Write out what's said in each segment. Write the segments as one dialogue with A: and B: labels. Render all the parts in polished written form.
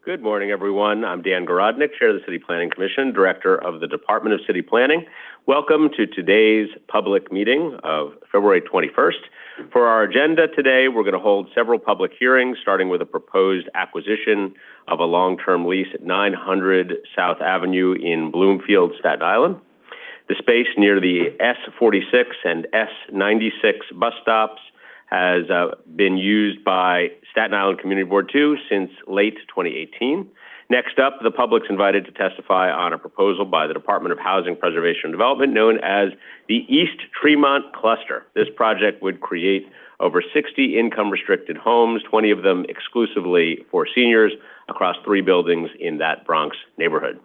A: Good morning, everyone. I'm Dan Garodnick, Chair of the City Planning Commission, Director of the Department of City Planning. Welcome to today's public meeting of February 21st. For our agenda today, we're going to hold several public hearings, starting with a proposed acquisition of a long-term lease at 900 South Avenue in Bloomfield, Staten Island. The space near the S46 and S96 bus stops has been used by Staten Island Community Board 2 since late 2018. Next up, the public's invited to testify on a proposal by the Department of Housing Preservation and Development known as the East Tremont Cluster. This project would create over 60 income-restricted homes, 20 of them exclusively for seniors, across 3 buildings in that Bronx neighborhood.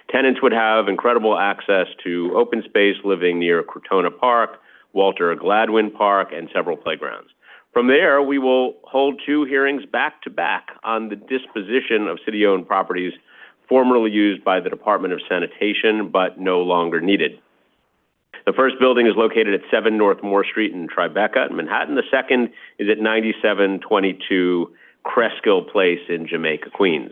A: Tenants would have incredible access to open space living near Crotona Park, Walter Gladwin Park, and several playgrounds. From there, we will hold 2 hearings back-to-back on the disposition of city-owned properties formerly used by the Department of Sanitation but no longer needed. The first building is located at 7 North Moore Street in Tribeca in Manhattan. The second is at 9722 Creskill Place in Jamaica, Queens.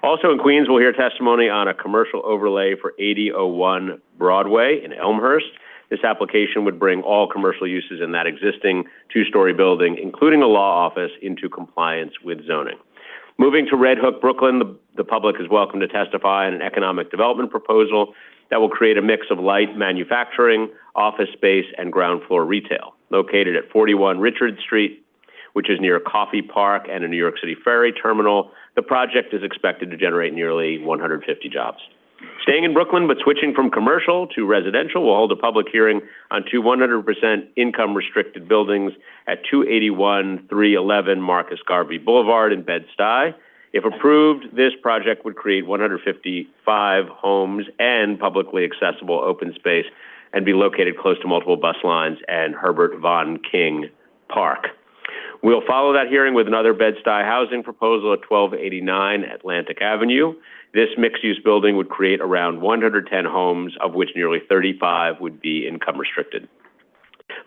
A: Also in Queens, we'll hear testimony on a commercial overlay for 8001 Broadway in Elmhurst. This application would bring all commercial uses in that existing 2-story building, including a law office, into compliance with zoning. Moving to Red Hook, Brooklyn, the public is welcome to testify on an economic development proposal that will create a mix of light manufacturing, office space, and ground floor retail. Located at 41 Richard Street, which is near Coffee Park and a New York City ferry terminal, the project is expected to generate nearly 150 jobs. Staying in Brooklyn, but switching from commercial to residential, we'll hold a public hearing on 2 100% income-restricted buildings at 281-311 Marcus Garvey Boulevard in Bed-Stuy. If approved, this project would create 155 homes and publicly accessible open space and be located close to multiple bus lines and Herbert von King Park. We'll follow that hearing with another Bed-Stuy housing proposal at 1289 Atlantic Avenue. This mixed-use building would create around 110 homes, of which nearly 35 would be income-restricted.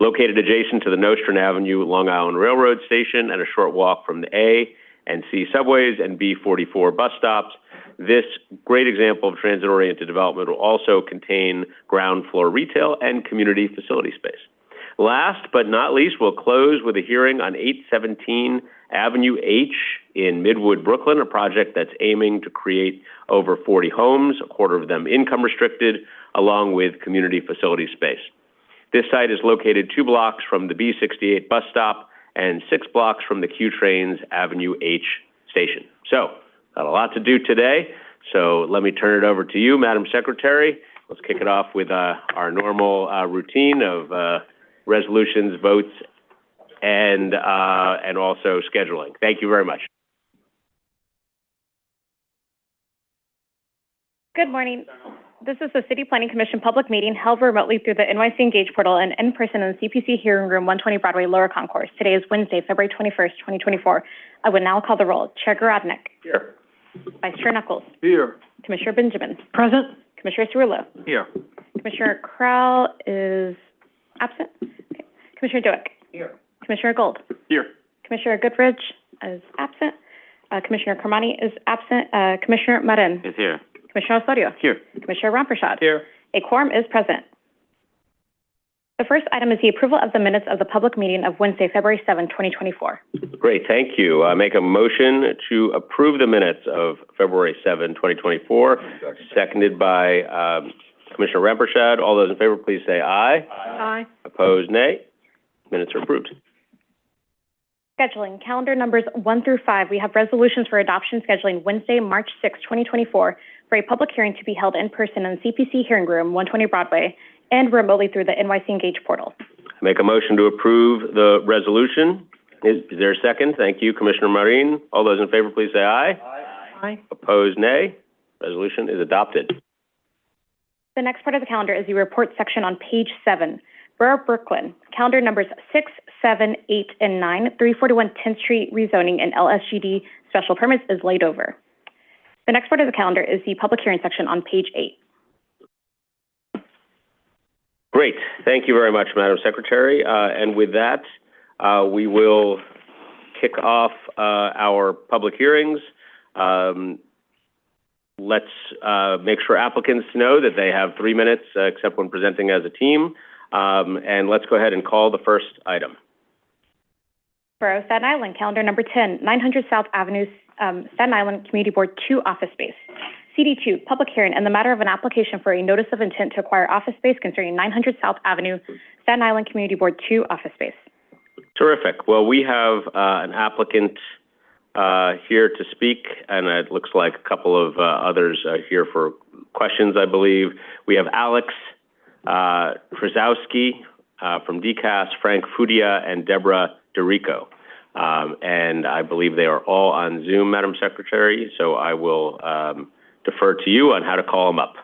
A: Located adjacent to the Nostrand Avenue Long Island Railroad Station and a short walk from the A and C subways and B44 bus stops, this great example of transit-oriented development will also contain ground floor retail and community facility space. Last but not least, we'll close with a hearing on 817 Avenue H in Midwood, Brooklyn, a project that's aiming to create over 40 homes, a quarter of them income restricted, along with community facility space. This site is located 2 blocks from the B68 bus stop and 6 blocks from the Q Trains Avenue H station. So, got a lot to do today, so let me turn it over to you, Madam Secretary. Let's kick it off with our normal routine of resolutions, votes, and also scheduling. Thank you very much.
B: Good morning. This is the City Planning Commission public meeting held remotely through the NYC Engage portal and in person in the CPC hearing room 120 Broadway, Lower Concourse. Today is Wednesday, February 21st, 2024. I would now call the roll. Chair Garodnick.
A: Here.
B: Vice Chair Knuckles.
C: Here.
B: Commissioner Benjamin.
C: Present.
B: Commissioner Cerullo.
C: Here.
B: Commissioner Crowell is absent. Okay. Commissioner Dewick.
C: Here.
B: Commissioner Gold.
C: Here.
B: Commissioner Goodridge is absent. Commissioner Kermani is absent. Commissioner Marin.
C: Is here.
B: Commissioner Osorio.
C: Here.
B: Commissioner Ramprashad.
C: Here.
B: A quorum is present. The first item is the approval of the minutes of the public meeting of Wednesday, February 7, 2024.
A: Great, thank you. I make a motion to approve the minutes of February 7, 2024, seconded by Commissioner Ramprashad. All those in favor, please say aye.
B: Aye.
A: Opposed, nay. Minutes are approved.
B: Scheduling, calendar numbers 1 through 5. We have resolutions for adoption scheduling Wednesday, March 6, 2024, for a public hearing to be held in person in the CPC hearing room, 120 Broadway, and remotely through the NYC Engage portal.
A: Make a motion to approve the resolution. Is there a second? Thank you, Commissioner Marin. All those in favor, please say aye.
B: Aye. Aye.
A: Opposed, nay. Resolution is adopted.
B: The next part of the calendar is the report section on page 7. Borough Brooklyn, calendar numbers 6, 7, 8, and 9, 341 10th Street rezoning and LSGD special permits is laid over. The next part of the calendar is the public hearing section on page 8.
A: Great. Thank you very much, Madam Secretary. And with that, we will kick off our public hearings. let's make sure applicants know that they have 3 minutes, except when presenting as a team. And let's go ahead and call the first item.
B: Borough Staten Island, calendar number 10, 900 South Avenue, Staten Island Community Board 2 office space. CD2, public hearing in the matter of an application for a notice of intent to acquire office space concerning 900 South Avenue, Staten Island Community Board 2 office space. Terrific.
A: Well, we have an applicant here to speak, and it looks like a couple of others here for questions, I believe. We have Alex Krasowski from DCAS, Frank Fudia, and Deborah DeRico. And I believe they are all on Zoom, Madam Secretary, so I will defer to you on how to call them up.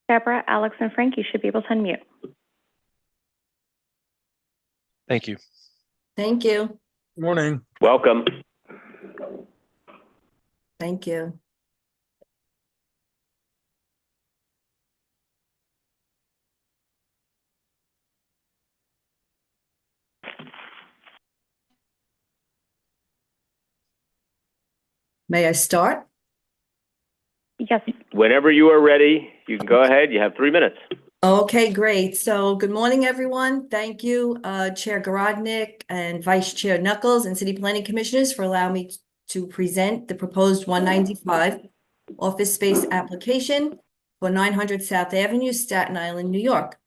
B: Deborah, Alex, and Frank, you should be able to unmute.
C: Thank you.
D: Thank you.
C: Good morning.
A: Welcome.
D: Thank you. May I start?
B: Yes.
A: Whenever you are ready, you can go ahead. You have 3 minutes.
D: Okay, great. So good morning, everyone. Thank you, Chair Garodnick and Vice Chair Knuckles and City Planning Commissioners for allowing me to present the proposed 195 office space application for 900 South Avenue, Staten Island, New York.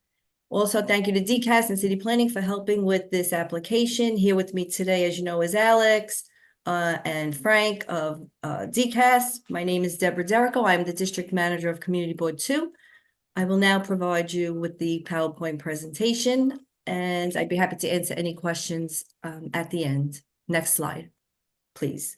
D: Also, thank you to DCAS and City Planning for helping with this application. Here with me today, as you know, is Alex and Frank of DCAS. My name is Deborah DeRico. I'm the District Manager of Community Board 2. I will now provide you with the PowerPoint presentation, and I'd be happy to answer any questions at the end. Next slide, please.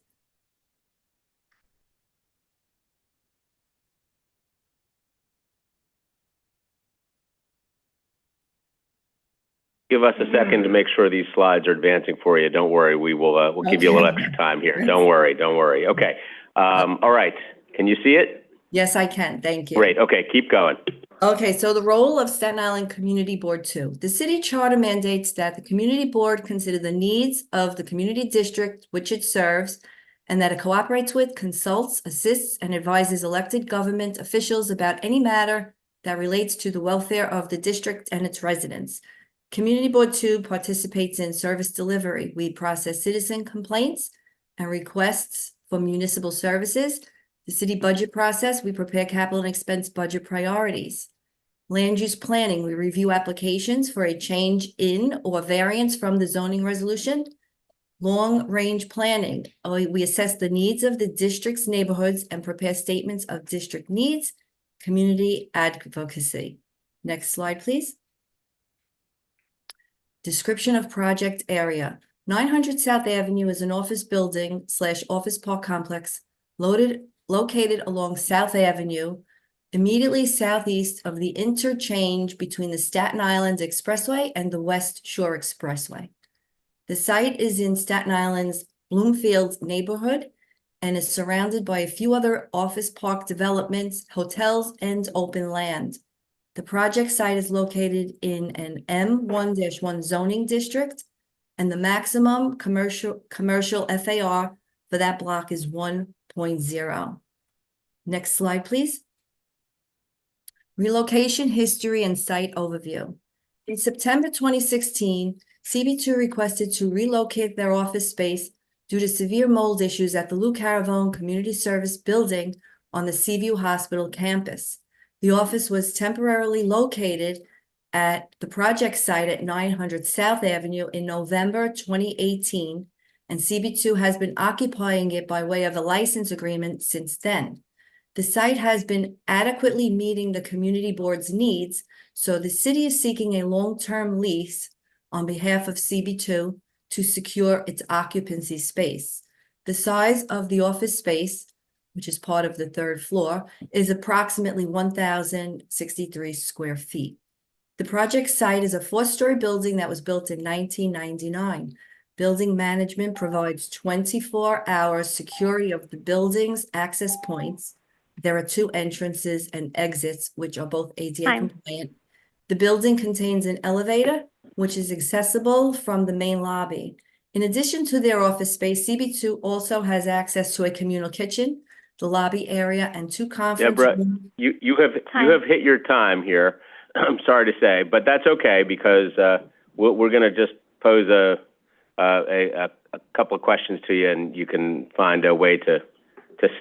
A: Give us a second to make sure these slides are advancing for you. Don't worry, we'll give you a little extra time here. Don't worry. Okay. All right. Can you see it?
D: Yes, I can. Thank you.
A: Great. Okay, keep going.
D: Okay, so the role of Staten Island Community Board 2. The city charter mandates that the community board consider the needs of the community district which it serves, and that it cooperates with, consults, assists, and advises elected government officials about any matter that relates to the welfare of the district and its residents. Community Board 2 participates in service delivery. We process citizen complaints and requests for municipal services. The city budget process, we prepare capital and expense budget priorities. Land use planning, we review applications for a change in or variance from the zoning resolution. Long range planning, we assess the needs of the district's neighborhoods and prepare statements of district needs. Community advocacy. Next slide, please. Description of project area. 900 South Avenue is an office building / office park complex located along South Avenue, immediately southeast of the interchange between the Staten Island Expressway and the West Shore Expressway. The site is in Staten Island's Bloomfield neighborhood and is surrounded by a few other office park developments, hotels, and open land. The project site is located in an M1-1 zoning district, and the maximum commercial FAR for that block is 1.0. Next slide, please. Relocation history and site overview. In September 2016, CB2 requested to relocate their office space due to severe mold issues at the Lou Caravone Community Service Building on the Seaview Hospital campus. The office was temporarily located at the project site at 900 South Avenue in November 2018, and CB2 has been occupying it by way of a license agreement since then. The site has been adequately meeting the community board's needs, so the city is seeking a long-term lease on behalf of CB2 to secure its occupancy space. The size of the office space, which is part of the third floor, is approximately 1,063 square feet. The project site is a 4-story building that was built in 1999. Building management provides 24-hour security of the building's access points. There are 2 entrances and exits, which are both ADA
B: Time.
D: compliant. The building contains an elevator, which is accessible from the main lobby. In addition to their office space, CB2 also has access to a communal kitchen, the lobby area, and 2 conference
A: Deborah,
D: rooms.
A: you have hit your time here. I'm sorry to say, but that's okay because we're going to just pose a couple of questions to you, and you can find a way to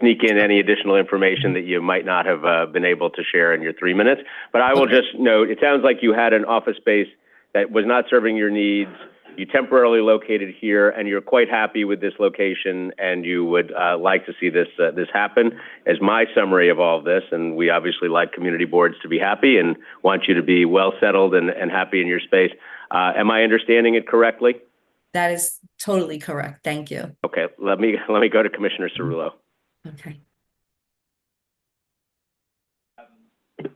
A: sneak in any additional information that you might not have been able to share in your 3 minutes. But I will just note, it sounds like you had an office space that was not serving your needs. You temporarily located here, and you're quite happy with this location, and you would like to see this happen. As my summary of all of this, and we obviously like community boards to be happy and want you to be well settled and happy in your space. Am I understanding it correctly?
D: That is totally correct. Thank you.
A: Okay, let me go to Commissioner Cerullo.
D: Okay.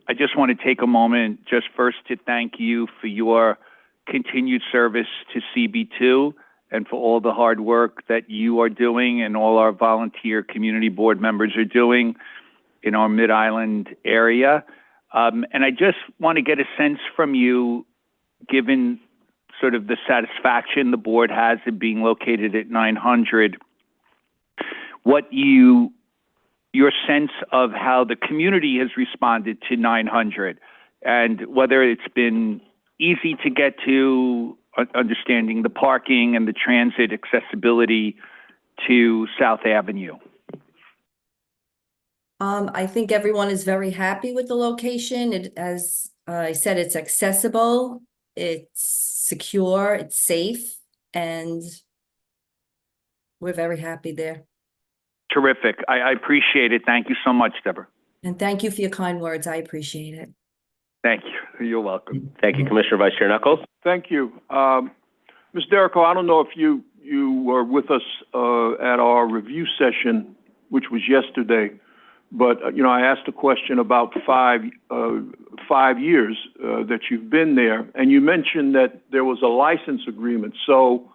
E: I just want to take a moment just first to thank you for your continued service to CB2 and for all the hard work that you are doing and all our volunteer community board members are doing in our Mid-Island area. And I just want to get a sense from you, given sort of the satisfaction the board has in being located at 900, your sense of how the community has responded to 900 and whether it's been easy to get to, understanding the parking and the transit accessibility to South Avenue.
D: I think everyone is very happy with the location. As I said, it's accessible, it's secure, it's safe, and we're very happy there.
E: Terrific. I appreciate it. Thank you so much, Deborah.
D: And thank you for your kind words. I appreciate it.
E: Thank you. You're welcome.
A: Thank you, Commissioner Vice Chair Knuckles.
F: Thank you. Ms. Derrico, I don't know if you were with us at our review session, which was yesterday, but I asked a question about 5 years that you've been there, and you mentioned that there was a license agreement. So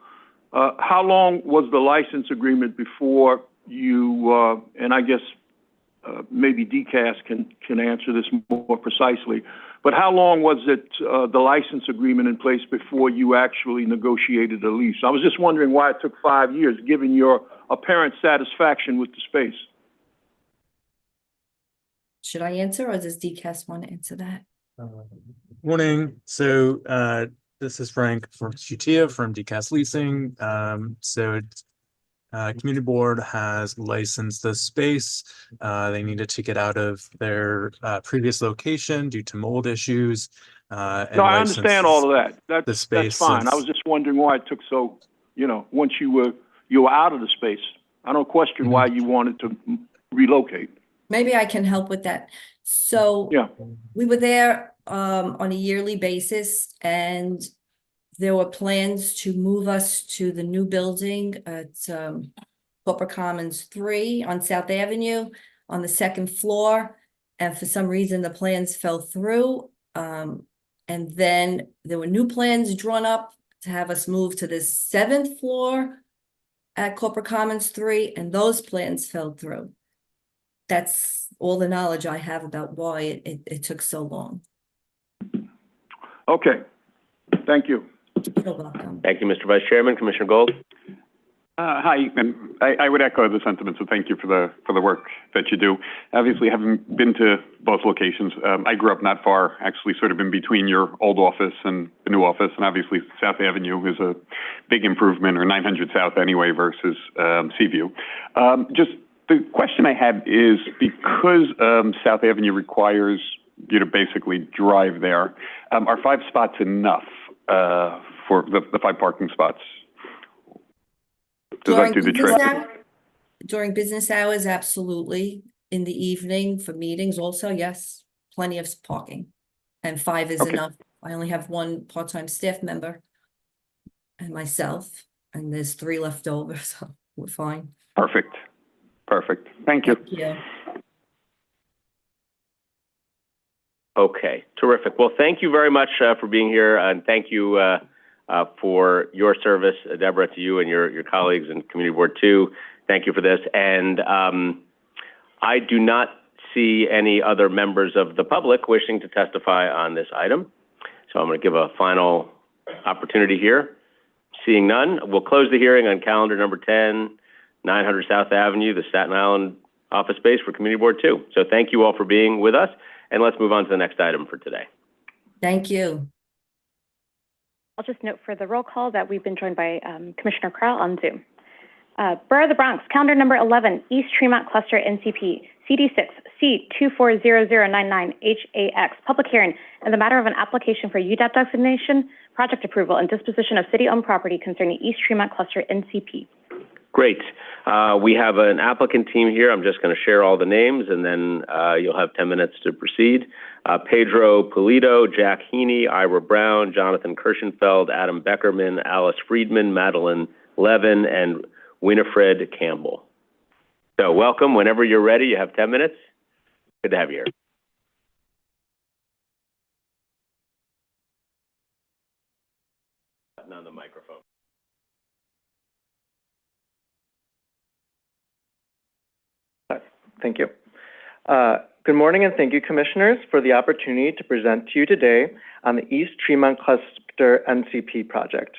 F: how long was the license agreement before you, and I guess maybe DCAS can answer this more precisely, but how long was it, the license agreement in place before you actually negotiated a lease? I was just wondering why it took 5 years, given your apparent satisfaction with the space.
D: Should I answer, or does DCAS want to answer that?
C: Morning. So this is Frank Fortutia from DCAS Leasing. Community board has licensed the space. They needed to get out of their previous location due to mold issues.
F: No, I understand all of that. That's fine. I was just wondering why it took so, once you were out of the space. I don't question why you wanted to relocate.
D: Maybe I can help with that. So
F: yeah,
D: we were there on a yearly basis, and there were plans to move us to the new building at Corporate Commons 3 on South Avenue on the 2nd floor. And for some reason, the plans fell through. And then there were new plans drawn up to have us move to the 7th floor at Corporate Commons 3, and those plans fell through. That's all the knowledge I have about why it took so long.
F: Okay, thank you.
D: You're welcome.
A: Thank you, Mr. Vice Chairman. Commissioner Gold.
G: Hi, and I would echo the sentiment, so thank you for the work that you do. Obviously, having been to both locations, I grew up not far, actually sort of in between your old office and the new office, and obviously South Avenue is a big improvement, or 900 South anyway, versus Seaview. Just the question I have is, because South Avenue requires you to basically drive there, are 5 spots enough for the 5 parking spots? Does that do the trick?
D: During business hours, absolutely. In the evening for meetings also, yes, plenty of parking. And 5 is enough. I only have 1 part-time staff member and myself. and there's 3 left over, so we're fine.
G: Perfect. Perfect. Thank you.
D: Thank you.
A: Okay, terrific. Well, thank you very much for being here, and thank you for your service, Deborah, to you and your colleagues in Community Board 2. Thank you for this. And I do not see any other members of the public wishing to testify on this item. So I'm going to give a final opportunity here. Seeing none, we'll close the hearing on calendar number 10, 900 South Avenue, the Staten Island office space for Community Board 2. So thank you all for being with us, and let's move on to the next item for today.
D: Thank you.
B: I'll just note for the roll call that we've been joined by Commissioner Crowell on Zoom. Borough of the Bronx, calendar number 11, East Tremont Cluster NCP, CD6, C240099HAX, public hearing in the matter of an application for UDAP designation, project approval, and disposition of city-owned property concerning East Tremont Cluster NCP. Great.
A: We have an applicant team here. I'm just going to share all the names, and then you'll have 10 minutes to proceed. Pedro Pulido, Jack Heaney, Ira Brown, Jonathan Kirschenfeld, Adam Beckerman, Alice Friedman, Madeline Levin, and Winifred Campbell. So welcome. Whenever you're ready, you have 10 minutes. Good to have you here. Button on the microphone.
H: Thank you. Good morning, and thank you, Commissioners, for the opportunity to present to you today on the East Tremont Cluster NCP project.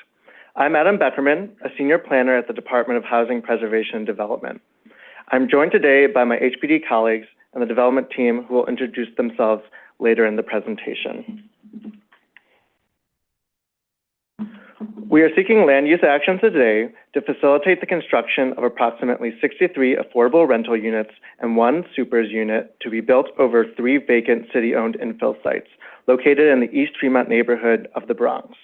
H: I'm Adam Beckerman, a senior planner at the Department of Housing Preservation and Development. I'm joined today by my HPD colleagues and the development team who will introduce themselves later in the presentation. We are seeking land use action today to facilitate the construction of approximately 63 affordable rental units and 1 supers unit to be built over 3 vacant city-owned infill sites located in the East Tremont neighborhood of the Bronx.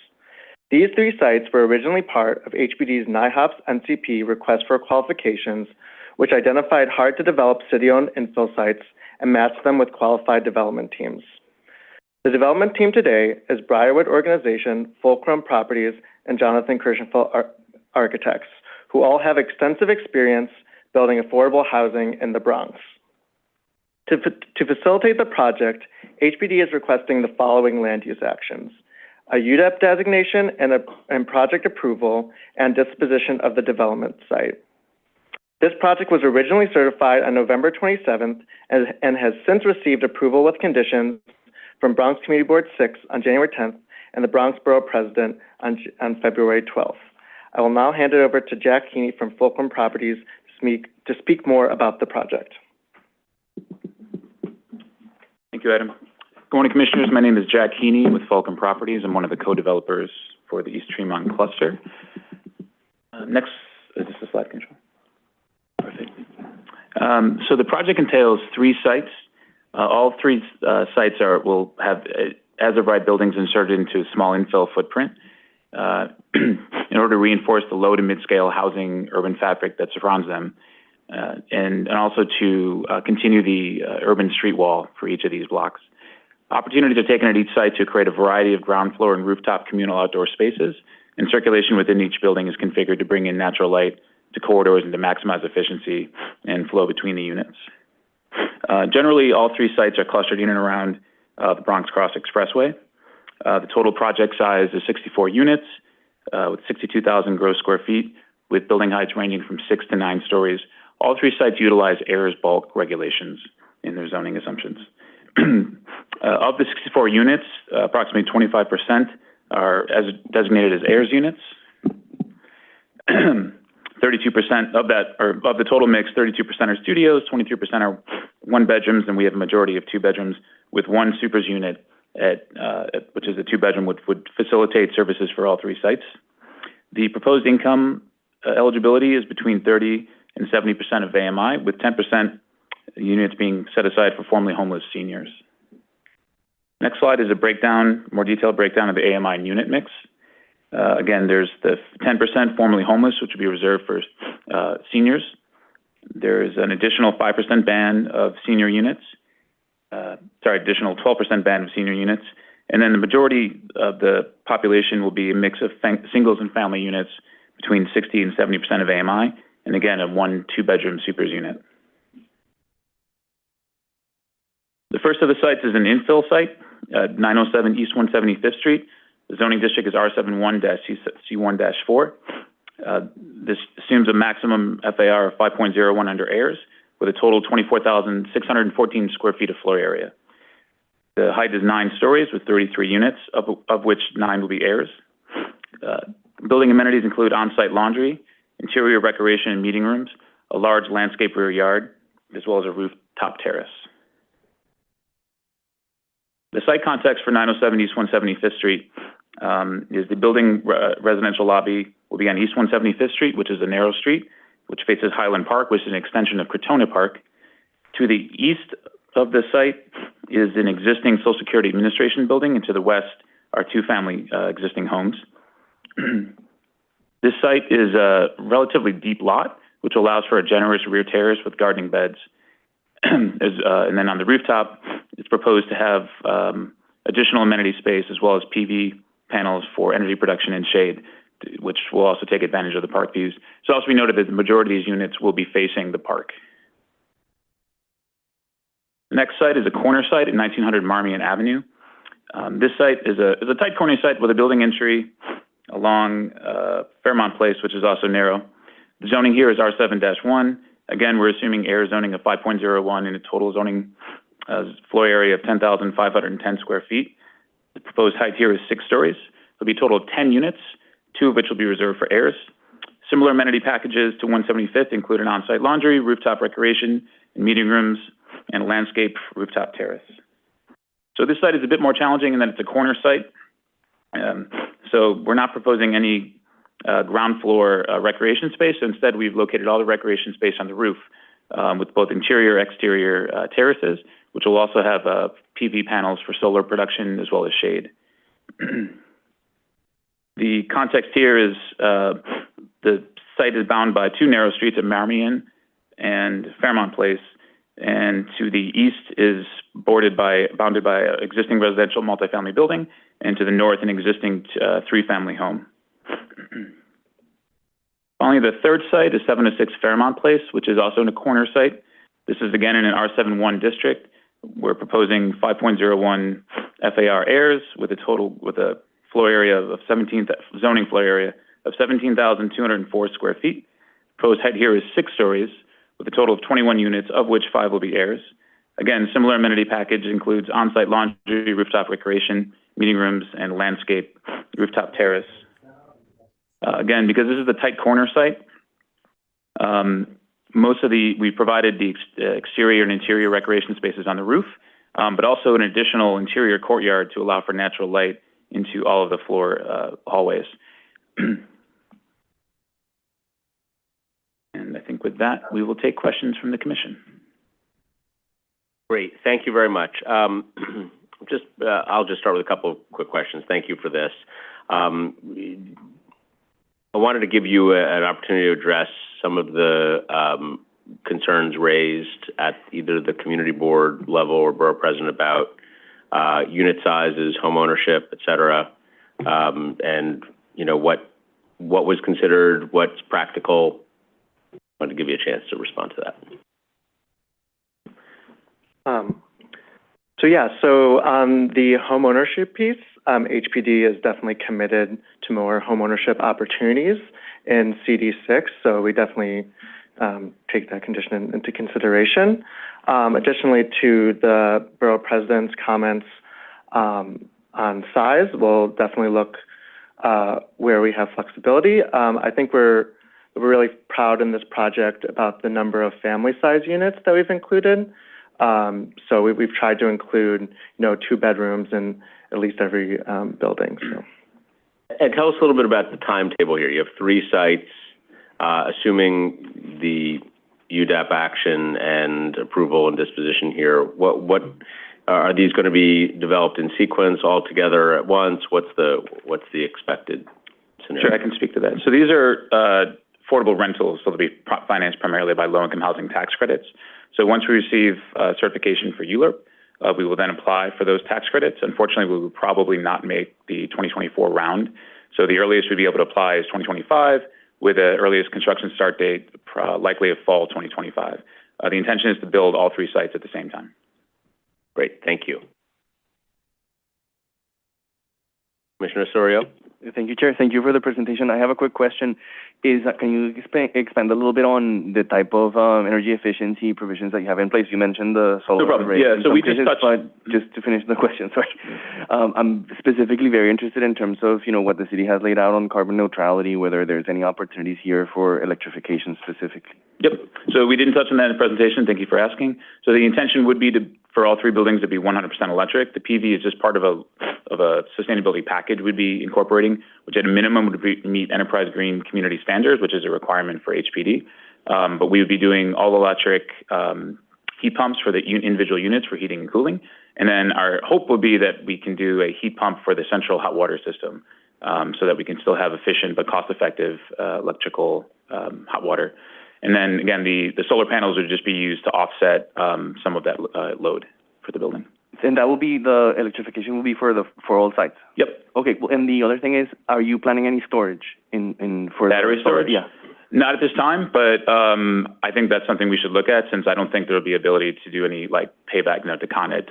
H: These 3 sites were originally part of HPD's NIHOPS NCP request for qualifications, which identified hard-to-develop city-owned infill sites and matched them with qualified development teams. The development team today is Briarwood Organization, Fulcrum Properties, and Jonathan Kirschenfeld Architects, who all have extensive experience building affordable housing in the Bronx. To facilitate the project, HPD is requesting the following land use actions: a UDAP designation and project approval and disposition of the development site. This project was originally certified on November 27th and has since received approval with conditions from Bronx Community Board 6 on January 10th and the Bronx Borough President on February 12th. I will now hand it over to Jack Heaney from Fulcrum Properties to speak more about the project.
I: Thank you, Adam. Good morning, Commissioners. My name is Jack Heaney with Fulcrum Properties. I'm one of the co-developers for the East Tremont cluster. Next, is this the slide control? Perfect. So the project entails 3 sites. All 3 sites will have as-of-right buildings inserted into a small infill footprint in order to reinforce the low to mid-scale housing urban fabric that surrounds them, and also to continue the urban street wall for each of these blocks. Opportunities are taken at each site to create a variety of ground floor and rooftop communal outdoor spaces, and circulation within each building is configured to bring in natural light to corridors and to maximize efficiency and flow between the units. Generally, all 3 sites are clustered in and around the Bronx Cross Expressway. The total project size is 64 units with 62,000 gross square feet, with building heights ranging from 6 to 9 stories. All 3 sites utilize AIR's bulk regulations in their zoning assumptions. Of the 64 units, approximately 25% are designated as AIR's units. 32% of that, or of the total mix, 32% are studios, 23% are 1-bedrooms, and we have a majority of 2-bedrooms with 1 supers unit which is a 2-bedroom, would facilitate services for all 3 sites. The proposed income eligibility is between 30 and 70% of AMI, with 10% units being set aside for formerly homeless seniors. Next slide is a breakdown, more detailed breakdown of the AMI unit mix. Again, there's the 10% formerly homeless, which would be reserved for seniors. There's an additional 5% band of senior units. Additional 12% band of senior units. And then the majority of the population will be a mix of singles and family units between 60 and 70% of AMI, and again, a 1 2-bedroom supers unit. The first of the sites is an infill site, 907 East 175th Street. The zoning district is R71-C1-4. This assumes a maximum FAR of 5.01 under AIRS, with a total of 24,614 square feet of floor area. The height is 9 stories with 33 units, of which 9 will be AIRS. Building amenities include on-site laundry, interior recreation and meeting rooms, a large landscape rear yard, as well as a rooftop terrace. The site context for 907 East 175th Street is the building residential lobby will be on East 175th Street, which is a narrow street, which faces Highland Park, which is an extension of Crotona Park. To the east of the site is an existing Social Security Administration building, and to the west are 2 family existing homes. This site is a relatively deep lot, which allows for a generous rear terrace with gardening beds. And then on the rooftop, it's proposed to have additional amenity space as well as PV panels for energy production and shade, which will also take advantage of the park views. So also be noted that the majority of these units will be facing the park. The next site is a corner site at 1900 Marmion Avenue. This site is a tight corner site with a building entry along Fairmont Place, which is also narrow. The zoning here is R7-1. Again, we're assuming air zoning of 5.01 and a total zoning floor area of 10,510 square feet. The proposed height here is 6 stories. There'll be a total of 10 units, 2 of which will be reserved for airs. Similar amenity packages to 175th include an on-site laundry, rooftop recreation, and meeting rooms, and a landscape rooftop terrace. So this site is a bit more challenging in that it's a corner site. So we're not proposing any ground floor recreation space. Instead, we've located all the recreation space on the roof with both interior, exterior terraces, which will also have PV panels for solar production as well as shade. The context here is the site is bound by 2 narrow streets at Marmion and Fairmont Place, and to the east is bounded by an existing residential multifamily building, and to the north an existing 3-family home. Finally, the third site is 706 Fairmont Place, which is also in a corner site. This is again in an R71 district. We're proposing 5.01 FAR airs with a floor area of zoning floor area of 17,204 square feet. Proposed height here is 6 stories with a total of 21 units, of which 5 will be airs. Again, similar amenity package includes on-site laundry, rooftop recreation, meeting rooms, and landscape rooftop terrace. Again, because this is the tight corner site, we provided the exterior and interior recreation spaces on the roof, but also an additional interior courtyard to allow for natural light into all of the floor hallways. And I think with that, we will take questions from the commission.
A: Great, thank you very much. I'll just start with a couple of quick questions. Thank you for this. I wanted to give you an opportunity to address some of the concerns raised at either the community board level or borough president about unit sizes, home ownership, et cetera, and what was considered, what's practical. I wanted to give you a chance to respond to that.
H: So on the home ownership piece, HPD is definitely committed to more home ownership opportunities in CD6, so we definitely take that condition into consideration. Additionally, to the borough president's comments on size, we'll definitely look where we have flexibility. I think we're really proud in this project about the number of family size units that we've included. So we've tried to include, 2 bedrooms in at least every building. So.
A: And tell us a little bit about the timetable here. You have 3 sites, assuming the UDAP action and approval and disposition here. What are these going to be developed in sequence all together at once? What's the expected scenario?
I: Sure, I can speak to that. So these are affordable rentals, so they'll be financed primarily by low-income housing tax credits. So once we receive certification for ULURP, we will then apply for those tax credits. Unfortunately, we will probably not make the 2024 round. So the earliest we'd be able to apply is 2025, with the earliest construction start date likely of fall 2025. The intention is to build all 3 sites at the same time.
A: Great, thank you. Commissioner Osorio?
J: Thank you, Chair. Thank you for the presentation. I have a quick question. Can you expand a little bit on the type of energy efficiency provisions that you have in place? You mentioned the solar.
I: No problem. Yeah, so we just touched.
J: But just to finish the question, sorry. I'm specifically very interested in terms of, what the city has laid out on carbon neutrality, whether there's any opportunities here for electrification specifically.
I: Yep. So we didn't touch on that in the presentation. Thank you for asking. So the intention would be for all 3 buildings to be 100% electric. The PV is just part of a sustainability package we'd be incorporating, which at a minimum would meet Enterprise Green Community Standards, which is a requirement for HPD. But we would be doing all electric heat pumps for the individual units for heating and cooling. And then our hope would be that we can do a heat pump for the central hot water system, so that we can still have efficient but cost-effective electrical hot water. And then again, the solar panels would just be used to offset some of that load for the building.
J: And that will be the electrification will be for all sites.
I: Yep.
J: Okay. Well, and the other thing is, are you planning any storage for
I: battery storage?
J: Yeah.
I: Not at this time, but I think that's something we should look at, since I don't think there will be ability to do any payback, to Con Ed.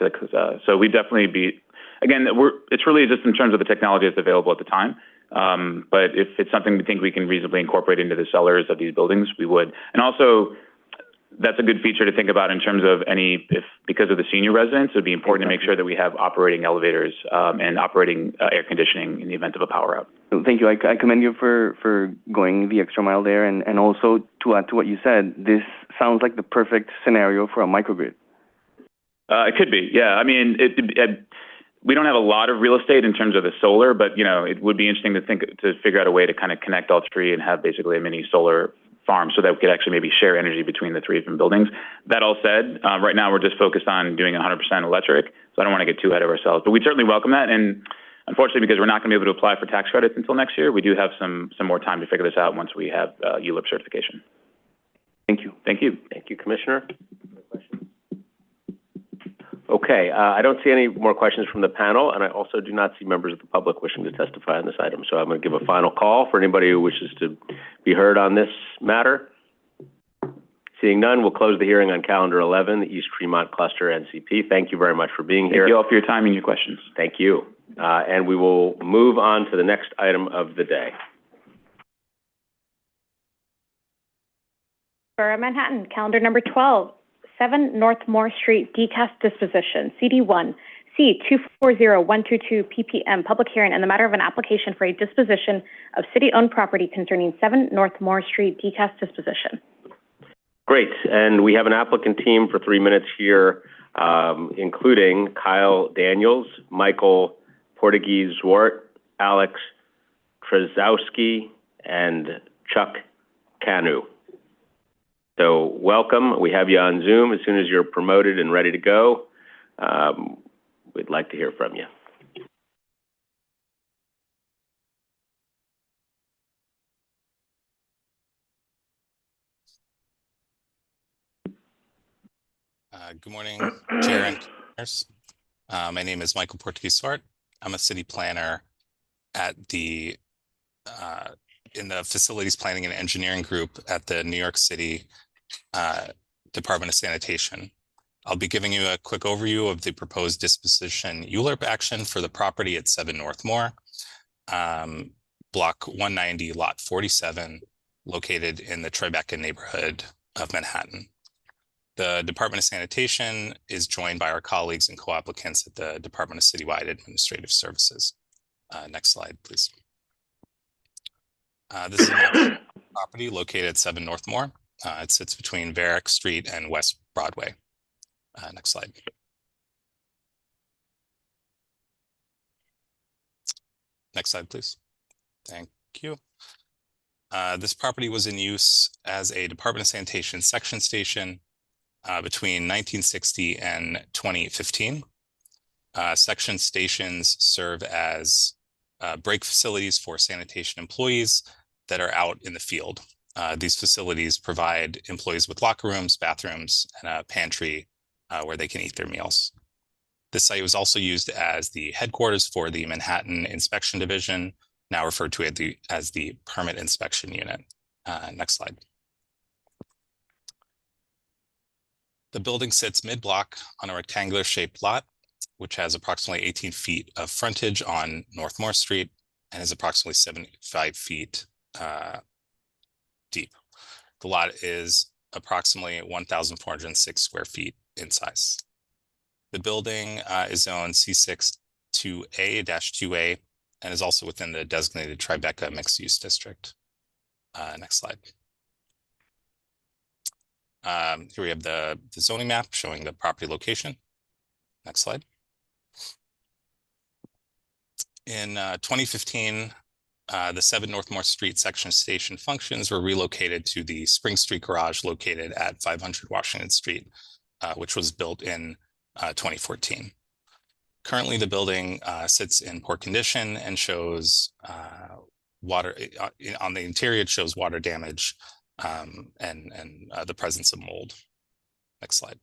I: So we definitely be, again, it's really just in terms of the technology that's available at the time. But if it's something we think we can reasonably incorporate into the cellars of these buildings, we would. And also, that's a good feature to think about in terms of because of the senior residents, it would be important to make sure that we have operating elevators and operating air conditioning in the event of a power out.
J: Thank you. I commend you for going the extra mile there. And also, to add to what you said, this sounds like the perfect scenario for a microgrid.
I: It could be, yeah. I mean, we don't have a lot of real estate in terms of the solar, but it would be interesting to figure out a way to kind of connect all 3 and have basically a mini solar farm, so that we could actually maybe share energy between the 3 different buildings. That all said, right now we're just focused on doing 100% electric, so I don't want to get too ahead of ourselves. But we certainly welcome that, and unfortunately, because we're not going to be able to apply for tax credits until next year, we do have some more time to figure this out once we have ULIP certification.
J: Thank you.
A: Thank you. Thank you, Commissioner. Okay, I don't see any more questions from the panel, and I also do not see members of the public wishing to testify on this item. So I'm going to give a final call for anybody who wishes to be heard on this matter. Seeing none, we'll close the hearing on calendar 11, the East Tremont Cluster NCP. Thank you very much for being here.
I: Thank you all for your time and your questions.
A: Thank you. And we will move on to the next item of the day.
B: Borough of Manhattan, calendar number 12. 7 North Moore Street decast disposition, CD1, C240122 ppm, public hearing in the matter of an application for a disposition of city-owned property concerning 7 North Moore Street decast disposition.
A: Great, and we have an applicant team for 3 minutes here, including Kyle Daniels, Michael Portuguese-Zwart, Alex Trzowski, and Chuck Canu. So welcome. We have you on Zoom. As soon as you're promoted and ready to go, we'd like to hear from you.
K: Good morning, Chair and Commissioners. My name is Michael Portuguese-Zwart. I'm a city planner at in the Facilities Planning and Engineering Group at the New York City Department of Sanitation. I'll be giving you a quick overview of the proposed disposition ULIP action for the property at 7 North Moore, Block 190, Lot 47, located in the Tribeca neighborhood of Manhattan. The Department of Sanitation is joined by our colleagues and co-applicants at the Department of Citywide Administrative Services. Next slide, please. This is a property located at 7 North Moore. It sits between Varick Street and West Broadway. Next slide. Next slide, please. Thank you. This property was in use as a Department of Sanitation section station between 1960 and 2015. Section stations serve as break facilities for sanitation employees that are out in the field. These facilities provide employees with locker rooms, bathrooms, and a pantry where they can eat their meals. This site was also used as the headquarters for the Manhattan Inspection Division, now referred to as the Permit Inspection Unit. Next slide. The building sits mid-block on a rectangular shaped lot, which has approximately 18 feet of frontage on North Moore Street and is approximately 75 feet deep. The lot is approximately 1,406 square feet in size. The building is zoned C6 2A-2A and is also within the designated Tribeca mixed-use district. Next slide. Here we have the zoning map showing the property location. Next slide. In 2015, the 7 North Moore Street section station functions were relocated to the Spring Street garage located at 500 Washington Street, which was built in 2014. Currently, the building sits in poor condition and shows water on the interior. It shows water damage and the presence of mold. Next slide.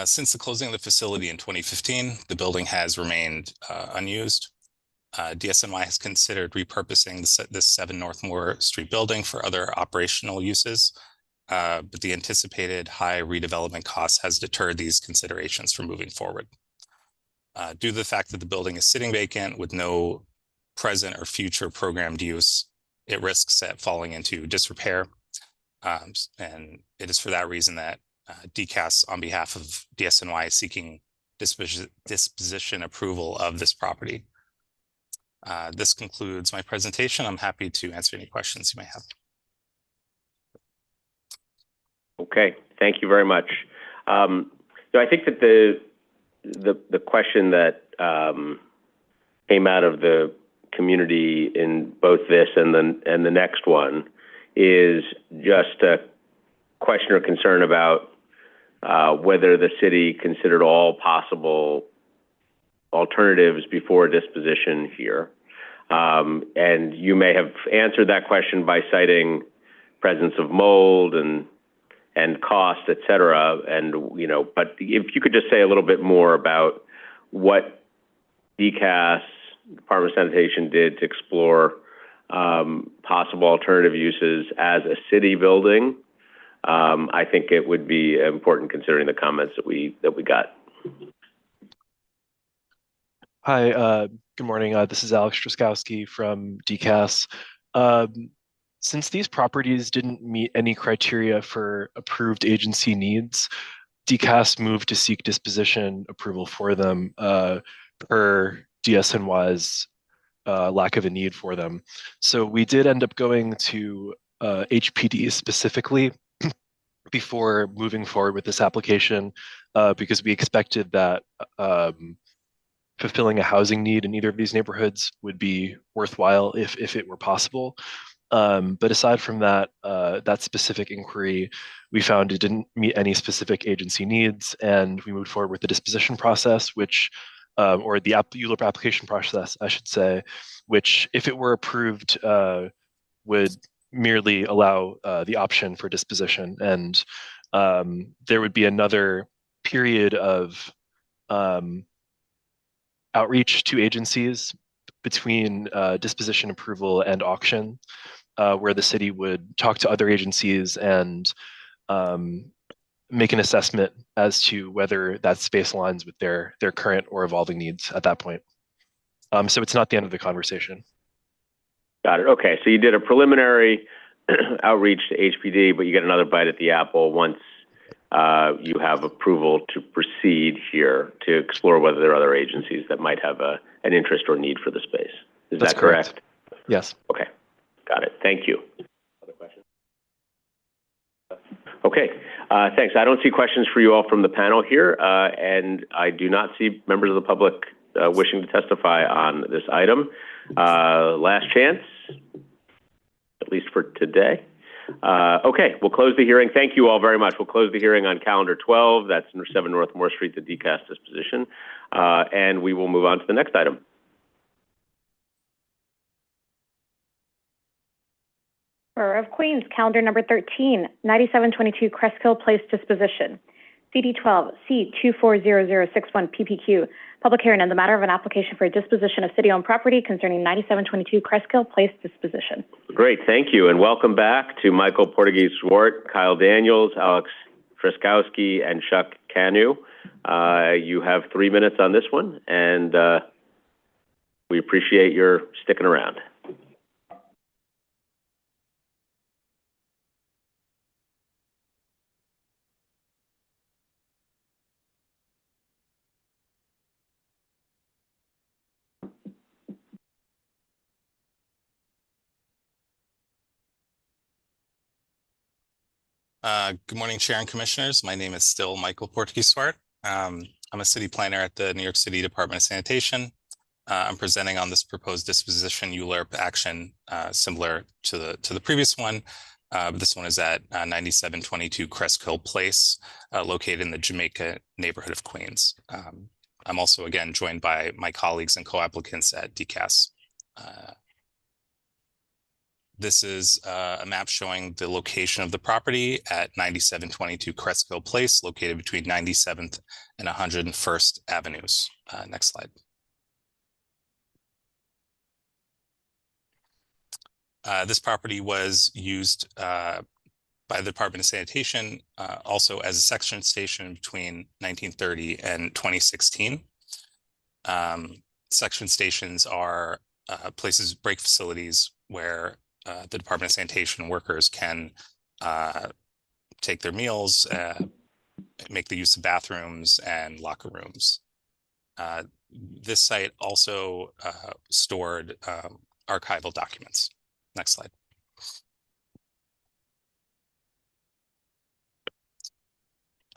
K: Since the closing of the facility in 2015, the building has remained unused. DSNY has considered repurposing this 7 North Moore Street building for other operational uses, but the anticipated high redevelopment costs has deterred these considerations from moving forward. Due to the fact that the building is sitting vacant with no present or future programmed use, it risks at falling into disrepair. And it is for that reason that DCAS, on behalf of DSNY, is seeking disposition approval of this property. This concludes my presentation. I'm happy to answer any questions you may have.
A: Okay, thank you very much. So I think that the question that came out of the community in both this and the next one is just a question or concern about whether the city considered all possible alternatives before disposition here. And you may have answered that question by citing presence of mold and cost, et cetera. And, but if you could just say a little bit more about what DCAS, Department of Sanitation, did to explore possible alternative uses as a city building, I think it would be important considering the comments that we got.
L: Hi, good morning. This is Alex Truskowski from DCAS. Since these properties didn't meet any criteria for approved agency needs, DCAS moved to seek disposition approval for them per DSNY's lack of a need for them. So we did end up going to HPD specifically before moving forward with this application because we expected that fulfilling a housing need in either of these neighborhoods would be worthwhile if it were possible. But aside from that, that specific inquiry, we found it didn't meet any specific agency needs, and we moved forward with the disposition process, which, or the ULURP application process, I should say, which, if it were approved, would merely allow the option for disposition. And there would be another period of outreach to agencies between disposition approval and auction, where the city would talk to other agencies and make an assessment as to whether that space aligns with their current or evolving needs at that point. So it's not the end of the conversation.
A: Got it. Okay, so you did a preliminary outreach to HPD, but you get another bite at the apple once you have approval to proceed here to explore whether there are other agencies that might have an interest or need for the space. Is that correct?
L: Yes.
A: Okay, got it. Thank you. Other questions? Okay, thanks. I don't see questions for you all from the panel here, and I do not see members of the public wishing to testify on this item. Last chance, at least for today. Okay, we'll close the hearing. Thank you all very much. We'll close the hearing on calendar 12. That's 7 North Moore Street, the DCAS disposition. And we will move on to the next item.
B: Borough of Queens, calendar number 13, 9722 Cresthill Place disposition. CD 12 C240061 PPQ, public hearing on the matter of an application for a disposition of city-owned property concerning 9722 Crestkill Place disposition.
A: Great, thank you, and welcome back to Michael Portuguese-Swart, Kyle Daniels, Alex Truskowski, and Chuck Canu. You have 3 minutes on this one, and we appreciate your sticking around.
K: Good morning, Chair and Commissioners. My name is still Michael Portuguese-Swart. I'm a city planner at the New York City Department of Sanitation. I'm presenting on this proposed disposition ULURP action similar to the previous one, but this one is at 9722 Crestkill Place, located in the Jamaica neighborhood of Queens. I'm also again joined by my colleagues and co-applicants at DCAS. This is a map showing the location of the property at 9722 Crestkill Place, located between 97th and 101st Avenues. Next slide. This property was used by the Department of Sanitation also as a section station between 1930 and 2016. Section stations are places, break facilities where the Department of Sanitation workers can take their meals, make the use of bathrooms and locker rooms. This site also stored archival documents. Next slide.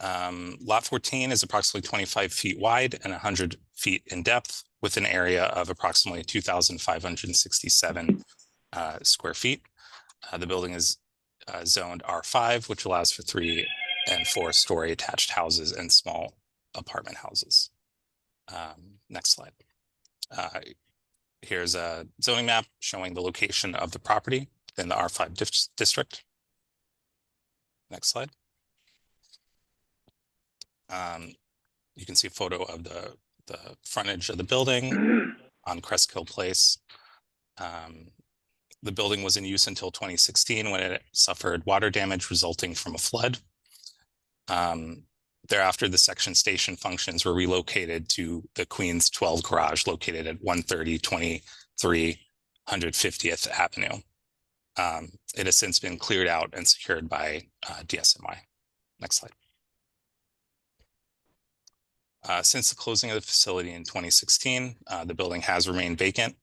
K: Lot 14 is approximately 25 feet wide and 100 feet in depth, with an area of approximately 2,567 square feet. The building is zoned R5, which allows for 3- and 4-story attached houses and small apartment houses. Next slide. Here's a zoning map showing the location of the property in the R5 district. Next slide. You can see a photo of the frontage of the building on Crestkill Place. The building was in use until 2016 when it suffered water damage resulting from a flood. Thereafter, the section station functions were relocated to the Queens 12 garage located at 130 23 150th Avenue. It has since been cleared out and secured by DSNY. Next slide. Since the closing of the facility in 2016, the building has remained vacant.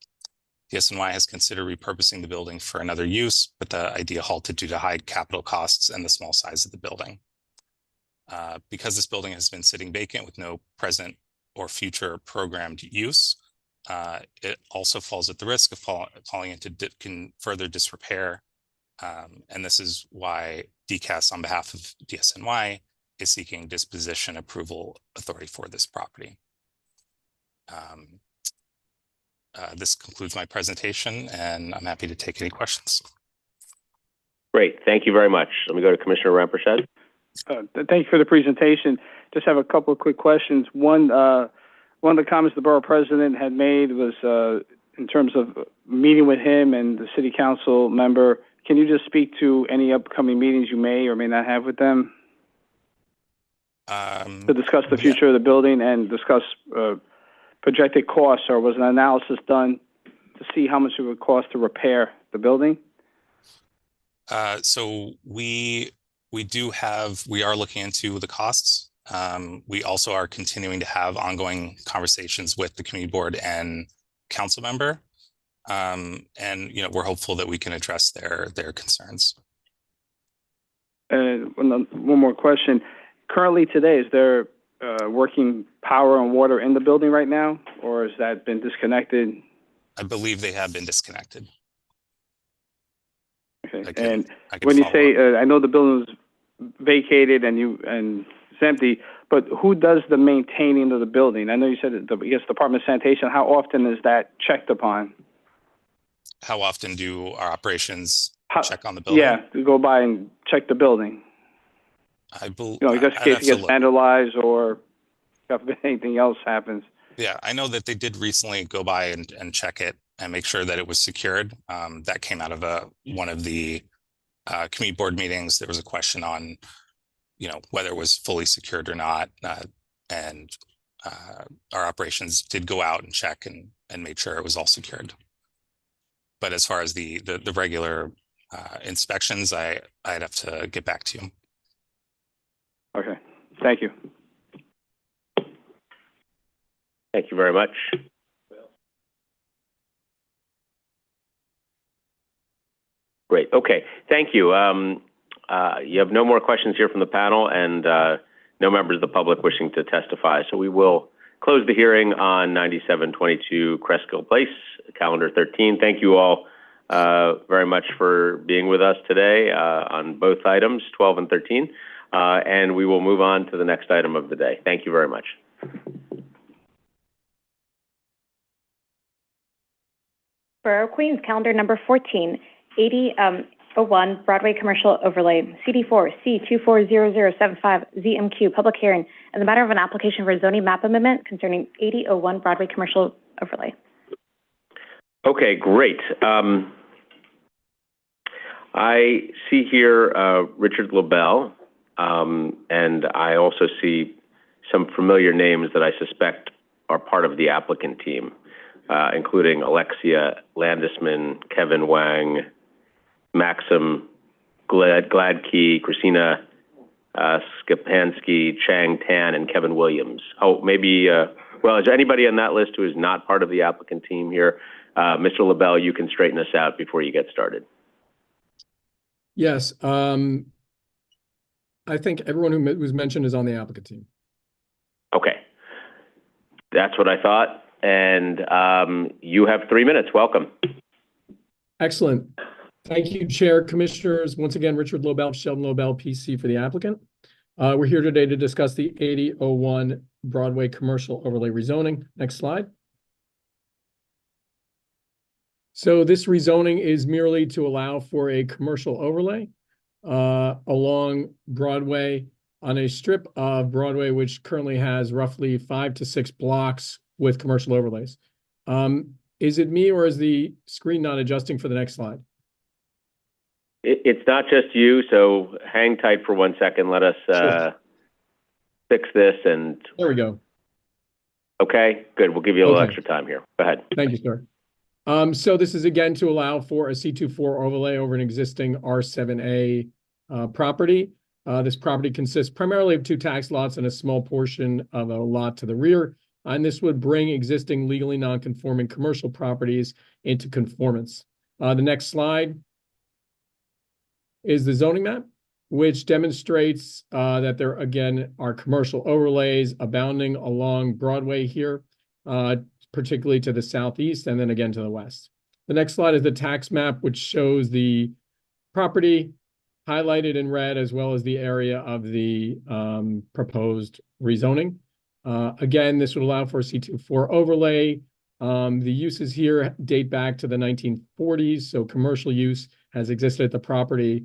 K: DSNY has considered repurposing the building for another use, but the idea halted due to high capital costs and the small size of the building. Because this building has been sitting vacant with no present or future programmed use, it also falls at the risk of falling into further disrepair. And this is why DCAS, on behalf of DSNY, is seeking disposition approval authority for this property. This concludes my presentation, and I'm happy to take any questions.
A: Great, thank you very much. Let me go to Commissioner Rampersad.
M: Thank you for the presentation. Just have a couple of quick questions. One of the comments the borough president had made was in terms of meeting with him and the city council member. Can you just speak to any upcoming meetings you may or may not have with them to discuss the future of the building and discuss projected costs, or was an analysis done to see how much it would cost to repair the building?
K: So we are looking into the costs. We also are continuing to have ongoing conversations with the community board and council member. And we're hopeful that we can address their concerns.
M: One more question. Currently today, is there working power and water in the building right now, or has that been disconnected?
K: I believe they have been disconnected.
M: Okay. And when you say, I know the building was vacated and it's empty, but who does the maintaining of the building? I know you said Department of Sanitation. How often is that checked upon?
K: How often do our operations check on the building?
M: Yeah, to go by and check the building. You know, just in case it gets vandalized or if anything else happens.
K: Yeah, I know that they did recently go by and check it and make sure that it was secured. That came out of one of the community board meetings. There was a question on, you know, whether it was fully secured or not. And our operations did go out and check and made sure it was all secured. But as far as the regular inspections, I'd have to get back to you.
M: Okay, thank you.
A: Thank you very much. Great. Okay. Thank you. You have no more questions here from the panel and no members of the public wishing to testify. So we will close the hearing on 9722 Cresskill Place, calendar 13. Thank you all very much for being with us today on both items, 12 and 13. And we will move on to the next item of the day. Thank you very much.
B: Borough of Queens, calendar number 14, 8001 Broadway Commercial Overlay, CD4 C240075 ZMQ, public hearing in the matter of an application for a zoning map amendment concerning 8001 Broadway Commercial Overlay.
A: Okay, great. I see here Richard LaBelle, and I also see some familiar names that I suspect are part of the applicant team. Including Alexia Landisman, Kevin Wang, Maxim Gladkey, Christina Skapansky, Chang Tan, and Kevin Williams. Oh, maybe, well, is there anybody on that list who is not part of the applicant team here? Mr. LaBelle, you can straighten us out before you get started.
N: Yes. I think everyone who was mentioned is on the applicant team.
A: Okay. That's what I thought. And you have 3 minutes. Welcome.
N: Excellent. Thank you, Chair, Commissioners. Once again, Richard LaBelle, Sheldon LaBelle, PC for the applicant. We're here today to discuss the 8001 Broadway Commercial Overlay rezoning. Next slide. So this rezoning is merely to allow for a commercial overlay along Broadway on a strip of Broadway, which currently has roughly 5 to 6 blocks with commercial overlays. Is it me or is the screen not adjusting for the next slide?
A: It's not just you, so hang tight for 1 second. Let us fix this and...
N: There we go.
A: Okay, good. We'll give you a little extra time here. Go ahead.
N: Thank you, sir. So this is again to allow for a C24 overlay over an existing R7A property. This property consists primarily of 2 tax lots and a small portion of a lot to the rear. And this would bring existing legally non-conforming commercial properties into conformance. The next slide is the zoning map, which demonstrates that there, again, are commercial overlays abounding along Broadway here, particularly to the southeast and then again to the west. The next slide is the tax map, which shows the property highlighted in red, as well as the area of the proposed rezoning. Again, this would allow for a C24 overlay. The uses here date back to the 1940s, so commercial use has existed at the property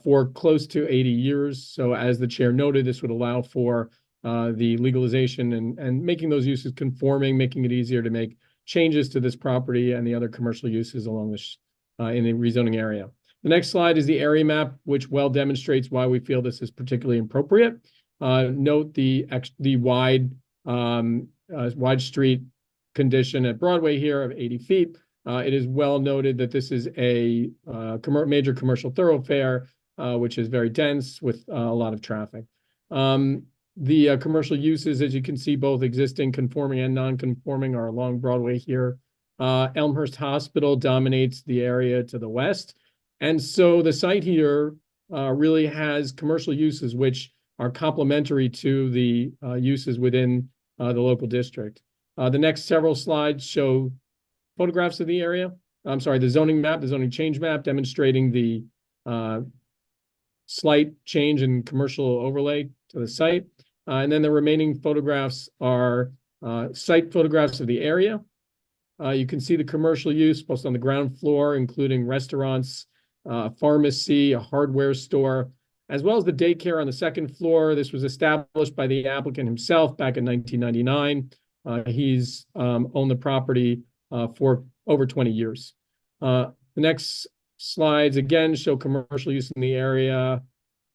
N: for close to 80 years. So as the chair noted, this would allow for the legalization and making those uses conforming, making it easier to make changes to this property and the other commercial uses along this in the rezoning area. The next slide is the area map, which well demonstrates why we feel this is particularly appropriate. Note the wide street condition at Broadway here of 80 feet. It is well noted that this is a major commercial thoroughfare, which is very dense with a lot of traffic. The commercial uses, as you can see, both existing conforming and non-conforming are along Broadway here. Elmhurst Hospital dominates the area to the west. And so the site here really has commercial uses which are complementary to the uses within the local district. The next several slides show photographs of the area. I'm sorry, the zoning map, the zoning change map demonstrating the slight change in commercial overlay to the site. And then the remaining photographs are site photographs of the area. You can see the commercial use both on the ground floor, including restaurants, pharmacy, a hardware store, as well as the daycare on the second floor. This was established by the applicant himself back in 1999. He's owned the property for over 20 years. The next slides again show commercial use in the area.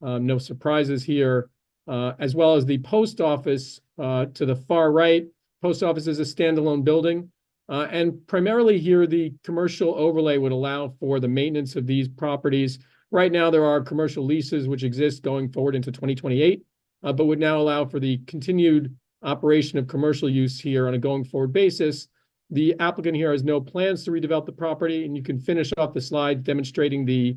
N: No surprises here, as well as the post office to the far right. Post office is a standalone building. And primarily here, the commercial overlay would allow for the maintenance of these properties. Right now, there are commercial leases which exist going forward into 2028, but would now allow for the continued operation of commercial use here on a going forward basis. The applicant here has no plans to redevelop the property, and you can finish off the slide demonstrating the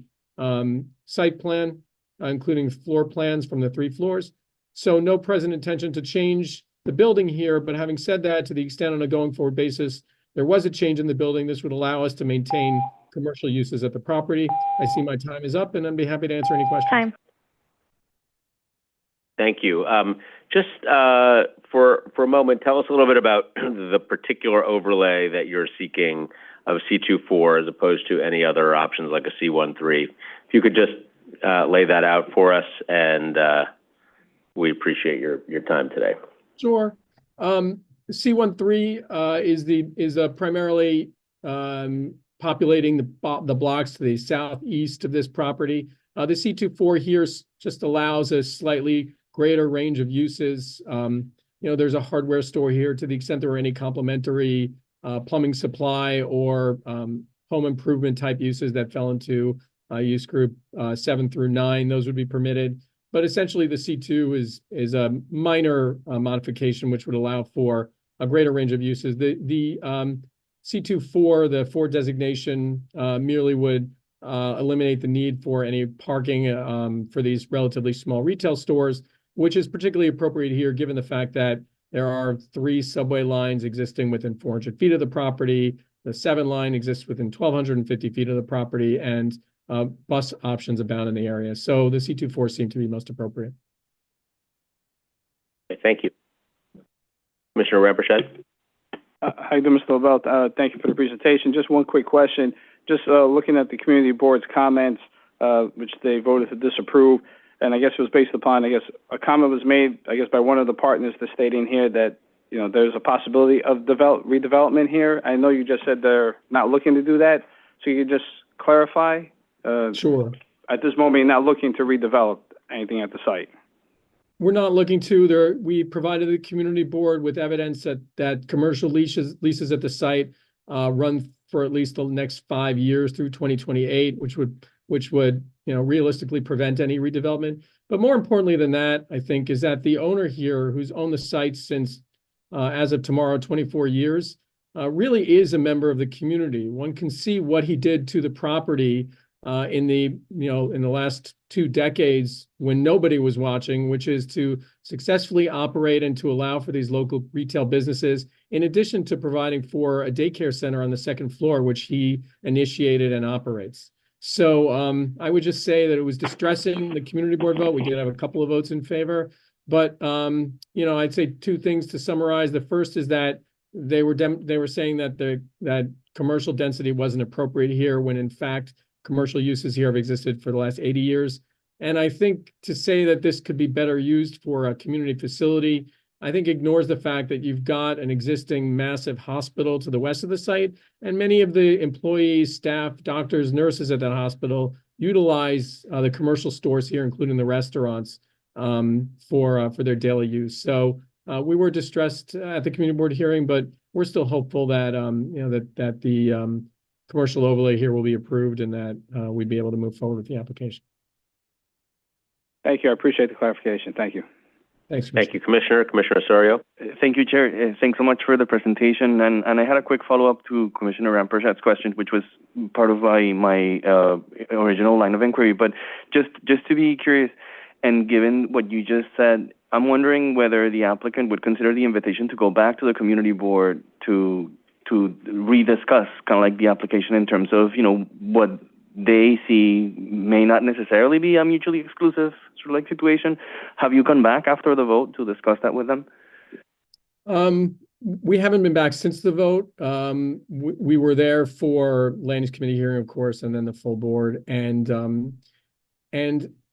N: site plan, including floor plans from the 3 floors. So no present intention to change the building here, but having said that, to the extent on a going forward basis, there was a change in the building. This would allow us to maintain commercial uses at the property. I see my time is up, and I'd be happy to answer any questions.
B: Time.
A: Thank you. Just for a moment, tell us a little bit about the particular overlay that you're seeking of C24 as opposed to any other options like a C13. If you could just lay that out for us, and we appreciate your time today.
N: Sure. C13 is primarily populating the blocks to the southeast of this property. The C24 here just allows a slightly greater range of uses. There's a hardware store here. To the extent there are any complementary plumbing supply or home improvement type uses that fell into use group 7 through 9, those would be permitted. But essentially, the C2 is a minor modification, which would allow for a greater range of uses. The C24, the 4 designation, merely would eliminate the need for any parking for these relatively small retail stores, which is particularly appropriate here, given the fact that there are 3 subway lines existing within 400 feet of the property. The 7 line exists within 1,250 feet of the property, and bus options abound in the area. So the C24 seemed to be most appropriate.
A: Thank you. Commissioner Rampersad.
M: How you doing, Mr. Lavelle? Thank you for the presentation. Just one quick question. Just looking at the community board's comments, which they voted to disapprove, and I guess it was based upon, a comment was made, by one of the partners that's stating here that, there's a possibility of redevelopment here. I know you just said they're not looking to do that. So you could just clarify?
N: Sure.
M: At this moment, you're not looking to redevelop anything at the site?
N: We're not looking to. We provided the community board with evidence that commercial leases at the site run for at least the next 5 years through 2028, which would realistically prevent any redevelopment. But more importantly than that, I think, is that the owner here, who's owned the site since as of tomorrow, 24 years, really is a member of the community. One can see what he did to the property in the last 2 decades when nobody was watching, which is to successfully operate and to allow for these local retail businesses, in addition to providing for a daycare center on the second floor, which he initiated and operates. So I would just say that it was distressing, the community board vote. We did have a couple of votes in favor, but I'd say 2 things to summarize. The first is that they were saying that that commercial density wasn't appropriate here, when in fact commercial uses here have existed for the last 80 years. And I think to say that this could be better used for a community facility, I think ignores the fact that you've got an existing massive hospital to the west of the site, and many of the employees, staff, doctors, nurses at that hospital utilize the commercial stores here, including the restaurants, for their daily use. So we were distressed at the community board hearing, but we're still hopeful that that the commercial overlay here will be approved, and that we'd be able to move forward with the application.
M: Thank you. I appreciate the clarification. Thank you.
N: Thanks.
A: Thank you, Commissioner. Commissioner Osorio.
J: Thank you, Chair. Thanks so much for the presentation. And I had a quick follow-up to Commissioner Rampersad's question, which was part of my original line of inquiry. But just to be curious, and given what you just said, I'm wondering whether the applicant would consider the invitation to go back to the community board to rediscuss kind of like the application in terms of, what they see may not necessarily be a mutually exclusive sort of like situation. Have you gone back after the vote to discuss that with them?
N: We haven't been back since the vote. We were there for land use committee hearing, of course, and then the full board. And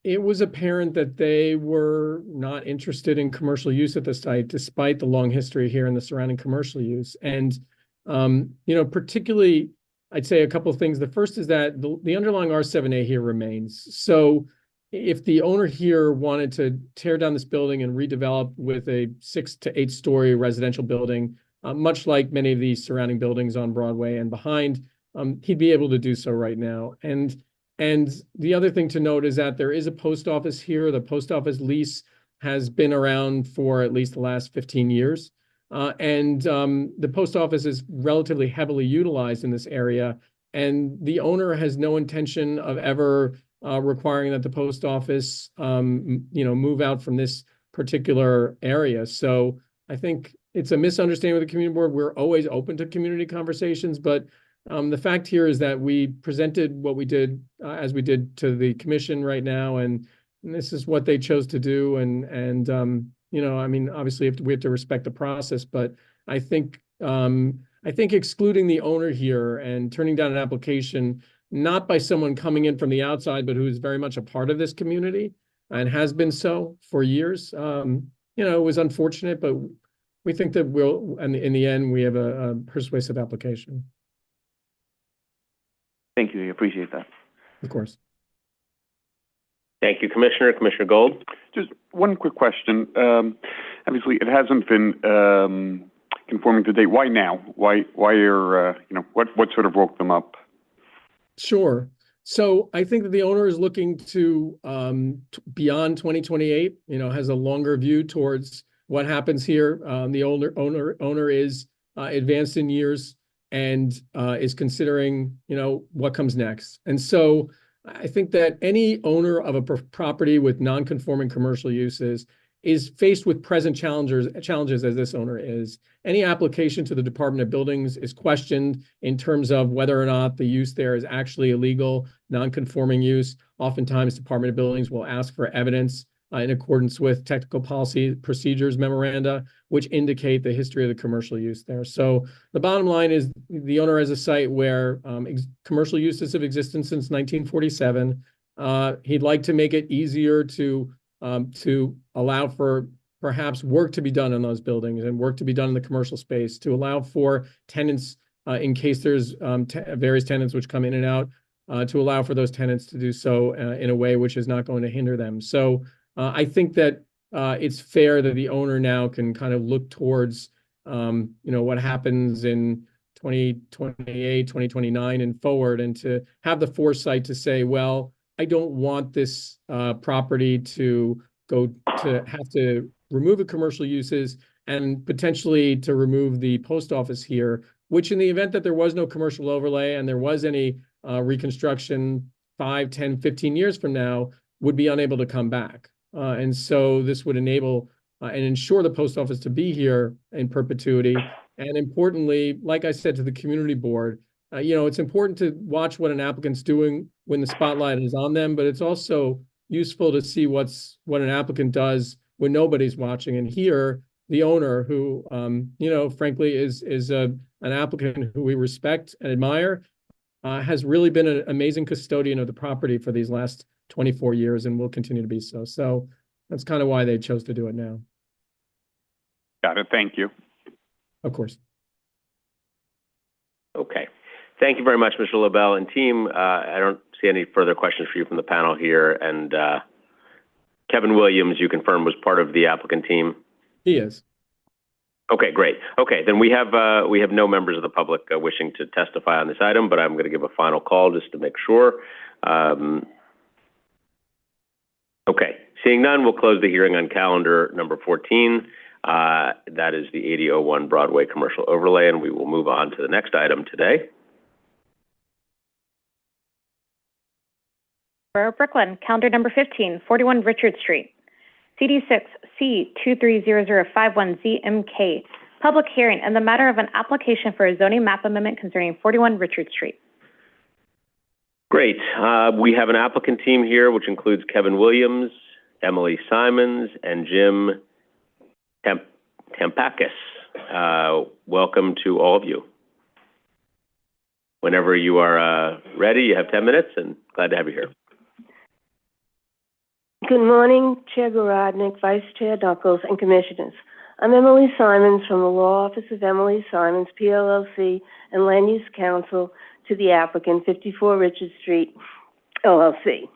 N: it was apparent that they were not interested in commercial use at the site, despite the long history here in the surrounding commercial use. And, particularly, I'd say a couple of things. The first is that the underlying R7A here remains. So if the owner here wanted to tear down this building and redevelop with a 6 to 8 story residential building, much like many of these surrounding buildings on Broadway and behind, he'd be able to do so right now. And the other thing to note is that there is a post office here. The post office lease has been around for at least the last 15 years. The post office is relatively heavily utilized in this area. And the owner has no intention of ever requiring that the post office, move out from this particular area. So I think it's a misunderstanding with the community board. We're always open to community conversations, but the fact here is that we presented what we did as we did to the commission right now, and this is what they chose to do. Obviously we have to respect the process, but I think excluding the owner here and turning down an application, not by someone coming in from the outside, but who is very much a part of this community and has been so for years, it was unfortunate, but we think that in the end, we have a persuasive application.
J: Thank you. I appreciate that.
N: Of course.
A: Thank you, Commissioner. Commissioner Gold?
G: Just one quick question. Obviously, it hasn't been conforming to date. Why now? Why are, what sort of woke them up?
N: Sure. So I think that the owner is looking to beyond 2028, has a longer view towards what happens here. The owner is advanced in years and is considering, what comes next. And so I think that any owner of a property with non-conforming commercial uses is faced with present challenges as this owner is. Any application to the Department of Buildings is questioned in terms of whether or not the use there is actually illegal, non-conforming use. Oftentimes, Department of Buildings will ask for evidence in accordance with technical policy procedures memoranda, which indicate the history of the commercial use there. So the bottom line is the owner has a site where commercial uses have existed since 1947. He'd like to make it easier to allow for perhaps work to be done in those buildings and work to be done in the commercial space, to allow for tenants, in case there's various tenants which come in and out, to allow for those tenants to do so in a way which is not going to hinder them. So I think that it's fair that the owner now can kind of look towards, what happens in 2028, 2029 and forward, and to have the foresight to say, well, I don't want this property to have to remove the commercial uses and potentially to remove the post office here, which in the event that there was no commercial overlay and there was any reconstruction 5, 10, 15 years from now, would be unable to come back. And so this would enable and ensure the post office to be here in perpetuity. And importantly, like I said to the community board, it's important to watch what an applicant's doing when the spotlight is on them, but it's also useful to see what an applicant does when nobody's watching. And here, the owner, who, frankly, is an applicant who we respect and admire, has really been an amazing custodian of the property for these last 24 years and will continue to be so. So that's kind of why they chose to do it now.
G: Got it. Thank you.
N: Of course.
A: Okay. Thank you very much, Mr. LaBelle and team. I don't see any further questions for you from the panel here. And Kevin Williams, you confirmed, was part of the applicant team?
N: He is.
A: Okay, great. Okay, then we have no members of the public wishing to testify on this item, but I'm going to give a final call just to make sure. Okay, seeing none, we'll close the hearing on calendar number 14. That is the 8001 Broadway Commercial Overlay, and we will move on to the next item today.
B: Borough of Brooklyn, calendar number 15, 41 Richard Street. CD6 C230051ZMK, public hearing in the matter of an application for a zoning map amendment concerning 41 Richard Street.
A: Great. We have an applicant team here, which includes Kevin Williams, Emily Simons, and Jim Tampakis. Welcome to all of you. Whenever you are ready, you have 10 minutes, and glad to have you here.
O: Good morning, Chair Garodnick, Vice Chair Knuckles, and Commissioners. I'm Emily Simons from the Law Office of Emily Simons, PLLC, and Land Use Counsel to the applicant, 54 Richard Street, LLC.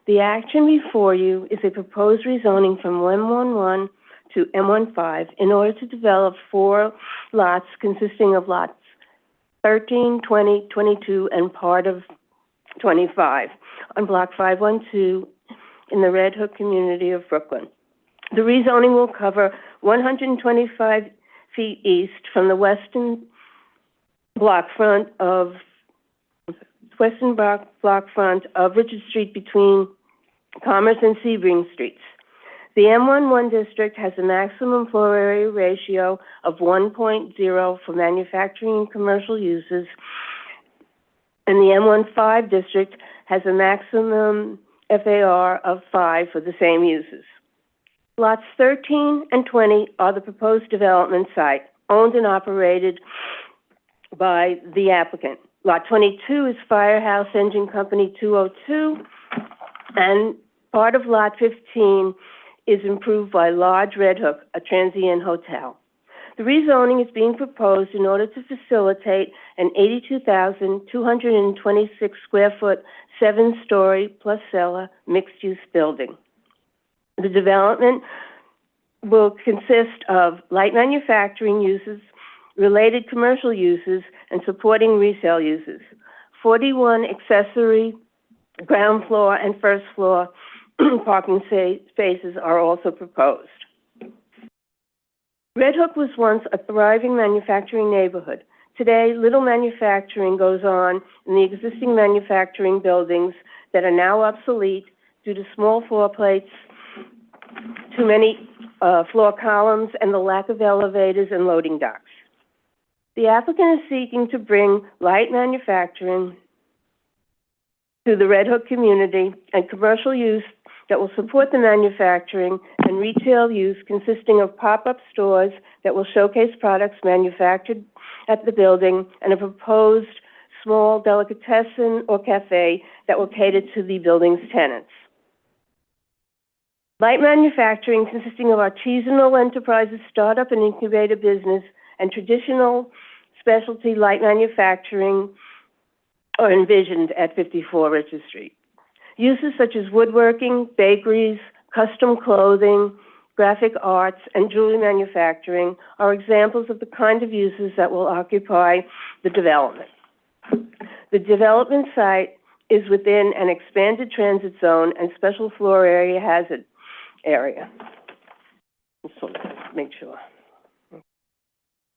O: The action before you is a proposed rezoning from M11 to M15 in order to develop 4 lots consisting of lots 13, 20, 22, and part of 25 on Block 512 in the Red Hook community of Brooklyn. The rezoning will cover 125 feet east from the western block front of Richard Street between Commerce and Sebring Streets. The M11 district has a maximum floor area ratio of 1.0 for manufacturing and commercial uses, and the M15 district has a maximum FAR of 5 for the same uses. Lots 13 and 20 are the proposed development site, owned and operated by the applicant. Lot 22 is Firehouse Engine Company 202, and part of Lot 15 is improved by Lodge Red Hook, a transient hotel. The rezoning is being proposed in order to facilitate an 82,226 square foot, 7-story plus cellar mixed-use building. The development will consist of light manufacturing uses, related commercial uses, and supporting resale uses. 41 accessory ground floor and first floor parking spaces are also proposed. Red Hook was once a thriving manufacturing neighborhood. Today, little manufacturing goes on in the existing manufacturing buildings that are now obsolete due to small floor plates, too many floor columns, and the lack of elevators and loading docks. The applicant is seeking to bring light manufacturing to the Red Hook community and commercial use that will support the manufacturing and retail use consisting of pop-up stores that will showcase products manufactured at the building and a proposed small delicatessen or cafe that will cater to the building's tenants. Light manufacturing consisting of artisanal enterprises, startup and incubator business, and traditional specialty light manufacturing are envisioned at 54 Richard Street. Uses such as woodworking, bakeries, custom clothing, graphic arts, and jewelry manufacturing are examples of the kind of uses that will occupy the development. The development site is within an expanded transit zone and special floor area hazard area. So make sure.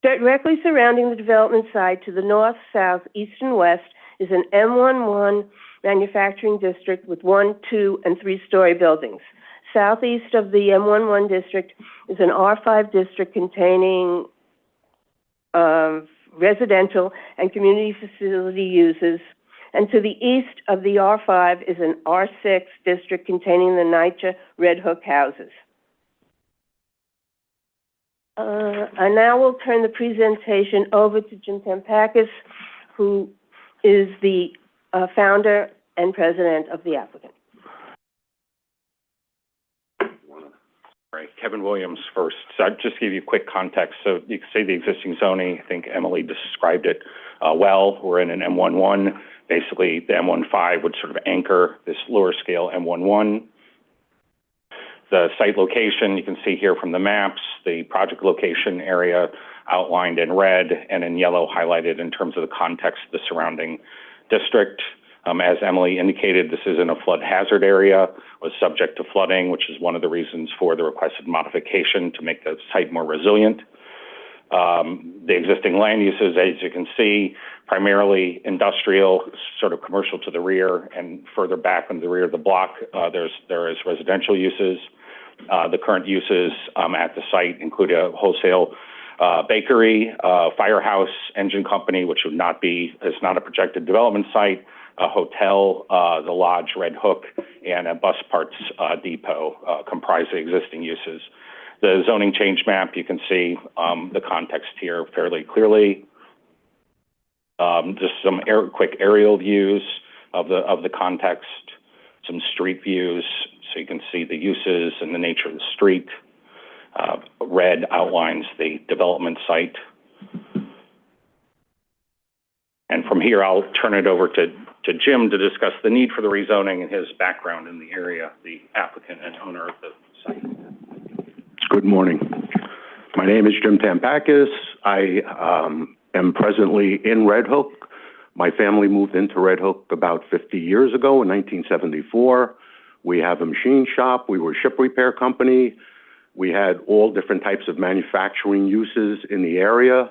O: Directly surrounding the development site to the north, south, east, and west is an M11 manufacturing district with 1, 2, and 3-story buildings. Southeast of the M11 district is an R5 district containing residential and community facility uses. And to the east of the R5 is an R6 district containing the NYCHA Red Hook houses. I now will turn the presentation over to Jim Tempakis, who is the founder and president of the applicant.
P: Right, Kevin Williams first. So I'll just give you quick context. So you can see the existing zoning. I think Emily described it well. We're in an M11. Basically, the M15 would sort of anchor this lower scale M11. The site location, you can see here from the maps, the project location area outlined in red and in yellow highlighted in terms of the context of the surrounding district. As Emily indicated, this is in a flood hazard area, was subject to flooding, which is one of the reasons for the requested modification to make the site more resilient. The existing land uses, as you can see, primarily industrial, sort of commercial to the rear, and further back in the rear of the block, there is residential uses. The current uses at the site include a wholesale bakery, Firehouse Engine Company, which would not be, is not a projected development site, a hotel, the Lodge Red Hook, and a bus parts depot comprise the existing uses. The zoning change map, you can see the context here fairly clearly. Just some quick aerial views of the context, some street views, So you can see the uses and the nature of the street. Red outlines the development site. And from here, I'll turn it over to Jim to discuss the need for the rezoning and his background in the area, the applicant and owner of the site.
Q: Good morning. My name is Jim Tampakis. I am presently in Red Hook. My family moved into Red Hook about 50 years ago in 1974. We have a machine shop. We were a ship repair company. We had all different types of manufacturing uses in the area.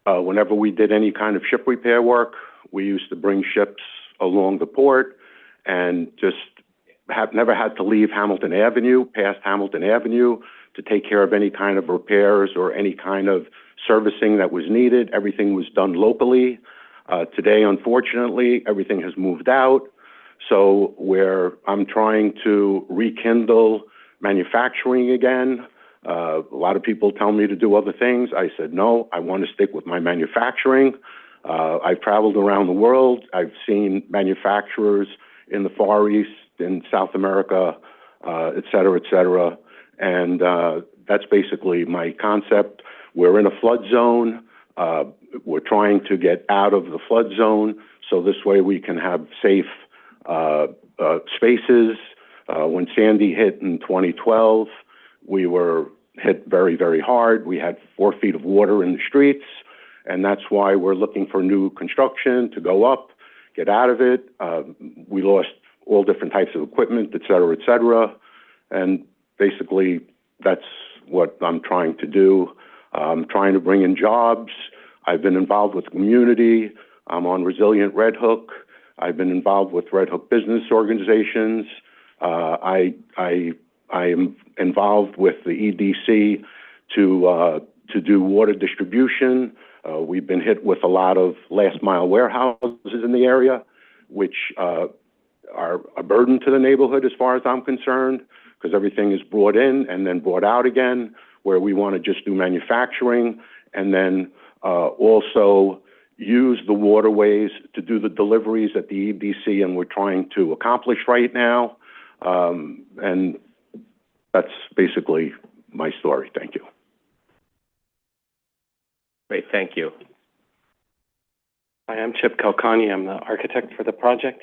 Q: Whenever we did any kind of ship repair work, we used to bring ships along the port and just never had to leave Hamilton Avenue, past Hamilton Avenue, to take care of any kind of repairs or any kind of servicing that was needed. Everything was done locally. Today, unfortunately, everything has moved out. So I'm trying to rekindle manufacturing again. A lot of people tell me to do other things. I said, no, I want to stick with my manufacturing. I've traveled around the world. I've seen manufacturers in the Far East, in South America, et cetera, and that's basically my concept. We're in a flood zone. We're trying to get out of the flood zone so this way we can have safe spaces. When Sandy hit in 2012, we were hit very, very hard. We had 4 feet of water in the streets, and that's why we're looking for new construction to go up, get out of it. We lost all different types of equipment, et cetera, and basically that's what I'm trying to do. I'm trying to bring in jobs. I've been involved with the community. I'm on Resilient Red Hook. I've been involved with Red Hook business organizations. I am involved with the EDC to do water distribution. We've been hit with a lot of last mile warehouses in the area, which are a burden to the neighborhood as far as I'm concerned, because everything is brought in and then brought out again, where we want to just do manufacturing and then also use the waterways to do the deliveries at the EDC, and we're trying to accomplish right now. And that's basically my story. Thank you.
A: Great, thank you.
R: Hi, I'm Chip Calcani. I'm the architect for the project.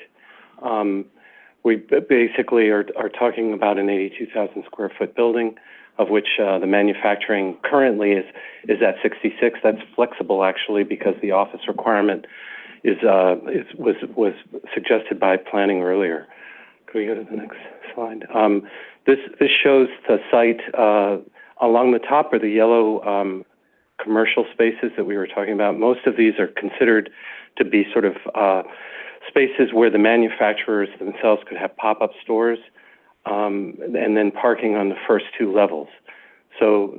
R: We basically are talking about an 82,000 square foot building, of which the manufacturing currently is at 66. That's flexible actually, because the office requirement was suggested by planning earlier. Can we go to the next slide? This shows the site. Along the top are the yellow commercial spaces that we were talking about. Most of these are considered to be sort of spaces where the manufacturers themselves could have pop-up stores, and then parking on the first 2 levels. So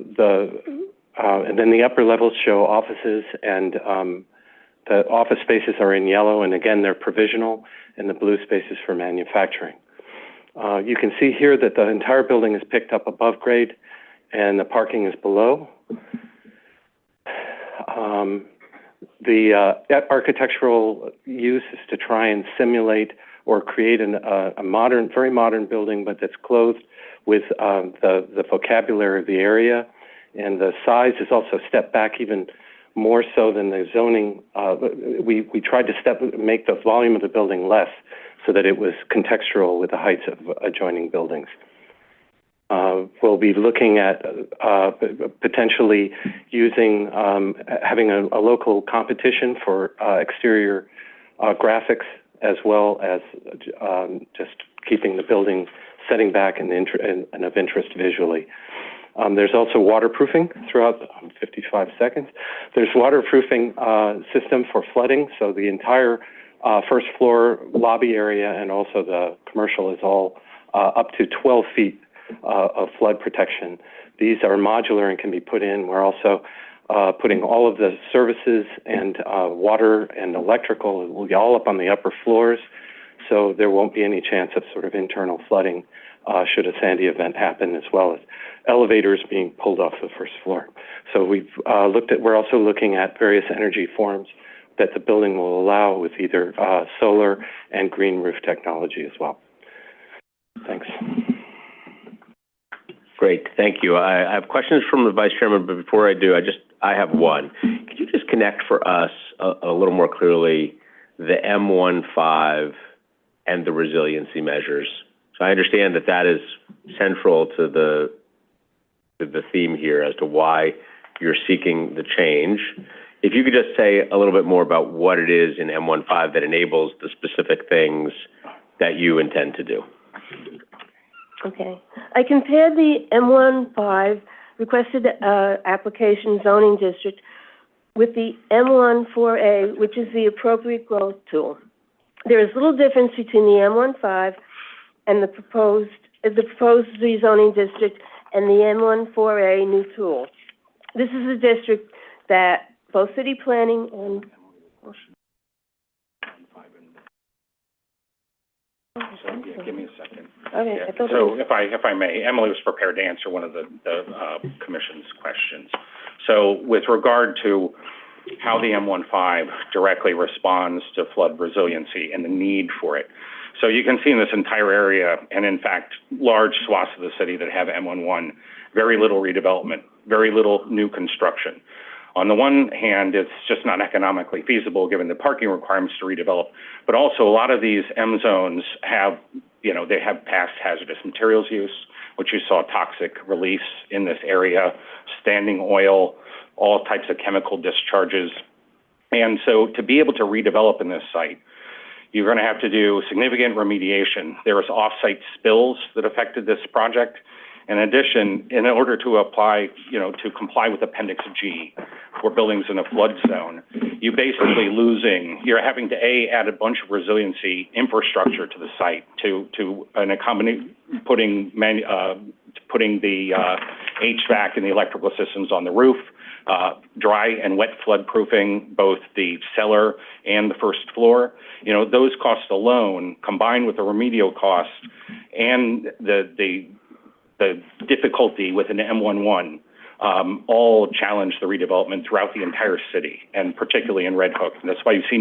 R: and then the upper levels show offices, and the office spaces are in yellow, and again, they're provisional, and the blue spaces for manufacturing. You can see here that the entire building is picked up above grade, and the parking is below. The architectural use is to try and simulate or create a modern, very modern building, but that's clothed with the vocabulary of the area, and the size is also stepped back even more so than the zoning. We tried to make the volume of the building less so that it was contextual with the heights of adjoining buildings. We'll be looking at potentially using, having a local competition for exterior graphics, as well as just keeping the building setting back and of interest visually. There's also waterproofing throughout 55 seconds. There's waterproofing system for flooding, so the entire first floor lobby area and also the commercial is all up to 12 feet of flood protection. These are modular and can be put in. We're also putting all of the services and water and electrical will be all up on the upper floors, so there won't be any chance of sort of internal flooding should a Sandy event happen, as well as elevators being pulled off the first floor. So we're also looking at various energy forms that the building will allow, with either solar and green roof technology as well. Thanks.
A: Great, thank you. I have questions from the Vice Chairman, but before I do, I have one. Could you just connect for us a little more clearly the M15 and the resiliency measures? So I understand that that is central to the theme here as to why you're seeking the change. If you could just say a little bit more about what it is in M15 that enables the specific things that you intend to do.
O: Okay. I compared the M15 requested application zoning district with the M14A, which is the appropriate growth tool. There is little difference between the M15 and the proposed rezoning district and the M14A new tool. This is a district that both city planning and
P: Give me a second.
O: Okay,
P: Yeah. So if I may, Emily was prepared to answer one of the commission's questions. So with regard to how the M15 directly responds to flood resiliency and the need for it. So you can see in this entire area, and in fact, large swaths of the city that have M11, very little redevelopment, very little new construction. On the one hand, it's just not economically feasible given the parking requirements to redevelop, but also a lot of these M zones have, they have past hazardous materials use, which you saw toxic release in this area, standing oil, all types of chemical discharges. And so to be able to redevelop in this site, you're going to have to do significant remediation. There was off-site spills that affected this project. In addition, in order to apply, to comply with Appendix G for buildings in a flood zone, you're basically you're having to add a bunch of resiliency infrastructure to the site to accommodate putting the HVAC and the electrical systems on the roof, dry and wet flood proofing both the cellar and the first floor. Those costs alone, combined with the remedial costs and the difficulty with an M11, all challenge the redevelopment throughout the entire city, and particularly in Red Hook. And that's why you see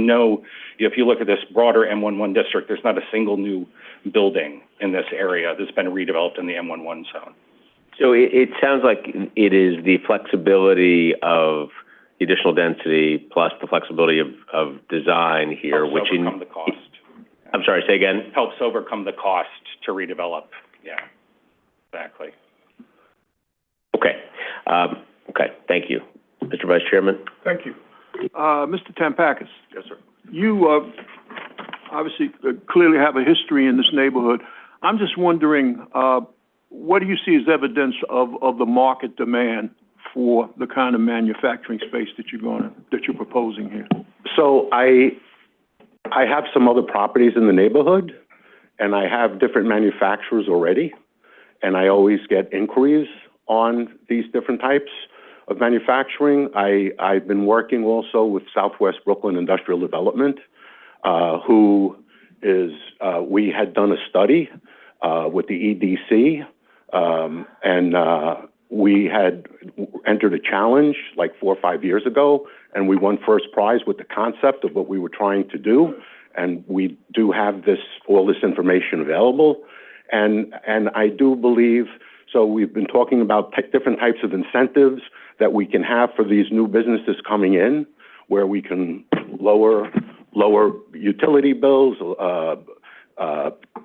P: if you look at this broader M11 district, there's not a single new building in this area that's been redeveloped in the M11 zone.
A: So it sounds like it is the flexibility of the additional density plus the flexibility of design here,
P: Helps overcome the cost.
A: I'm sorry, say again?
P: Helps overcome the cost to redevelop, yeah. Exactly.
A: Okay. Okay. Thank you. Mr. Vice Chairman?
F: Thank you. Mr. Tampakis.
G: Yes, sir.
F: You obviously clearly have a history in this neighborhood. I'm just wondering, what do you see as evidence of the market demand for the kind of manufacturing space that you're proposing here?
Q: So I have some other properties in the neighborhood, and I have different manufacturers already. And I always get inquiries on these different types of manufacturing. I've been working also with Southwest Brooklyn Industrial Development, we had done a study with the EDC, and we had entered a challenge like 4 or 5 years ago, and we won first prize with the concept of what we were trying to do. And we do have all this information available. And I do believe, so we've been talking about different types of incentives that we can have for these new businesses coming in, where we can lower utility bills,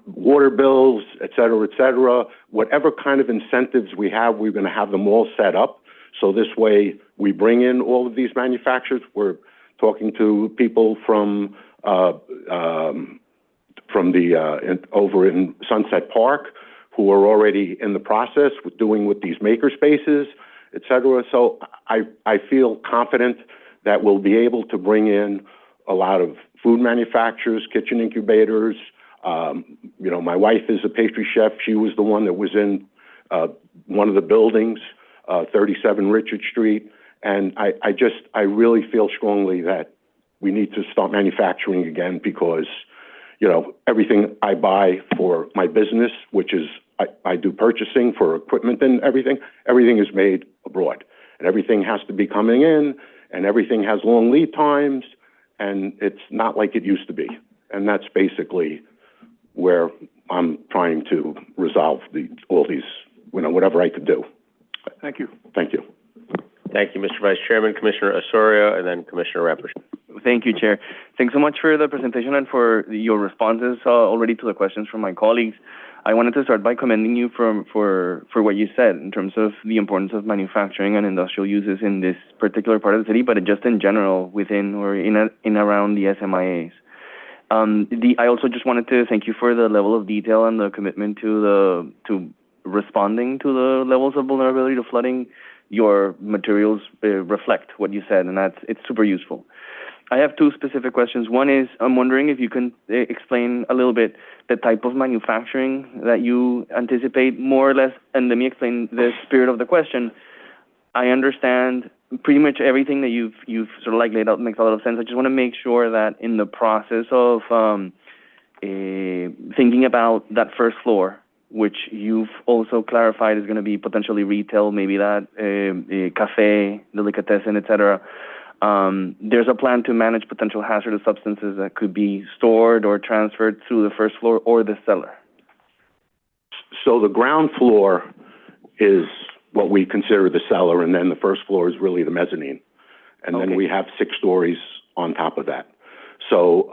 Q: water bills, et cetera, whatever kind of incentives we have, we're going to have them all set up. So this way we bring in all of these manufacturers. We're talking to people from over in Sunset Park, who are already in the process with these maker spaces, et cetera. So I feel confident that we'll be able to bring in a lot of food manufacturers, kitchen incubators. My wife is a pastry chef. She was the one that was in one of the buildings, 37 Richard Street. And I really feel strongly that we need to start manufacturing again because everything I buy for my business, which is I do purchasing for equipment and everything is made abroad. And everything has to be coming in, and everything has long lead times, and it's not like it used to be. And that's basically where I'm trying to resolve all these whatever I could do.
F: Thank you.
Q: Thank you.
A: Thank you, Mr. Vice Chairman. Commissioner Osorio, and then Commissioner Rampershad.
J: Thank you, Chair. Thanks so much for the presentation and for your responses already to the questions from my colleagues. I wanted to start by commending you for what you said in terms of the importance of manufacturing and industrial uses in this particular part of the city, but just in general within or in around the SMIAs. I also just wanted to thank you for the level of detail and the commitment to responding to the levels of vulnerability to flooding. Your materials reflect what you said, and it's super useful. I have two specific questions. One is, I'm wondering if you can explain a little bit the type of manufacturing that you anticipate, more or less, and let me explain the spirit of the question. I understand pretty much everything that you've sort of like laid out makes a lot of sense. I just want to make sure that in the process of thinking about that first floor, which you've also clarified is going to be potentially retail, maybe that cafe, delicatessen, et cetera. There's a plan to manage potential hazardous substances that could be stored or transferred through the first floor or the cellar.
Q: So the ground floor is what we consider the cellar, and then the first floor is really the mezzanine. And then we have 6 stories on top of that. So,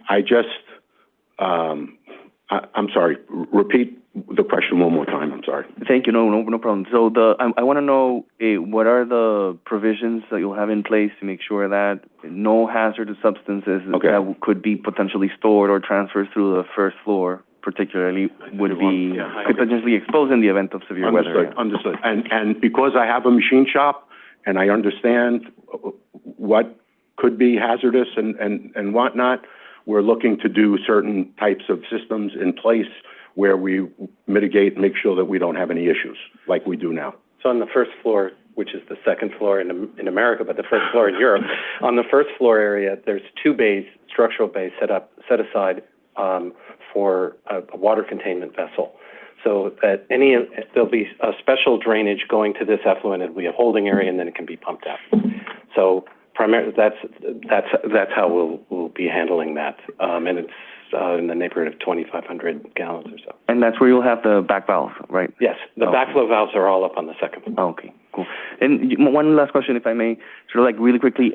Q: I just, I'm sorry, repeat the question one more time. I'm sorry.
J: Thank you. No problem. So I want to know what are the provisions that you'll have in place to make sure that no hazardous substances that could be potentially stored or transferred through the first floor, particularly, could potentially exposed in the event of severe weather.
Q: Understood. And because I have a machine shop and I understand what could be hazardous and whatnot, we're looking to do certain types of systems in place where we mitigate and make sure that we don't have any issues like we do now.
R: So on the first floor, which is the second floor in America, but the first floor in Europe, on the first floor area, there's 2 bays, structural bays set aside for a water containment vessel. So that there'll be a special drainage going to this effluent. It'll be a holding area, and then it can be pumped out. So primarily, that's how we'll be handling that, and it's in the neighborhood of 2,500 gallons or so.
J: And that's where you'll have the back valve, right?
R: Yes, the backflow valves are all up on the second floor.
J: Okay, cool. And one last question, if I may, sort of like really quickly.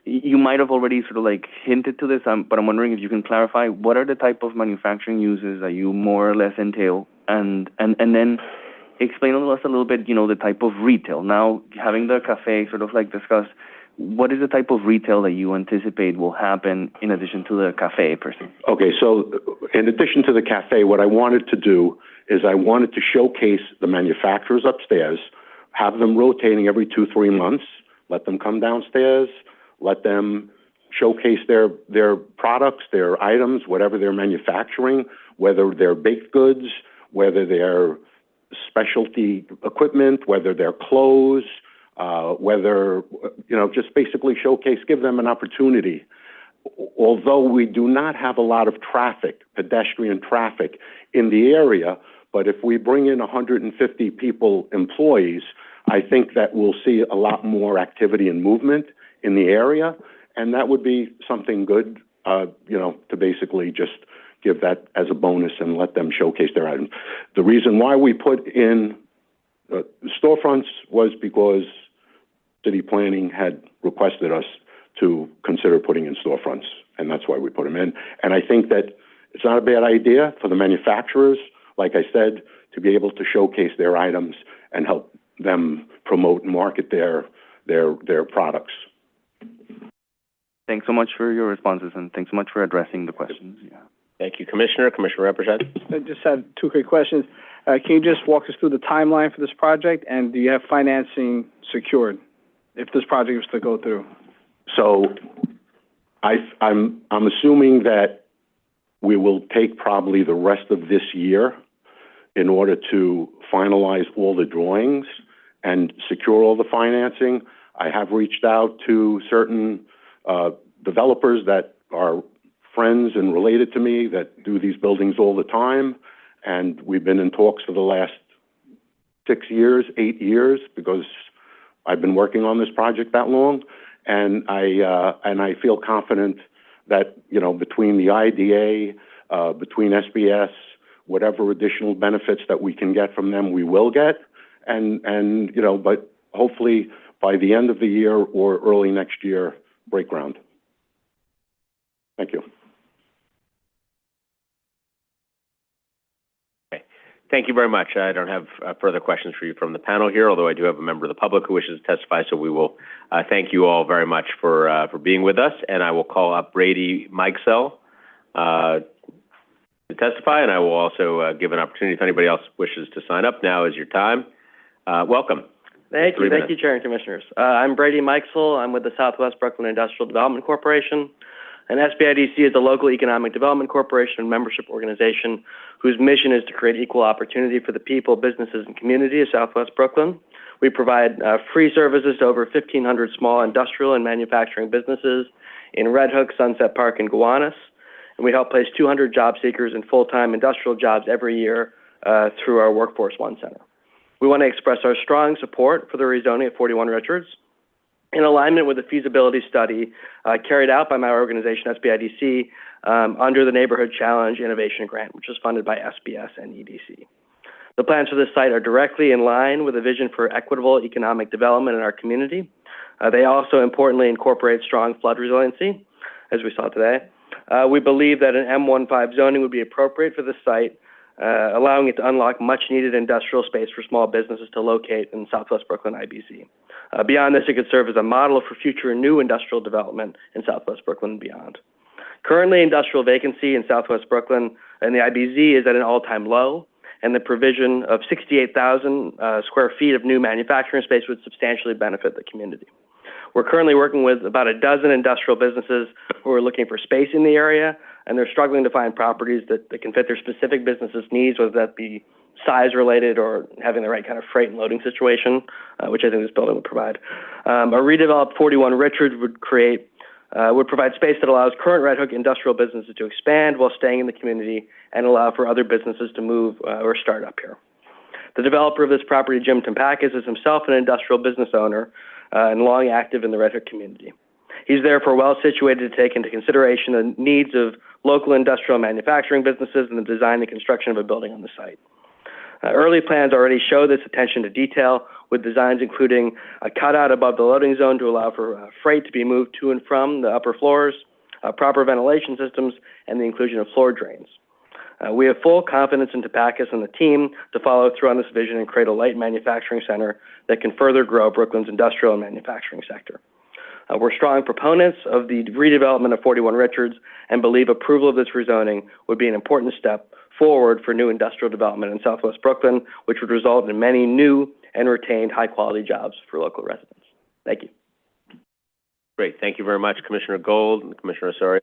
J: You might have already sort of like hinted to this, but I'm wondering if you can clarify what are the type of manufacturing uses that you more or less entail, and then explain to us a little bit, the type of retail. Now, having the cafe sort of like discussed, what is the type of retail that you anticipate will happen in addition to the cafe per se?
Q: Okay, so in addition to the cafe, what I wanted to do is I wanted to showcase the manufacturers upstairs, have them rotating every 2-3 months, let them come downstairs, let them showcase their products, their items, whatever they're manufacturing, whether they're baked goods, whether they're specialty equipment, whether they're clothes, whether, just basically showcase, give them an opportunity. Although we do not have a lot of traffic, pedestrian traffic in the area, but if we bring in 150 employees, I think that we'll see a lot more activity and movement in the area, and that would be something good, to basically just give that as a bonus and let them showcase their items. The reason why we put in storefronts was because city planning had requested us to consider putting in storefronts, and that's why we put them in. And I think that it's not a bad idea for the manufacturers, like I said, to be able to showcase their items and help them promote and market their products.
J: Thanks so much for your responses, and thanks so much for addressing the questions. Yeah.
A: Thank you, Commissioner. Commissioner Rampershad.
M: I just had 2 quick questions. Can you just walk us through the timeline for this project, and do you have financing secured if this project was to go through?
Q: So I'm assuming that we will take probably the rest of this year in order to finalize all the drawings and secure all the financing. I have reached out to certain developers that are friends and related to me that do these buildings all the time, and we've been in talks for the last 6 years, 8 years, because I've been working on this project that long, and I feel confident that between the IDA, between SBS, whatever additional benefits that we can get from them, we will get. And you know, but hopefully by the end of the year or early next year, break ground. Thank you.
A: Okay. Thank you very much. I don't have further questions for you from the panel here, although I do have a member of the public who wishes to testify, so we will thank you all very much for being with us, and I will call up Brady Mikesell to testify, and I will also give an opportunity if anybody else wishes to sign up. Now is your time. Welcome.
S: Thank you, Chair and Commissioners. I'm Brady Mikesell. I'm with the Southwest Brooklyn Industrial Development Corporation. And SBIDC is a local economic development corporation and membership organization whose mission is to create equal opportunity for the people, businesses, and community of Southwest Brooklyn. We provide free services to over 1,500 small industrial and manufacturing businesses in Red Hook, Sunset Park, and Gowanus. And we help place 200 job seekers in full-time industrial jobs every year through our Workforce One Center. We want to express our strong support for the rezoning at 41 Richards in alignment with the feasibility study carried out by my organization, SBIDC, under the Neighborhood Challenge Innovation Grant, which is funded by SBS and EDC. The plans for this site are directly in line with a vision for equitable economic development in our community. They also importantly incorporate strong flood resiliency, as we saw today. We believe that an M15 zoning would be appropriate for this site, allowing it to unlock much-needed industrial space for small businesses to locate in Southwest Brooklyn IBC. Beyond this, it could serve as a model for future new industrial development in Southwest Brooklyn and beyond. Currently, industrial vacancy in Southwest Brooklyn and the IBZ is at an all-time low, and the provision of 68,000 square feet of new manufacturing space would substantially benefit the community. We're currently working with about a dozen industrial businesses who are looking for space in the area, and they're struggling to find properties that can fit their specific businesses' needs, whether that be size-related or having the right kind of freight and loading situation, which I think this building would provide. A redeveloped 41 Richards would provide space that allows current Red Hook industrial businesses to expand while staying in the community and allow for other businesses to move or start up here. The developer of this property, Jim Tempakis, is himself an industrial business owner and long active in the Red Hook community. He's therefore well situated to take into consideration the needs of local industrial manufacturing businesses and the design and construction of a building on the site. Early plans already show this attention to detail, with designs including a cutout above the loading zone to allow for freight to be moved to and from the upper floors, proper ventilation systems, and the inclusion of floor drains. We have full confidence in Tempakis and the team to follow through on this vision and create a light manufacturing center that can further grow Brooklyn's industrial and manufacturing sector. We're strong proponents of the redevelopment of 41 Richards and believe approval of this rezoning would be an important step forward for new industrial development in Southwest Brooklyn, which would result in many new and retained high-quality jobs for local residents. Thank you.
A: Great. Thank you very much, Commissioner Gold and Commissioner Osorio.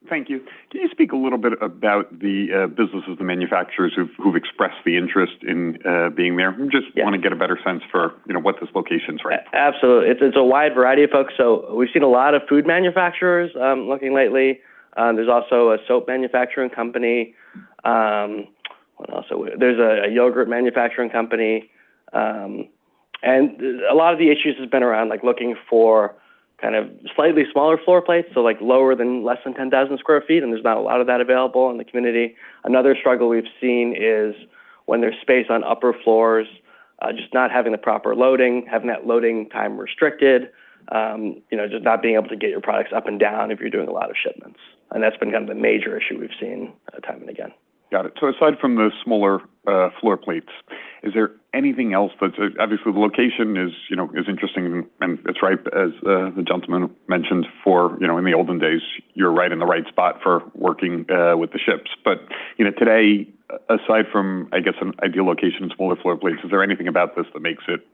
G: Thank you. Can you speak a little bit about the businesses, the manufacturers who've expressed the interest in being there? Want to get a better sense for what this location's right.
S: Absolutely, it's a wide variety of folks. So we've seen a lot of food manufacturers looking lately. There's also a soap manufacturing company. What else? There's a yogurt manufacturing company, and a lot of the issues has been around like looking for kind of slightly smaller floor plates, so like less than 10,000 square feet, and there's not a lot of that available in the community. Another struggle we've seen is when there's space on upper floors, just not having the proper loading, having that loading time restricted, just not being able to get your products up and down if you're doing a lot of shipments. And that's been kind of the major issue we've seen time and again.
G: Got it. So aside from the smaller floor plates, is there anything else that's obviously the location is interesting and it's right as the gentleman mentioned for in the olden days you're right in the right spot for working with the ships. But today, aside from I guess an ideal location and smaller floor plates, is there anything about this that makes it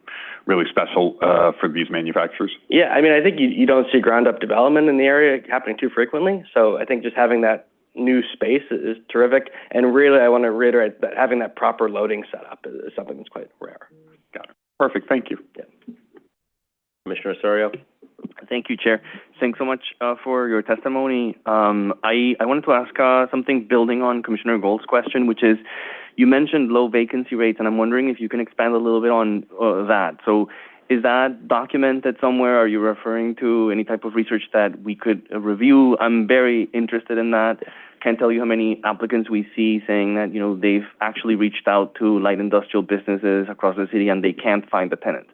G: really special for these manufacturers?
S: Yeah, I mean I think you don't see ground up development in the area happening too frequently. So I think just having that new space is terrific, and really I want to reiterate that having that proper loading setup is something that's quite rare.
G: Got it. Perfect. Thank you.
S: Yeah.
A: Commissioner Osorio.
J: Thank you, Chair. Thanks so much for your testimony. I wanted to ask something building on Commissioner Gold's question, which is you mentioned low vacancy rates, and I'm wondering if you can expand a little bit on that. So Is that documented somewhere? Are you referring to any type of research that we could review? I'm very interested in that. Can't tell you how many applicants we see saying that, they've actually reached out to light industrial businesses across the city and they can't find the tenant.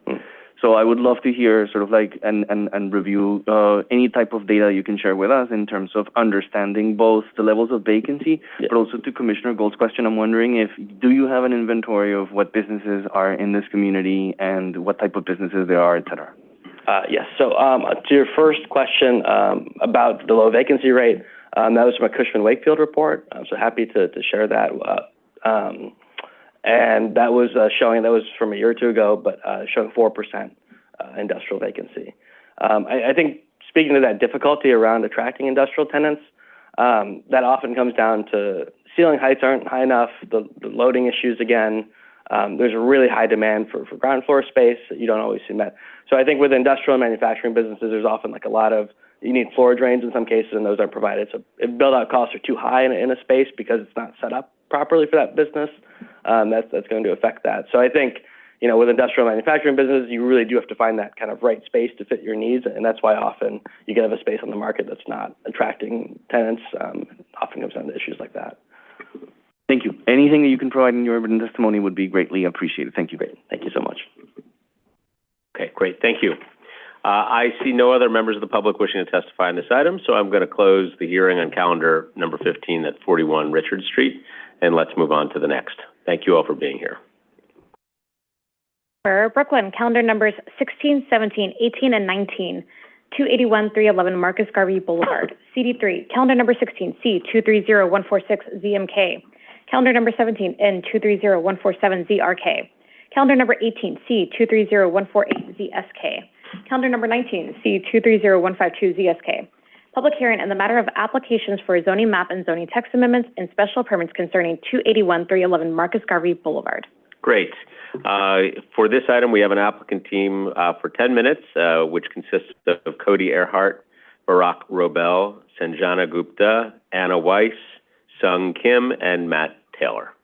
J: So I would love to hear sort of like and review any type of data you can share with us in terms of understanding both the levels of vacancy, but also to Commissioner Gold's question, I'm wondering do you have an inventory of what businesses are in this community and what type of businesses there are, et cetera?
S: Yes. So to your first question about the low vacancy rate, that was from a Cushman Wakefield report. I'm so happy to share that. And that was showing, that was from a year or two ago, but showing 4% industrial vacancy. I think speaking to that difficulty around attracting industrial tenants, that often comes down to ceiling heights aren't high enough, the loading issues again. There's a really high demand for ground floor space that you don't always see met. So I think with industrial and manufacturing businesses, there's often like a lot of, you need floor drains in some cases, and those aren't provided. So if build-out costs are too high in a space because it's not set up properly for that business, that's going to affect that. So I think, with industrial manufacturing business, you really do have to find that kind of right space to fit your needs, and that's why often you can have a space on the market that's not attracting tenants. Often comes down to issues like that.
J: Thank you. Anything that you can provide in your written testimony would be greatly appreciated. Thank you.
S: Great. Thank you so much.
A: Okay, great. Thank you. I see no other members of the public wishing to testify on this item, so I'm going to close the hearing on calendar number 15 at 41 Richard Street, and let's move on to the next. Thank you all for being here.
B: For Brooklyn, calendar numbers 16, 17, 18, and 19, 281, 311 Marcus Garvey Boulevard. CD3, calendar number 16, C230146 ZMK. Calendar number 17, N230147 ZRK. Calendar number 18, C230148 ZSK. Calendar number 19, C230152 ZSK. Public hearing in the matter of applications for zoning map and zoning text amendments and special permits concerning 281, 311 Marcus Garvey Boulevard.
A: Great. For this item, we have an applicant team for 10 minutes, which consists of Cody Earhart, Barack Robel, Sanjana Gupta, Anna Weiss, Sung Kim, and Matt Taylor.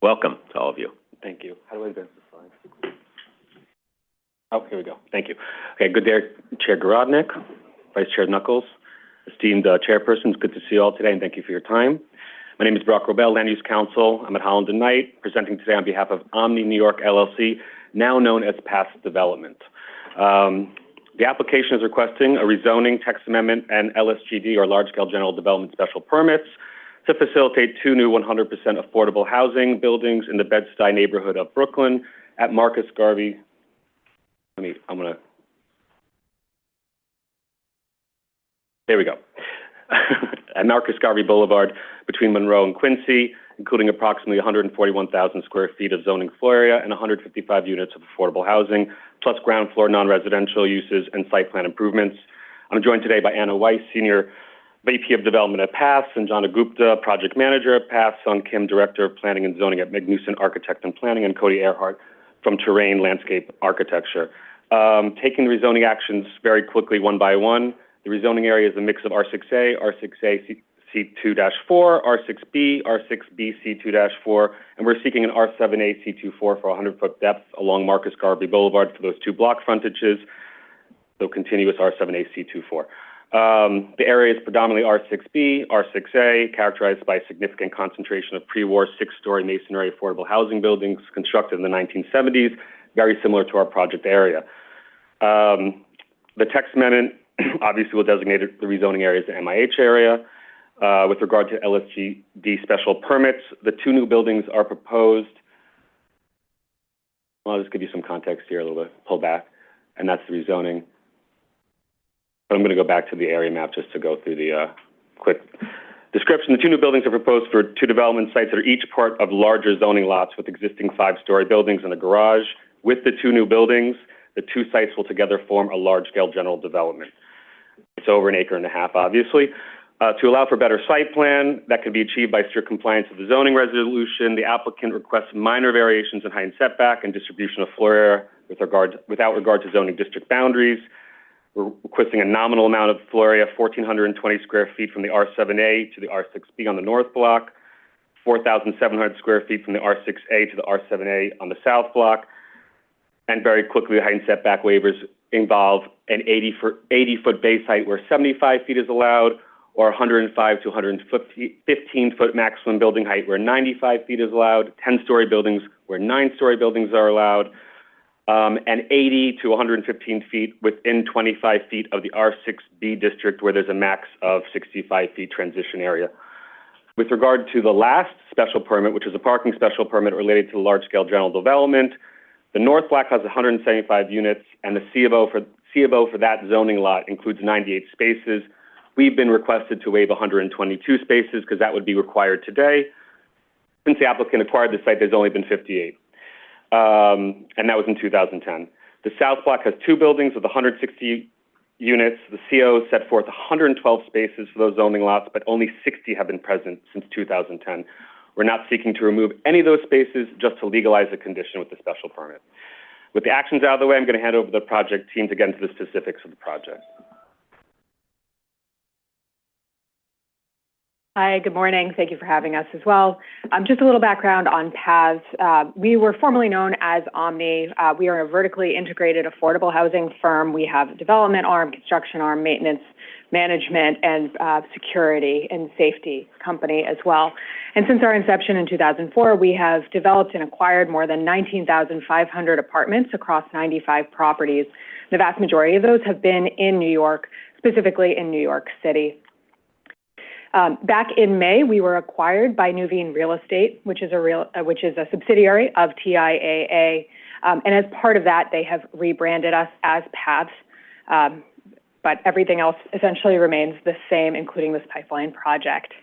A: Welcome to all of you.
P: Thank you. How do I advance the slides? Oh, here we go. Thank you. Okay, good day, Chair Gorodnick, Vice Chair Knuckles, esteemed chairpersons. Good to see you all today, and thank you for your time. My name is Barack Robel, Land Use Counsel. I'm at Holland and Knight, presenting today on behalf of Omni New York LLC, now known as Past Development. The application is requesting a rezoning, text amendment, and LSGD, or large-scale general development special permits, to facilitate two new 100% affordable housing buildings in the Bed-Stuy neighborhood of Brooklyn at Marcus Garvey. There we go. At Marcus Garvey Boulevard between Monroe and Quincy, including approximately 141,000 square feet of zoning floor area and 155 units of affordable housing, plus ground floor non-residential uses and site plan improvements. I'm joined today by Anna Weiss, Senior VP of Development at PATH, and Sanjana Gupta, Project Manager at PATH, Sung Kim, Director of Planning and Zoning at Magnuson Architect and Planning, and Cody Earhart from Terrain Landscape Architecture. Taking the rezoning actions very quickly one by one. The rezoning area is a mix of R6A, R6A C2-4, R6B, R6B C2-4, and we're seeking an R7A C24 for 100-foot depth along Marcus Garvey Boulevard for those two block frontages, so continuous R7A C24. The area is predominantly R6B, R6A, characterized by a significant concentration of pre-war six-story masonry affordable housing buildings constructed in the 1970s, very similar to our project area. The text amendment obviously will designate the rezoning area as the MIH area. With regard to LSGD special permits, the two new buildings are proposed. Well, I'll just give you some context here a little bit, pull back, and that's the rezoning. But I'm going to go back to the area map just to go through the quick description. The two new buildings are proposed for two development sites that are each part of larger zoning lots with existing five-story buildings and a garage. With the two new buildings, the two sites will together form a large-scale general development. It's over 1.5 acres, obviously. To allow for better site plan that can be achieved by strict compliance with the zoning resolution, the applicant requests minor variations in height and setback and distribution of floor area without regard to zoning district boundaries. We're requesting a nominal amount of floor area, 1,420 square feet from the R7A to the R6B on the north block, 4,700 square feet from the R6A to the R7A on the south block.
T: And very quickly, the height and setback waivers involve an 80-foot base height where 75 feet is allowed, or 105 to 115-foot maximum building height where 95 feet is allowed, 10-story buildings where 9-story buildings are allowed, and 80 to 115 feet within 25 feet of the R6B district where there's a max of 65 feet transition area. With regard to the last special permit, which is a parking special permit related to the large-scale general development, the North Block has 175 units, and the C of O for that zoning lot includes 98 spaces. We've been requested to waive 122 spaces because that would be required today. Since the applicant acquired the site, there's only been 58, and that was in 2010. The South Block has 2 buildings with 160 units. The CO set forth 112 spaces for those zoning lots, but only 60 have been present since 2010. We're not seeking to remove any of those spaces, just to legalize the condition with the special permit. With the actions out of the way, I'm going to hand over to the project team to get into the specifics of the project.
U: Hi, good morning. Thank you for having us as well. Just a little background on paths. We were formerly known as Omni. We are a vertically integrated affordable housing firm. We have a development arm, construction arm, maintenance, management, and security and safety company as well. And since our inception in 2004, we have developed and acquired more than 19,500 apartments across 95 properties. The vast majority of those have been in New York, specifically in New York City. Back in May, we were acquired by Nuveen Real Estate, which is a subsidiary of TIAA. And as part of that, they have rebranded us as Paths. But everything else essentially remains the same, including this pipeline project.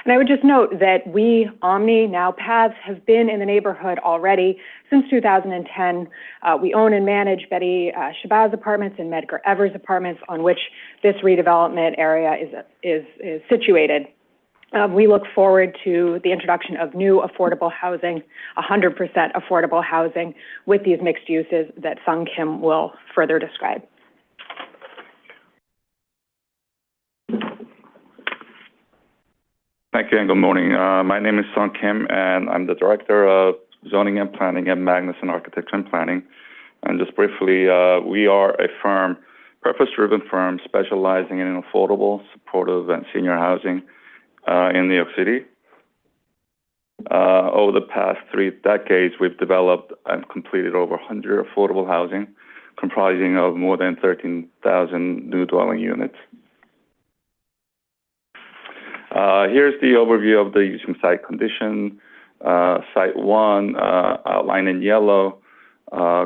U: And I would just note that we, Omni, now Paths, have been in the neighborhood already since 2010. We own and manage Betty Shabazz Apartments and Medgar Evers Apartments, on which this redevelopment area is situated. We look forward to the introduction of new affordable housing, 100% affordable housing, with these mixed uses that Sung Kim will further describe.
V: Thank you and good morning. My name is Sung Kim, and I'm the Director of Zoning and Planning at Magnuson Architecture and Planning. And just briefly, we are a firm, purpose-driven firm specializing in affordable, supportive, and senior housing in New York City. Over the past 3 decades, we've developed and completed over 100 affordable housing, comprising of more than 13,000 new dwelling units. Here's the overview of the using site condition. Site 1, outlined in yellow,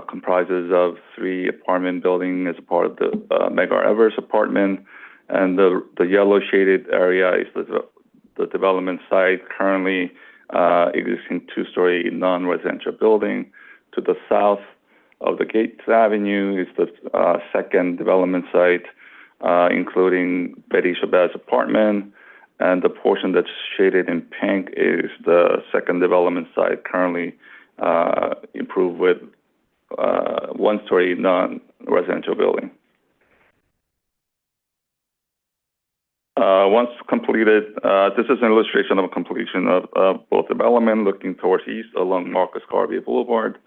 V: comprises of 3 apartment buildings as a part of the Medgar Evers apartment, and the yellow shaded area is the development site, currently existing 2-story non-residential building. To the south of the Gates Avenue is the second development site, including Betty Shabazz apartment. And the portion that's shaded in pink is the second development site, currently improved with 1-story non-residential building. Once completed, this is an illustration of a completion of both development looking towards east along Marcus Garvey Boulevard,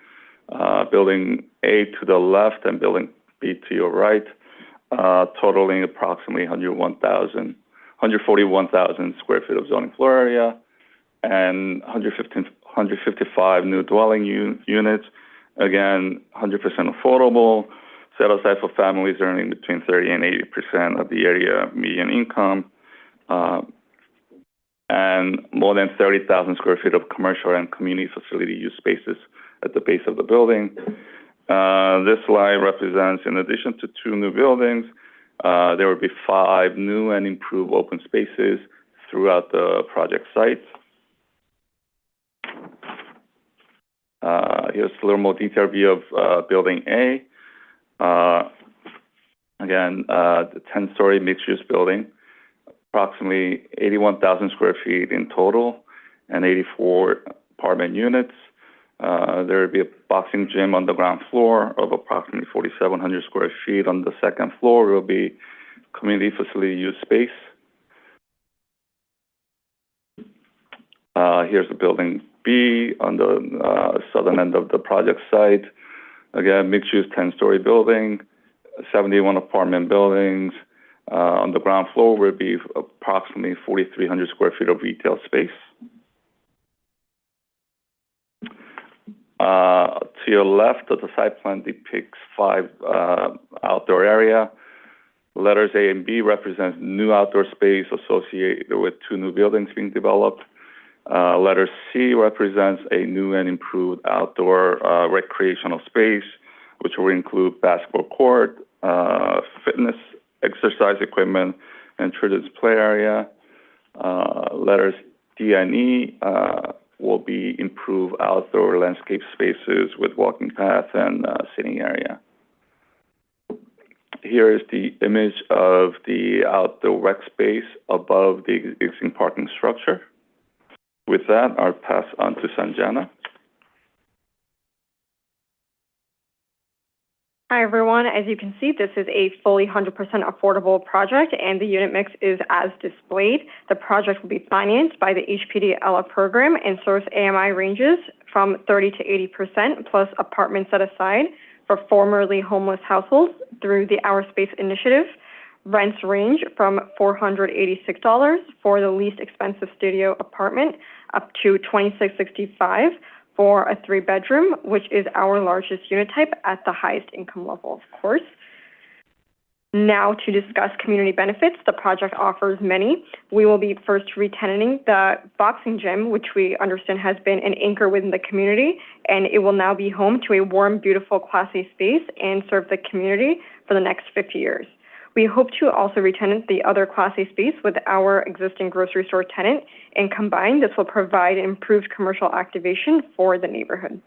V: building A to the left and building B to your right, totaling approximately 141,000 square feet of zoning floor area and 155 new dwelling units. Again, 100% affordable, set aside for families earning between 30 and 80% of the area median income, and more than 30,000 square feet of commercial and community facility use spaces at the base of the building. This slide represents, in addition to 2 new buildings, there will be 5 new and improved open spaces throughout the project site. Here's a little more detailed view of Building A. Again, the 10-story mixed-use building, approximately 81,000 square feet in total and 84 apartment units. There will be a boxing gym on the ground floor of approximately 4,700 square feet. On the second floor will be community facility use space. Here's the building B on the southern end of the project site. Again, mixed-use 10-story building, 71 apartment buildings. On the ground floor will be approximately 4,300 square feet of retail space. To your left of the site plan depicts 5 outdoor area. Letters A and B represents new outdoor space associated with 2 new buildings being developed. Letter C represents a new and improved outdoor recreational space, which will include basketball court, fitness, exercise equipment, and children's play area. Letters D and E will be improved outdoor landscape spaces with walking path and sitting area. Here is the image of the outdoor rec space above the existing parking structure. With that, I'll pass on to Sanjana.
C: Hi, everyone. As you can see, this is a fully 100% affordable project, and the unit mix is as displayed. The project will be financed by the HPD ELA program and serves AMI ranges from 30 to 80%, plus apartments set aside for formerly homeless households through the Our Space initiative. Rents range from $486 for the least expensive studio apartment up to $2,665 for a 3-bedroom, which is our largest unit type at the highest income level, of course. Now to discuss community benefits, the project offers many. We will be first re-tenanting the boxing gym, which we understand has been an anchor within the community, and it will now be home to a warm, beautiful, Class A space and serve the community for the next 50 years. We hope to also re-tenant the other Class A space with our existing grocery store tenant, and combined, this will provide improved commercial activation for the neighborhood.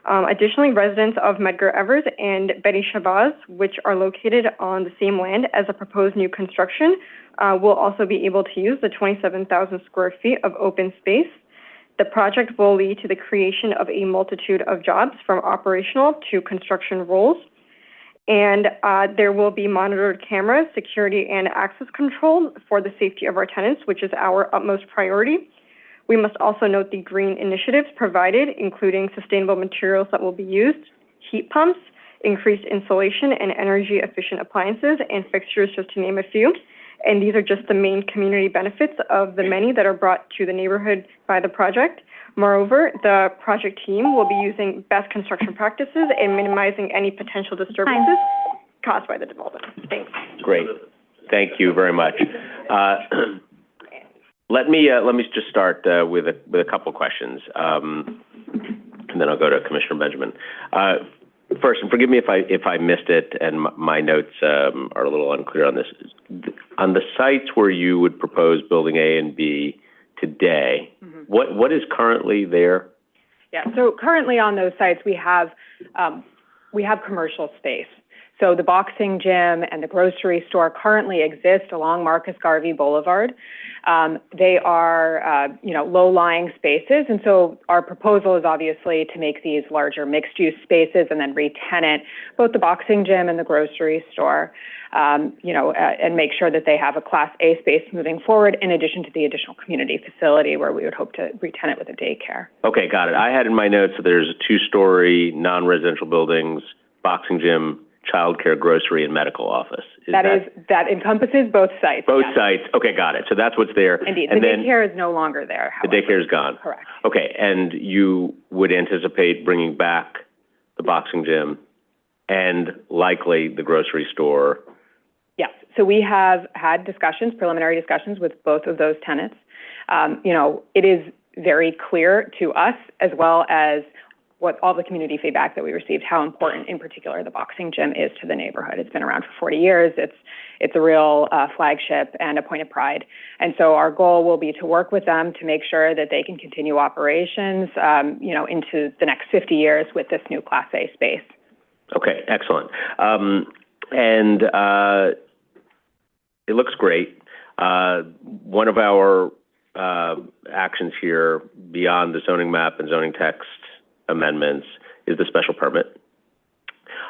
C: Additionally, residents of Medgar Evers and Betty Shabazz, which are located on the same land as a proposed new construction, will also be able to use the 27,000 square feet of open space. The project will lead to the creation of a multitude of jobs, from operational to construction roles. And there will be monitored cameras, security, and access control for the safety of our tenants, which is our utmost priority. We must also note the green initiatives provided, including sustainable materials that will be used, heat pumps, increased insulation, and energy-efficient appliances and fixtures, just to name a few. And these are just the main community benefits of the many that are brought to the neighborhood by the project. Moreover, the project team will be using best construction practices and minimizing any potential disturbances caused by the development. Thanks.
A: Great. Thank you very much. Let me just start with a couple questions, and then I'll go to Commissioner Benjamin. First, and forgive me if I missed it, and my notes are a little unclear on this. On the sites where you would propose building A and B today, what is currently there?
U: Yeah, so currently on those sites, we have commercial space. So the boxing gym and the grocery store currently exist along Marcus Garvey Boulevard. They are, low-lying spaces, and so our proposal is obviously to make these larger mixed-use spaces and then re-tenant both the boxing gym and the grocery store, and make sure that they have a Class A space moving forward, in addition to the additional community facility where we would hope to re-tenant with a daycare. Okay, got it. I had in my notes that there's 2-story non-residential buildings, boxing gym, childcare, grocery, and medical office. That encompasses both sites. Both sites. Okay, got it. So that's what's there. Indeed. And the daycare is no longer there, however. The daycare is gone. Correct. Okay, and you would anticipate bringing back the boxing gym and likely the grocery store? Yes. So we have had preliminary discussions with both of those tenants. It is very clear to us, as well as what all the community feedback that we received, how important, in particular, the boxing gym is to the neighborhood. It's been around for 40 years. It's a real flagship and a point of pride. And so our goal will be to work with them to make sure that they can continue operations, into the next 50 years with this new Class A space. Okay, excellent. And it looks great. One of our actions here, beyond the zoning map and zoning text amendments, is the special permit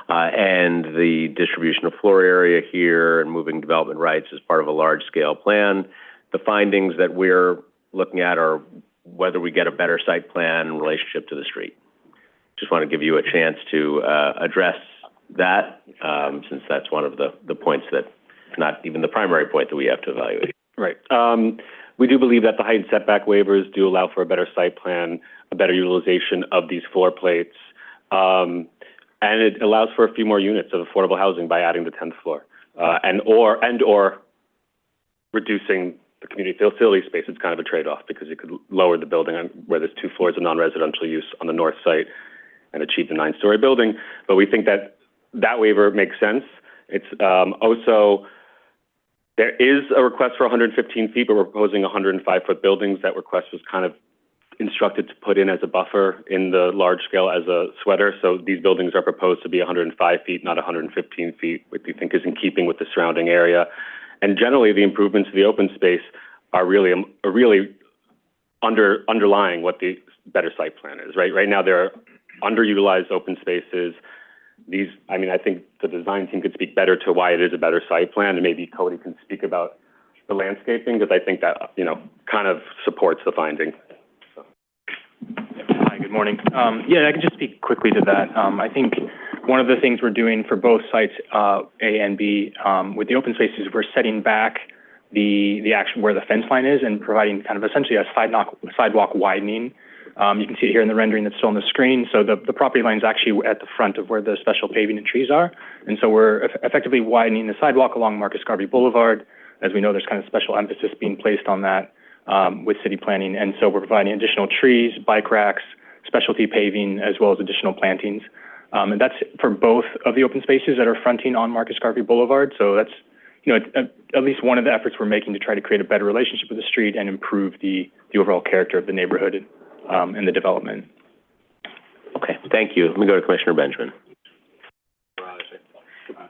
U: and the distribution of floor area here and moving development rights as part of a large-scale plan. The findings that we're looking at are whether we get a better site plan in relationship to the street.
A: just want to give you a chance to address that, since that's one of the points that, not even the primary point that we have to evaluate.
P: Right. We do believe that the height and setback waivers do allow for a better site plan, a better utilization of these floor plates, and it allows for a few more units of affordable housing by adding the 10th floor, and or reducing the community facility space. It's kind of a trade-off because you could lower the building where there's 2 floors of non-residential use on the north site and achieve the 9-story building. But we think that that waiver makes sense. It's also, there is a request for 115 feet, but we're proposing 105-foot buildings. That request was kind of instructed to put in as a buffer in the large scale as a sweater. So these buildings are proposed to be 105 feet, not 115 feet, which we think is in keeping with the surrounding area. And generally, the improvements to the open space are really underlying what the better site plan is. Right now, there are underutilized open spaces. These, I mean, I think the design team could speak better to why it is a better site plan, and maybe Cody can speak about the landscaping, because I think that, kind of supports the finding. So.
D: Hi, good morning. I can just speak quickly to that. I think one of the things we're doing for both sites, A and B, with the open spaces, we're setting back the action where the fence line is and providing kind of essentially a sidewalk widening. You can see it here in the rendering that's still on the screen. So the property line is actually at the front of where the special paving and trees are. And so we're effectively widening the sidewalk along Marcus Garvey Boulevard. As we know, there's kind of special emphasis being placed on that with city planning. And so we're providing additional trees, bike racks, specialty paving, as well as additional plantings. And that's for both of the open spaces that are fronting on Marcus Garvey Boulevard. So that's, at least one of the efforts we're making to try to create a better relationship with the street and improve the overall character of the neighborhood and the development.
A: Okay, thank you. Let me go to Commissioner Benjamin.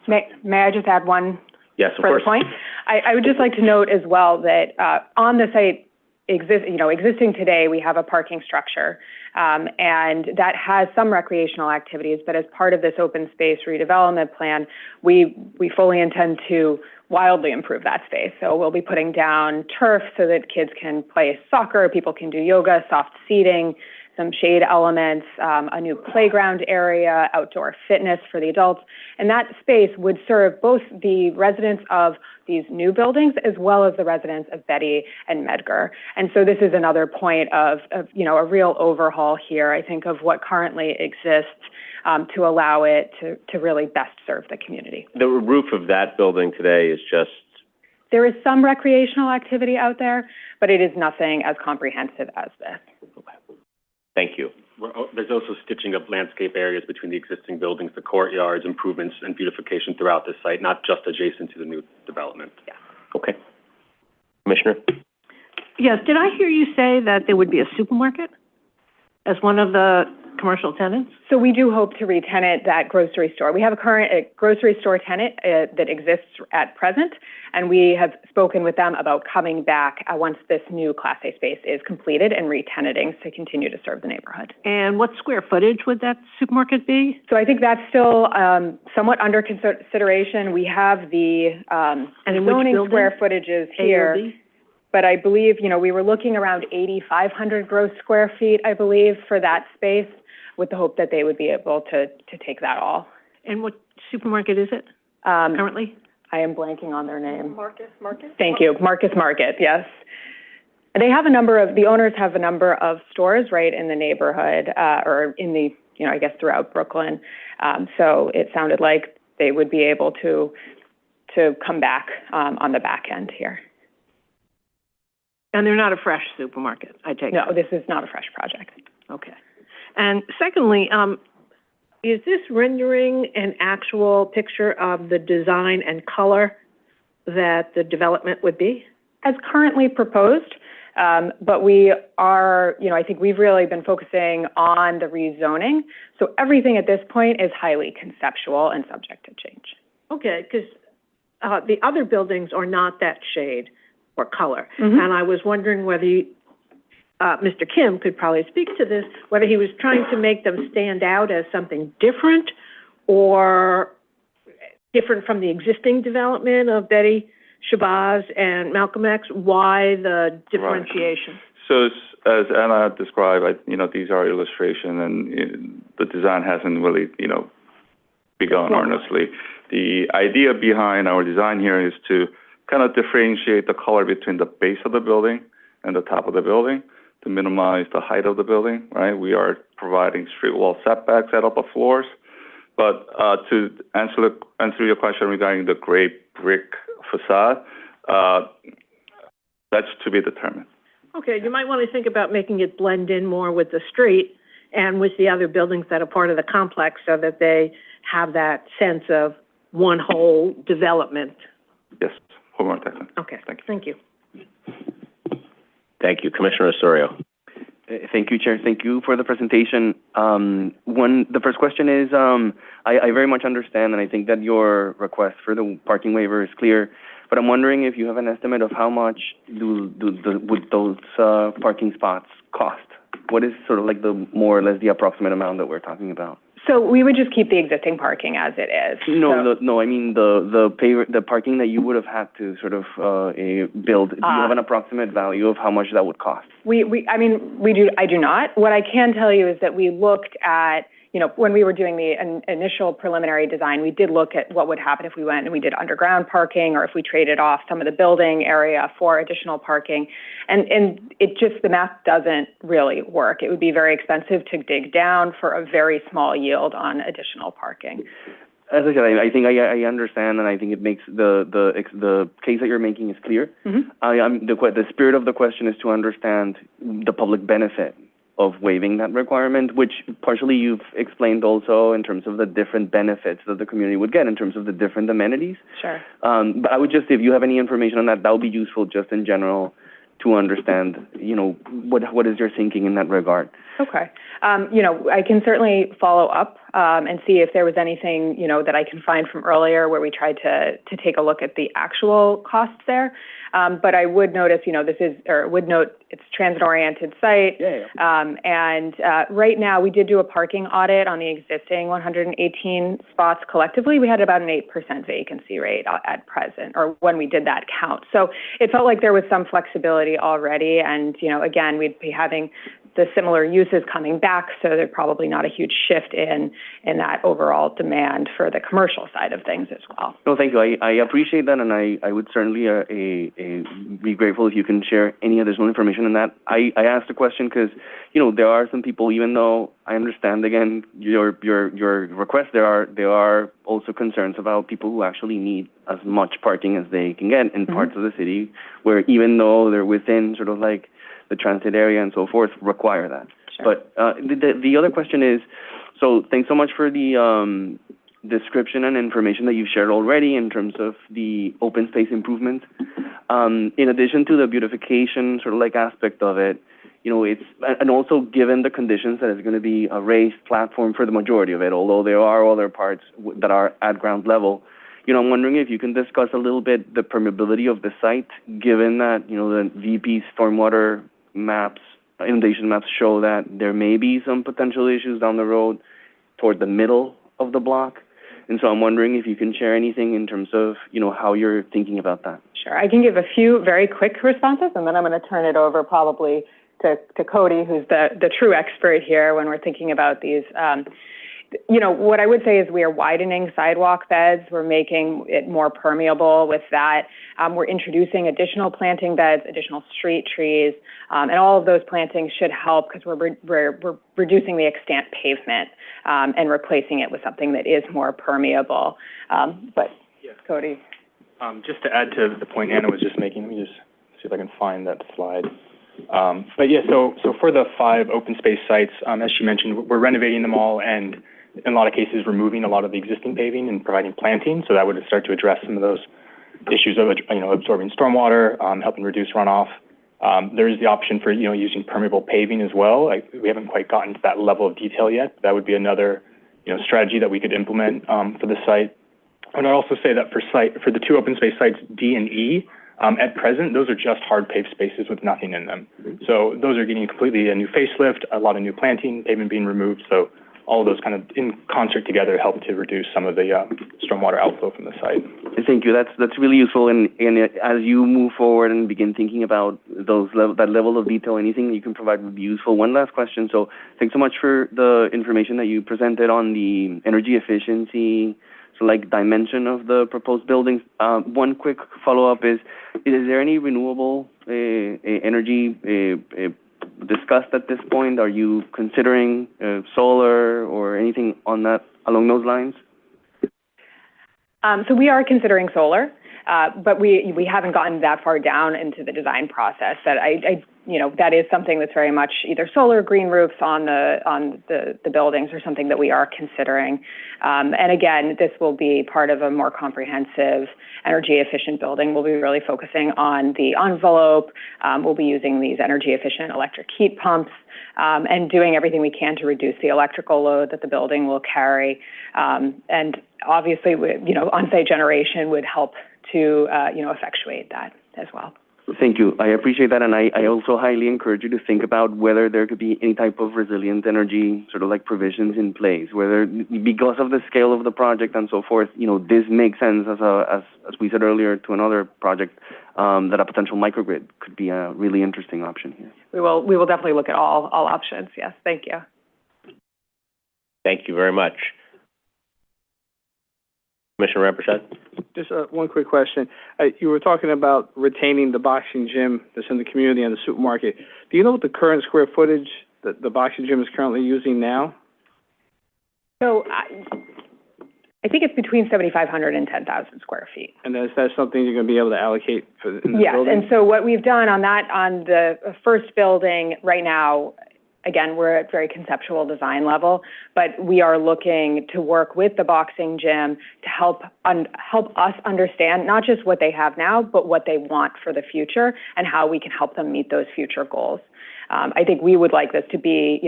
U: May I just add one
A: Yes, of
U: further
A: course.
U: point? I would just like to note as well that on the site existing today, we have a parking structure, and that has some recreational activities, but as part of this open space redevelopment plan, we fully intend to wildly improve that space. So we'll be putting down turf so that kids can play soccer, people can do yoga, soft seating, some shade elements, a new playground area, outdoor fitness for the adults. And that space would serve both the residents of these new buildings as well as the residents of Betty and Medgar. And so this is another point of a real overhaul here, I think, of what currently exists to allow it to really best serve the community.
A: The roof of that building today is just...
U: There is some recreational activity out there, but it is nothing as comprehensive as this.
A: Okay. Thank you.
P: There's also stitching of landscape areas between the existing buildings, the courtyards, improvements, and beautification throughout this site, not just adjacent to the new development.
U: Yeah.
A: Okay. Commissioner?
E: Yes, did I hear you say that there would be a supermarket as one of the commercial tenants?
U: So we do hope to re-tenant that grocery store. We have a current grocery store tenant that exists at present, and we have spoken with them about coming back once this new Class A space is completed and re-tenanting to continue to serve the neighborhood.
E: And what square footage would that supermarket be?
U: So I think that's still somewhat under consideration. We have the zoning square footages here. But I believe, we were looking around 8,500 gross square feet, I believe, for that space, with the hope that they would be able to take that all.
E: And what supermarket is it currently?
U: I am blanking on their name.
C: Marcus Market?
U: Thank you, Marcus Market, yes. They have the owners have a number of stores right in the neighborhood, or in the, I guess throughout Brooklyn. So it sounded like they would be able to come back on the back end here.
E: And they're not a fresh supermarket, I take it?
U: No, this is not a fresh project.
E: Okay. And secondly, is this rendering an actual picture of the design and color that the development would be?
U: As currently proposed, but we are, I think we've really been focusing on the rezoning. So everything at this point is highly conceptual and subject to change.
E: Okay, because the other buildings are not that shade or color.
U: Mm-hmm.
E: And I was wondering whether Mr. Kim could probably speak to this, whether he was trying to make them stand out as something different or different from the existing development of Betty, Shabazz, and Malcolm X. Why the differentiation?
V: Right. So as Anna described, these are illustration, and the design hasn't really, begun earnestly. The idea behind our design here is to kind of differentiate the color between the base of the building and the top of the building to minimize the height of the building, right? We are providing street wall setbacks at upper floors. But to answer your question regarding the gray brick facade, that's to be determined.
E: Okay, you might want to think about making it blend in more with the street and with the other buildings that are part of the complex so that they have that sense of one whole development.
V: Yes,
E: Okay, thank you.
A: Thank you. Commissioner Osorio.
J: Thank you, Chair. Thank you for the presentation. The first question is, I very much understand, and I think that your request for the parking waiver is clear, but I'm wondering if you have an estimate of how much would those parking spots cost? What is sort of like the more or less the approximate amount that we're talking about?
U: So we would just keep the existing parking as it is.
J: No, I mean the parking that you would have had to sort of build. Do you have an approximate value of how much that would cost?
U: I do not. What I can tell you is that we looked at, when we were doing the initial preliminary design, we did look at what would happen if we went and we did underground parking or if we traded off some of the building area for additional parking. And it just, the math doesn't really work. It would be very expensive to dig down for a very small yield on additional parking.
J: As I said, I think I understand, and I think it makes the case that you're making is clear. Mm-hmm. The spirit of the question is to understand the public benefit of waiving that requirement, which partially you've explained also in terms of the different benefits that the community would get in terms of the different amenities.
U: Sure.
J: But I would just, if you have any information on that would be useful just in general to understand, what is your thinking in that regard.
U: Okay. I can certainly follow up and see if there was anything, that I can find from earlier where we tried to take a look at the actual costs there. But I would notice, would note it's a transit-oriented site. And right now, we did do a parking audit on the existing 118 spots collectively. We had about an 8% vacancy rate at present, or when we did that count. So it felt like there was some flexibility already. And, again, we'd be having the similar uses coming back, so there's probably not a huge shift in that overall demand for the commercial side of things as well.
J: No, thank you. I appreciate that, and I would certainly be grateful if you can share any additional information on that. I asked the question because, there are some people, even though I understand, again, your request, there are also concerns about people who actually need as much parking as they can get in parts of the city where even though they're within sort of like the transit area and so forth, require that. Sure. But the other question is, so thanks so much for the description and information that you've shared already in terms of the open space improvements. In addition to the beautification sort of like aspect of it, and also given the conditions that it's going to be a raised platform for the majority of it, although there are other parts that are at ground level, I'm wondering if you can discuss a little bit the permeability of the site, given that, the VP stormwater maps, inundation maps show that there may be some potential issues down the road toward the middle of the block. And so I'm wondering if you can share anything in terms of, how you're thinking about that.
U: Sure. I can give a few very quick responses, and then I'm going to turn it over probably to Cody, who's the true expert here when we're thinking about these. What I would say is we are widening sidewalk beds. We're making it more permeable with that. We're introducing additional planting beds, additional street trees, and all of those plantings should help because we're reducing the extant pavement and replacing it with something that is more permeable. But yes, Cody.
D: Just to add to the point Anna was just making, let me just see if I can find that slide. But yeah, so for the 5 open space sites, as she mentioned, we're renovating them all and in a lot of cases removing a lot of the existing paving and providing planting. So that would start to address some of those issues of, absorbing stormwater, helping reduce runoff. There is the option for, using permeable paving as well. We haven't quite gotten to that level of detail yet. But that would be another, strategy that we could implement for the site. And I'd also say that for the 2 open space sites, D and E, at present, those are just hard paved spaces with nothing in them. So those are getting completely a new facelift, a lot of new planting, pavement being removed. So all of those kind of in concert together help to reduce some of the stormwater outflow from the site.
J: Thank you. That's really useful. And as you move forward and begin thinking about that level of detail, anything you can provide would be useful. One last question. So thanks so much for the information that you presented on the energy efficiency, so like dimension of the proposed buildings. One quick follow-up is there any renewable energy discussed at this point? Are you considering solar or anything along those lines?
U: So we are considering solar, but we haven't gotten that far down into the design process. That that is something that's very much either solar or green roofs on the buildings, or something that we are considering. And again, this will be part of a more comprehensive energy efficient building. We'll be really focusing on the envelope. We'll be using these energy efficient electric heat pumps, and doing everything we can to reduce the electrical load that the building will carry. And obviously, on-site generation would help to effectuate that as well.
J: Thank you. I appreciate that, and I also highly encourage you to think about whether there could be any type of resilient energy sort of like provisions in place, whether because of the scale of the project and so forth, this makes sense as we said earlier to another project, that a potential microgrid could be a really interesting option here.
U: We will definitely look at all options. Yes, thank you.
A: Thank you very much. Commissioner Rampersad?
M: Just one quick question. You were talking about retaining the boxing gym that's in the community and the supermarket. Do you know what the current square footage that the boxing gym is currently using now?
U: So I think it's between 7,500 and 10,000 square feet.
M: And is that something you're going to be able to allocate in the
U: yes,
M: building?
U: And so what we've done on the first building right now, again, we're at very conceptual design level, but we are looking to work with the boxing gym to help us understand not just what they have now, but what they want for the future and how we can help them meet those future goals. I think we would like this to be,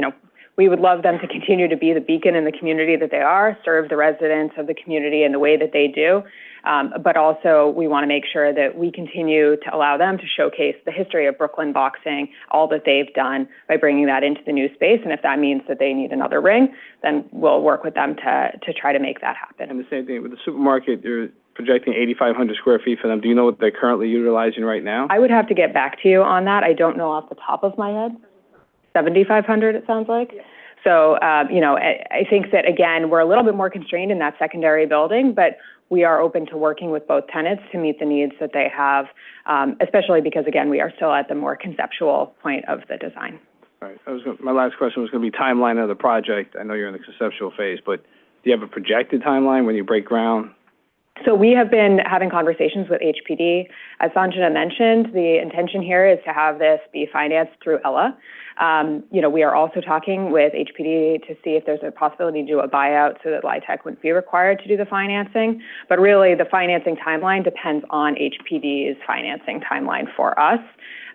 U: we would love them to continue to be the beacon in the community that they are, serve the residents of the community in the way that they do. But also we want to make sure that we continue to allow them to showcase the history of Brooklyn boxing, all that they've done by bringing that into the new space. And if that means that they need another ring, then we'll work with them to try to make that happen.
M: And the same thing with the supermarket, you're projecting 8,500 square feet for them. Do you know what they're currently utilizing right now?
U: I would have to get back to you on that. I don't know off the top of my head. 7,500, it sounds like. So, I think that, again, we're a little bit more constrained in that secondary building, but we are open to working with both tenants to meet the needs that they have, especially because, again, we are still at the more conceptual point of the design.
M: All right. My last question was going to be timeline of the project. I know you're in the conceptual phase, but do you have a projected timeline when you break ground?
U: So we have been having conversations with HPD. As Sanjana mentioned, the intention here is to have this be financed through ELA. We are also talking with HPD to see if there's a possibility to do a buyout so that LIHTC wouldn't be required to do the financing. But really, the financing timeline depends on HPD's financing timeline for us.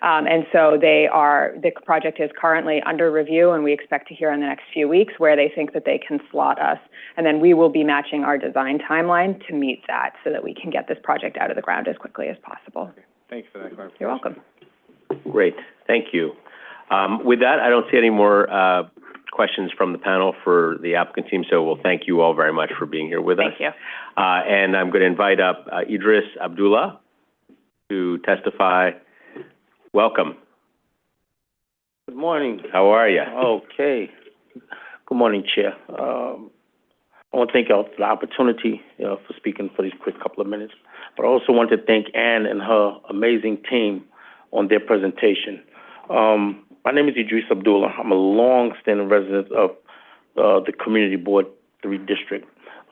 U: And so the project is currently under review, and we expect to hear in the next few weeks where they think that they can slot us. And then we will be matching our design timeline to meet that so that we can get this project out of the ground as quickly as possible.
M: Okay. Thank you for that clarification.
U: You're welcome.
A: Great. Thank you. With that, I don't see any more questions from the panel for the applicant team, so we'll thank you all very much for being here with us.
U: Thank you.
A: And I'm going to invite up Idris Abdullah to testify. Welcome.
H: Good morning.
A: How are you?
H: Okay. Good morning, Chair. I want to thank you for the opportunity for speaking for these quick couple of minutes, but I also want to thank Ann and her amazing team on their presentation. My name is Idris Abdullah. I'm a long-standing resident of the Community Board 3 District.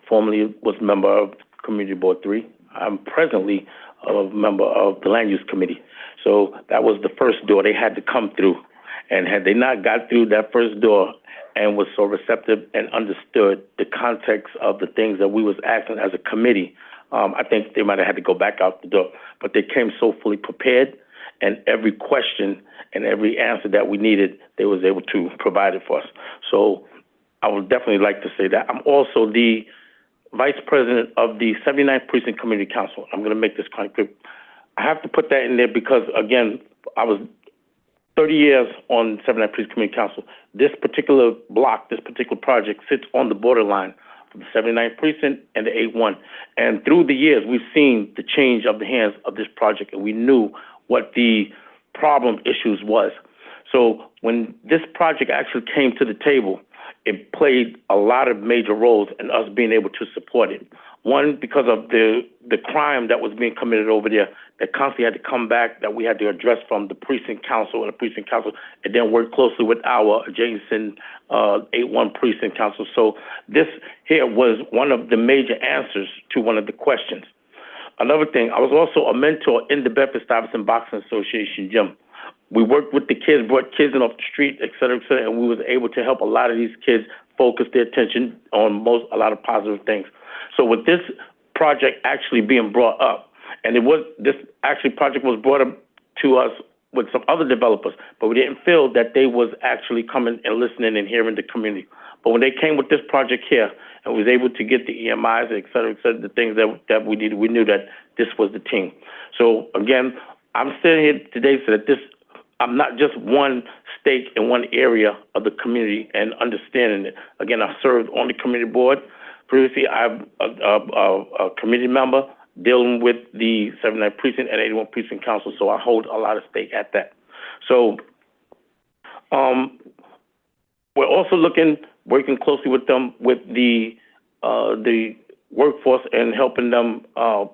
H: Formerly was a member of Community Board 3. I'm presently a member of the Land Use Committee. So that was the first door they had to come through. And had they not got through that first door and was so receptive and understood the context of the things that we was asking as a committee, I think they might have had to go back out the door. But they came so fully prepared, and every question and every answer that we needed, they was able to provide it for us. So I would definitely like to say that. I'm also the Vice President of the 79th Precinct Community Council. I'm going to make this kind of quick. I have to put that in there because, again, I was 30 years on 79 Precinct Community Council. This particular block, this particular project sits on the borderline of the 79th Precinct and the 8-1. And through the years, we've seen the change of the hands of this project, and we knew what the problem issues was. So when this project actually came to the table, it played a lot of major roles in us being able to support it. One, because of the crime that was being committed over there that constantly had to come back, that we had to address from the precinct council and then work closely with our adjacent 8-1 precinct council. So this here was one of the major answers to one of the questions. Another thing, I was also a mentor in the Bedford-Stuyvesant Boxing Association gym. We worked with the kids, brought kids in off the street, et cetera, and we was able to help a lot of these kids focus their attention on a lot of positive things. So with this project actually being brought up, and this project was brought up to us with some other developers, but we didn't feel that they was actually coming and listening and hearing the community. But when they came with this project here and was able to get the EMIs, et cetera, the things that we needed, we knew that this was the team. So again, I'm sitting here today so that I'm not just one stake in one area of the community and understanding it. Again, I served on the community board. Previously, I'm a committee member dealing with the 79 Precinct and 81 Precinct Council, so I hold a lot of stake at that. So we're also working closely with them with the workforce and helping them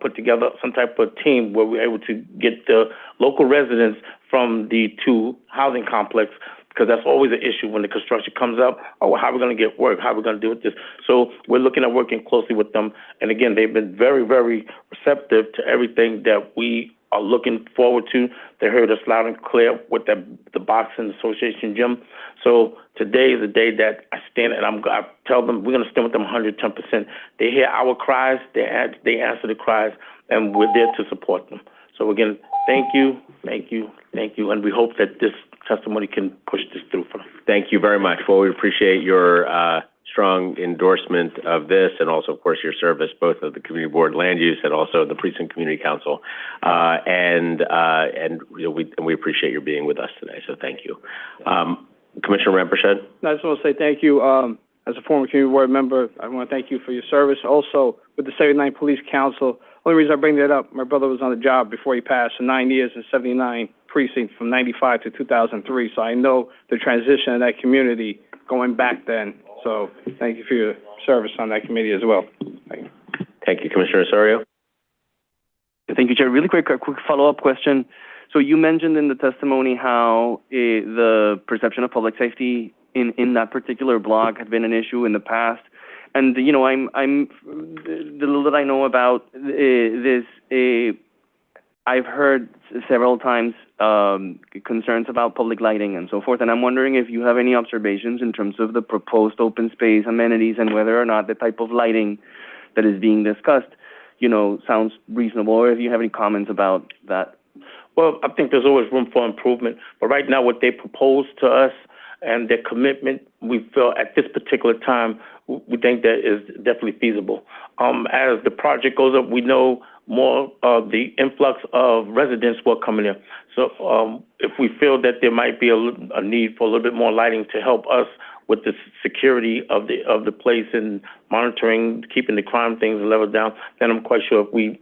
H: put together some type of team where we're able to get the local residents from the two housing complex, because that's always an issue when the construction comes up. Oh, well, how are we going to get work? How are we going to deal with this? So we're looking at working closely with them. And again, they've been very, very receptive to everything that we are looking forward to. They heard us loud and clear with the Boxing Association gym. So today is the day that I stand and I tell them we're going to stand with them 110%. They hear our cries, they answer the cries, and we're there to support them. So again, thank you, and we hope that this testimony can push this through for them.
A: Thank you very much. Well, we appreciate your strong endorsement of this, and also, of course, your service both of the Community Board Land Use and also the Precinct Community Council. And we appreciate your being with us today. So thank you, Commissioner Rampersad.
M: I just want to say thank you. As a former community board member, I want to thank you for your service. Also, with the 79 Police Council, only reason I bring that up, my brother was on the job before he passed for 9 years in 79 Precinct from 95 to 2003. So I know the transition of that community going back then. So thank you for your service on that committee as well.
A: Thank you, Commissioner Osorio.
J: Thank you, Chair. Really quick follow-up question. So you mentioned in the testimony how the perception of public safety in that particular block had been an issue in the past. And, you know, I'm the little that I know about this, I've heard several times concerns about public lighting and so forth, and I'm wondering if you have any observations in terms of the proposed open space amenities and whether or not the type of lighting that is being discussed, you know, sounds reasonable, or if you have any comments about that.
H: Well, I think there's always room for improvement, but right now what they propose to us and their commitment, we feel at this particular time, we think that is definitely feasible. As the project goes up, we know more of the influx of residents will come in. So if we feel that there might be a need for a little bit more lighting to help us with the security of the place and monitoring, keeping the crime things leveled down, then I'm quite sure if we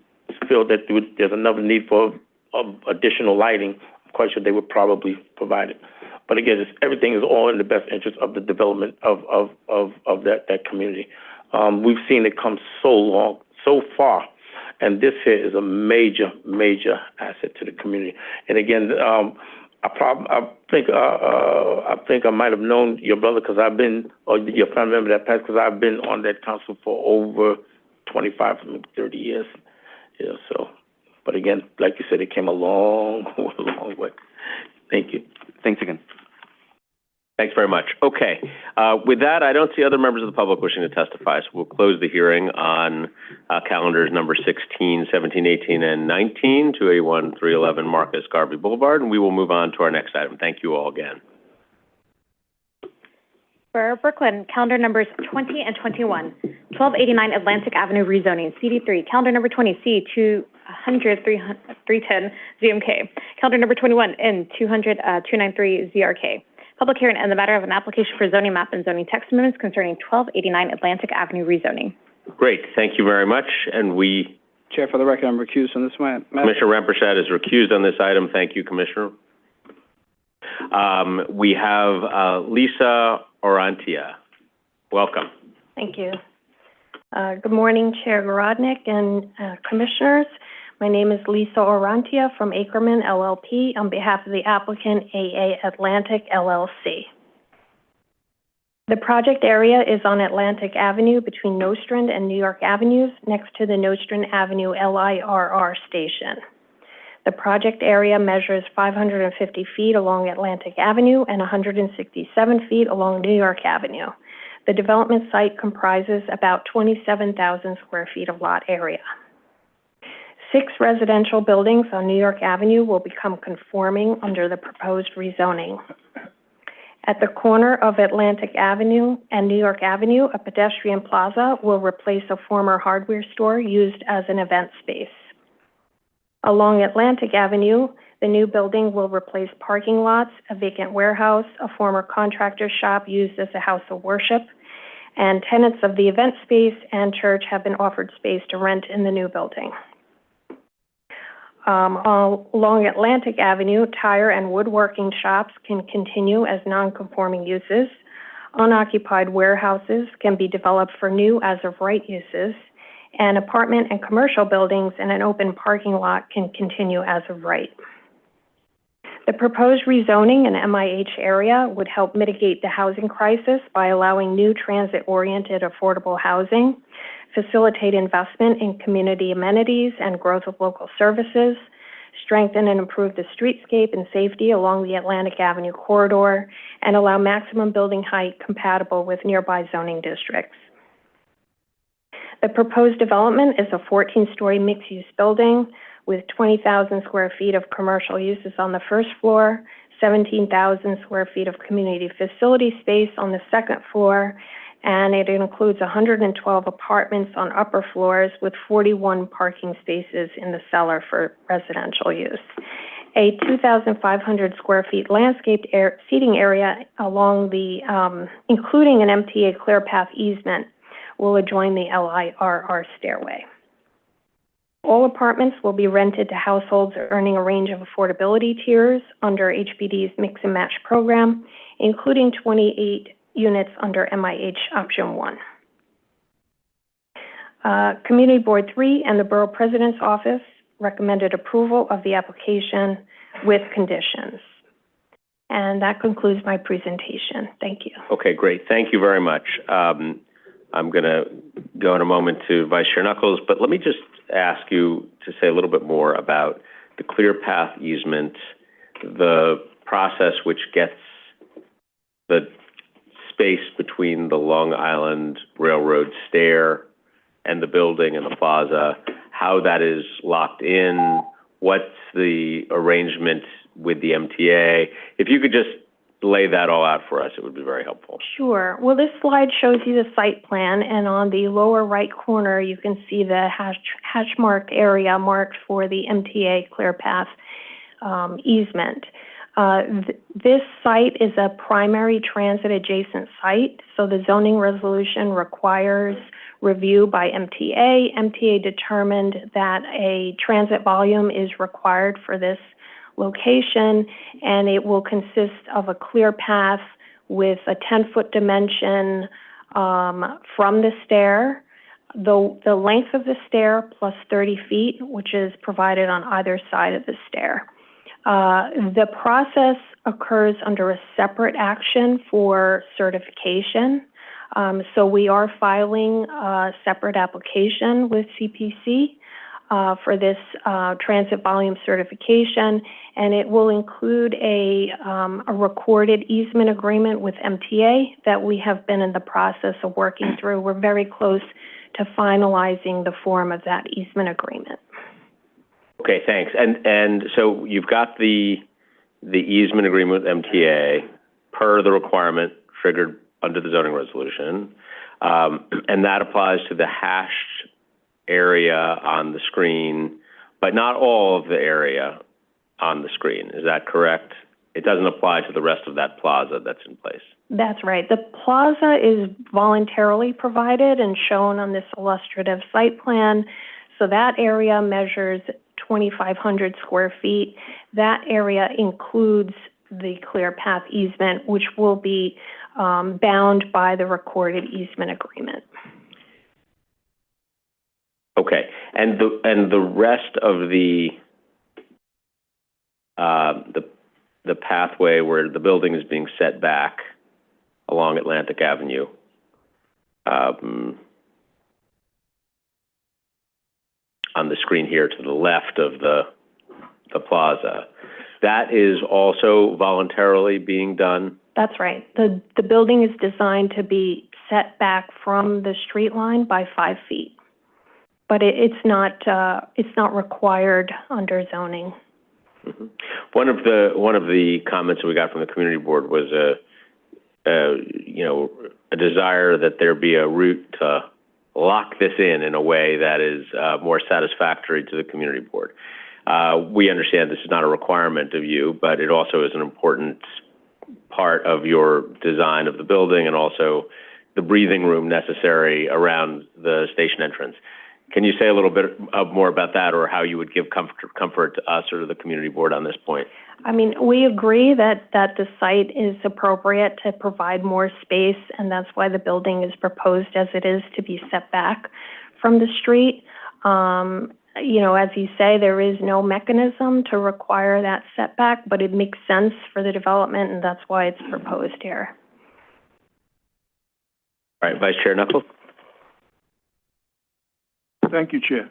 H: feel that there's another need for additional lighting, I'm quite sure they would probably provide it. But again, everything is all in the best interest of the development of that community. We've seen it come so far, and this here is a major asset to the community. And again, I think I might have known your brother because I've been, or your family member that passed, because I've been on that council for over 25, maybe 30 years. Yeah, so, but again, like you said, it came a long way. Thank you.
J: Thanks again.
A: Thanks very much. Okay. With that, I don't see other members of the public wishing to testify, so we'll close the hearing on calendars number 16, 17, 18, and 19, 281, 311 Marcus Garvey Boulevard, and we will move on to our next item. Thank you all again.
B: For Brooklyn, calendar numbers 20 and 21, 1289 Atlantic Avenue rezoning, CD3, calendar number 20, C 200, 300. 310 ZMK. Calendar number 21 N 293 ZRK. Public hearing in the matter of an application for zoning map and zoning text amendments concerning 1289 Atlantic Avenue rezoning.
A: Great, thank you very much. And we...
M: Chair, for the record, I'm recused on this matter.
A: Commissioner Rampersad is recused on this item. Thank you, Commissioner. We have Lisa Orantia. Welcome.
I: Thank you. Good morning, Chair Gorodnick and Commissioners. My name is Lisa Orantia from Ackerman LLP on behalf of the applicant AA Atlantic LLC. The project area is on Atlantic Avenue between Nostrand and New York Avenues next to the Nostrand Avenue LIRR station. The project area measures 550 feet along Atlantic Avenue and 167 feet along New York Avenue. The development site comprises about 27,000 square feet of lot area. 6 residential buildings on New York Avenue will become conforming under the proposed rezoning. At the corner of Atlantic Avenue and New York Avenue, a pedestrian plaza will replace a former hardware store used as an event space. Along Atlantic Avenue, the new building will replace parking lots, a vacant warehouse, a former contractor shop used as a house of worship, and tenants of the event space and church have been offered space to rent in the new building. Along Atlantic Avenue, tire and woodworking shops can continue as non-conforming uses. Unoccupied warehouses can be developed for new as-of-right uses, and apartment and commercial buildings in an open parking lot can continue as of right. The proposed rezoning in MIH area would help mitigate the housing crisis by allowing new transit-oriented affordable housing, facilitate investment in community amenities and growth of local services, strengthen and improve the streetscape and safety along the Atlantic Avenue corridor, and allow maximum building height compatible with nearby zoning districts. The proposed development is a 14-story mixed-use building with 20,000 square feet of commercial uses on the first floor, 17,000 square feet of community facility space on the second floor, and it includes 112 apartments on upper floors with 41 parking spaces in the cellar for residential use. A 2,500 square feet landscaped seating area along the, including an MTA clear path easement, will adjoin the LIRR stairway. All apartments will be rented to households earning a range of affordability tiers under HPD's Mix and Match program, including 28 units under MIH Option 1. Community Board 3 and the Borough President's Office recommended approval of the application with conditions. And that concludes my presentation. Thank you.
A: Okay, great. Thank you very much. I'm going to go in a moment to Vice Chair Knuckles, but let me just ask you to say a little bit more about the clear path easement, the process which gets the space between the Long Island Railroad stair and the building and the plaza, how that is locked in, what's the arrangement with the MTA. If you could just lay that all out for us, it would be very helpful.
I: Sure. Well, this slide shows you the site plan, and on the lower right corner, you can see the hash marked area marked for the MTA clear path easement. This site is a primary transit adjacent site, so the zoning resolution requires review by MTA. MTA determined that a transit volume is required for this location, and it will consist of a clear path with a 10-foot dimension from the stair, the length of the stair plus 30 feet, which is provided on either side of the stair. The process occurs under a separate action for certification. So we are filing a separate application with CPC for this transit volume certification, and it will include a recorded easement agreement with MTA that we have been in the process of working through. We're very close to finalizing the form of that easement agreement.
A: Okay, thanks. And so you've got the easement agreement with MTA per the requirement triggered under the zoning resolution, and that applies to the hashed area on the screen but not all of the area on the screen. Is that correct? It doesn't apply to the rest of that plaza that's in place.
I: That's right. The plaza is voluntarily provided and shown on this illustrative site plan. So that area measures 2,500 square feet. That area includes the clear path easement, which will be bound by the recorded easement agreement.
A: Okay, and the rest of the pathway where the building is being set back along Atlantic Avenue, on the screen here to the left of the plaza, that is also voluntarily being done?
I: That's right. The building is designed to be set back from the street line by 5 feet, but it's not required under zoning.
A: Mm-hmm. One of the comments that we got from the community board was a desire that there be a route to lock this in a way that is more satisfactory to the community board. We understand this is not a requirement of you, but it also is an important part of your design of the building and also the breathing room necessary around the station entrance. Can you say a little bit more about that, or how you would give comfort to us or to the community board on this point?
I: I mean, we agree that the site is appropriate to provide more space, and that's why the building is proposed as it is, to be set back from the street. As you say, there is no mechanism to require that setback, but it makes sense for the development, and that's why it's proposed here.
A: All right, Vice Chair Knuckles.
F: Thank you, Chair.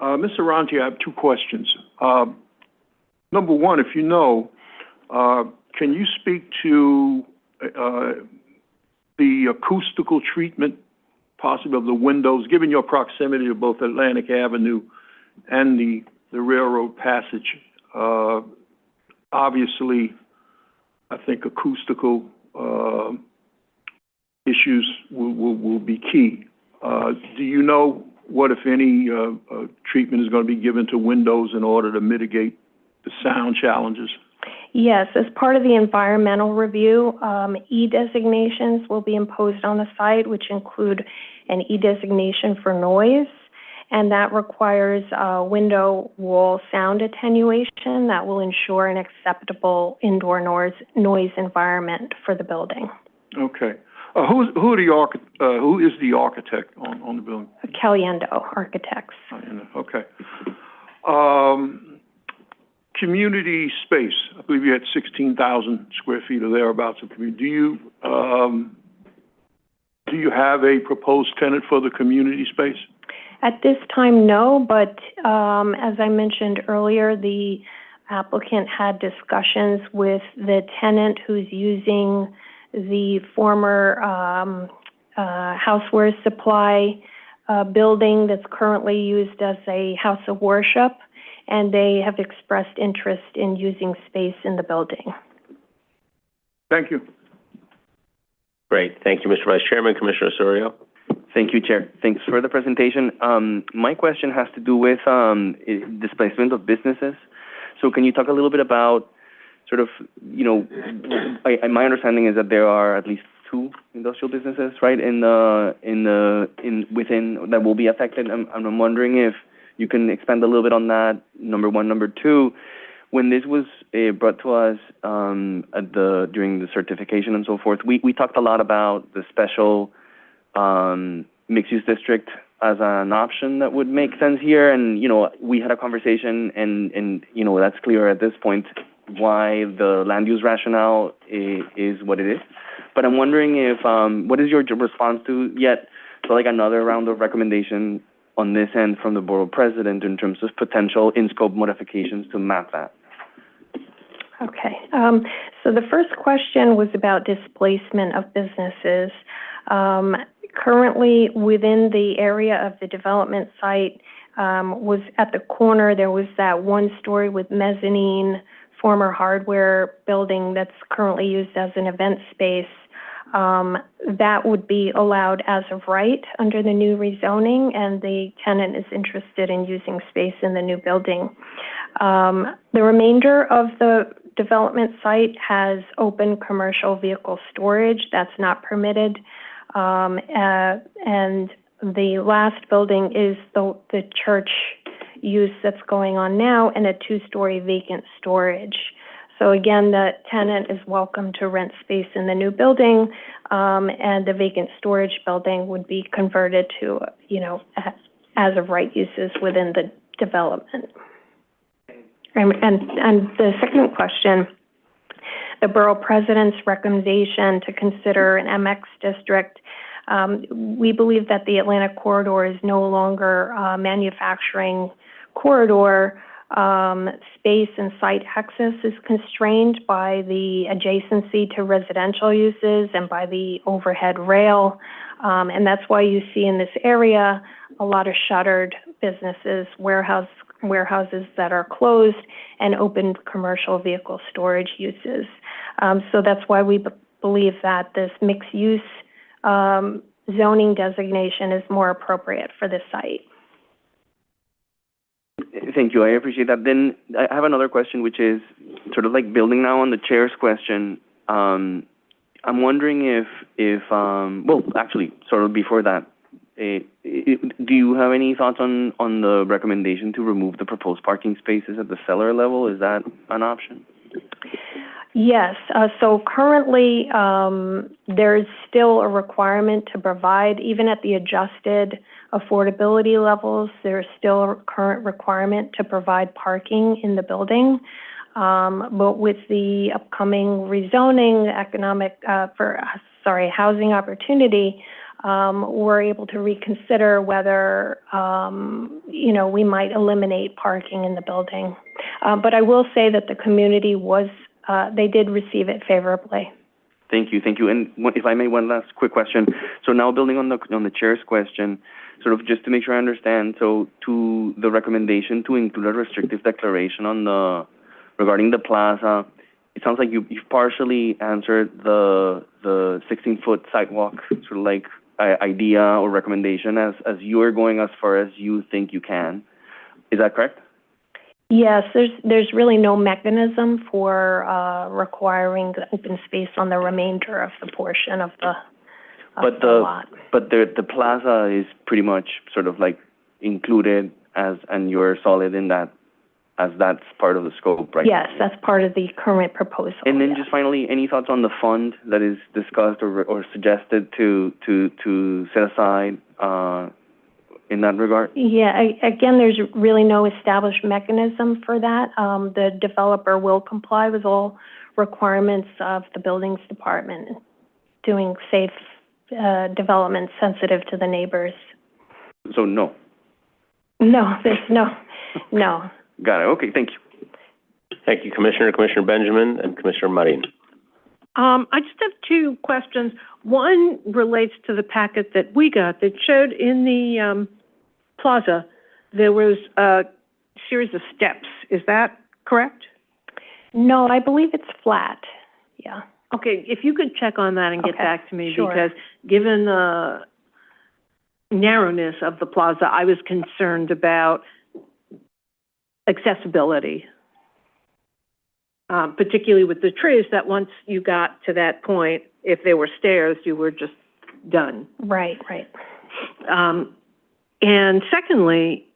F: Mr. Ranti, I have two questions. Number one, if you know, can you speak to the acoustical treatment, possibly of the windows, given your proximity to both Atlantic Avenue and the railroad passage? Obviously, I think acoustical issues will be key. Do you know what, if any, treatment is going to be given to windows in order to mitigate the sound challenges?
I: Yes, as part of the environmental review, E-designations will be imposed on the site, which include an E-designation for noise, and that requires window wall sound attenuation that will ensure an acceptable indoor noise environment for the building.
F: Okay. Who is the architect on the building?
I: Caliendo Architects.
F: Okay. Community space. I believe you had 16,000 square feet or thereabouts of community. Do you have a proposed tenant for the community space?
I: At this time, no, but as I mentioned earlier, the applicant had discussions with the tenant who's using the former housewares supply building that's currently used as a house of worship, and they have expressed interest in using space in the building.
F: Thank you.
A: Great. Thank you, Mr. Vice Chairman. Commissioner Osorio.
J: Thank you, Chair. Thanks for the presentation. My question has to do with displacement of businesses. So can you talk a little bit about sort of, my understanding is that there are at least 2 industrial businesses, right, within that will be affected. I'm wondering if you can expand a little bit on that, number one. Number two, when this was brought to us during the certification and so forth, we talked a lot about the special mixed-use district as an option that would make sense here, and we had a conversation, and that's clear at this point why the land use rationale is what it is. But I'm wondering if what is your response to like another round of recommendation on this end from the borough president in terms of potential in-scope modifications to map that?
I: Okay. So the first question was about displacement of businesses. Currently, within the area of the development site, was at the corner, there was that 1-story with mezzanine, former hardware building that's currently used as an event space. That would be allowed as of right under the new rezoning, and the tenant is interested in using space in the new building. The remainder of the development site has open commercial vehicle storage. That's not permitted. And the last building is the church use that's going on now, and a 2-story vacant storage. So again, the tenant is welcome to rent space in the new building, and the vacant storage building would be converted to, as of right uses within the development. And the second question, the borough president's recommendation to consider an MX district. We believe that the Atlantic corridor is no longer a manufacturing corridor. Space and site access is constrained by the adjacency to residential uses and by the overhead rail. And that's why you see in this area a lot of shuttered businesses, warehouses that are closed, and open commercial vehicle storage uses. So that's why we believe that this mixed-use zoning designation is more appropriate for this site.
J: Thank you. I appreciate that. Then I have another question, which is sort of like building now on the chair's question. I'm wondering well, actually, sort of before that, do you have any thoughts on the recommendation to remove the proposed parking spaces at the cellar level? Is that an option?
I: Yes. So currently, there's still a requirement to provide, even at the adjusted affordability levels, there's still a current requirement to provide parking in the building. But with the upcoming rezoning housing opportunity, we're able to reconsider whether, we might eliminate parking in the building. But I will say that the community they did receive it favorably.
J: Thank you. And if I may, one last quick question. So now building on the chair's question, sort of just to make sure I understand, so to the recommendation to include a restrictive declaration regarding the plaza, it sounds like you've partially answered the 16-foot sidewalk sort of like idea or recommendation as you are going as far as you think you can. Is that correct?
I: Yes, there's really no mechanism for requiring the open space on the remainder of the portion of the lot. But the plaza is pretty much sort of like included and you're solid in that, as that's part of the scope, right? Yes, that's part of the current proposal. And then just finally, any thoughts on the fund that is discussed or suggested to set aside in that regard? Yeah, again, there's really no established mechanism for that. The developer will comply with all requirements of the buildings department, doing safe development sensitive to the neighbors. So no? No, there's no.
J: Got it. Okay, thank you.
A: Thank you, Commissioner Benjamin, and Commissioner Marin.
E: I just have two questions. One relates to the packet that we got that showed in the plaza there was a series of steps. Is that correct?
I: No, I believe it's flat. Yeah.
E: Okay, if you could check on that and get back to me,
I: sure.
E: Because given the narrowness of the plaza, I was concerned about accessibility, particularly with the trees, that once you got to that point, if there were stairs, you were just done.
I: Right.
E: And secondly,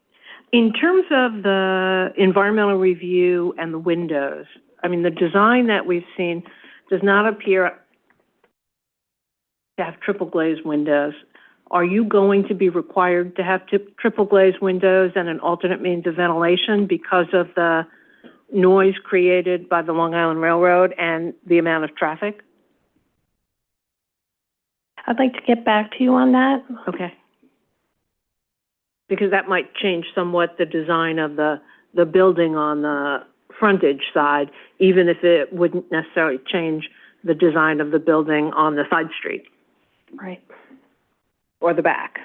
E: in terms of the environmental review and the windows, I mean, the design that we've seen does not appear to have triple glazed windows. Are you going to be required to have triple glazed windows and an alternate means of ventilation because of the noise created by the Long Island Railroad and the amount of traffic?
I: I'd like to get back to you on that.
E: Okay. Because that might change somewhat the design of the building on the frontage side, even if it wouldn't necessarily change the design of the building on the side street.
I: Right.
E: Or the back.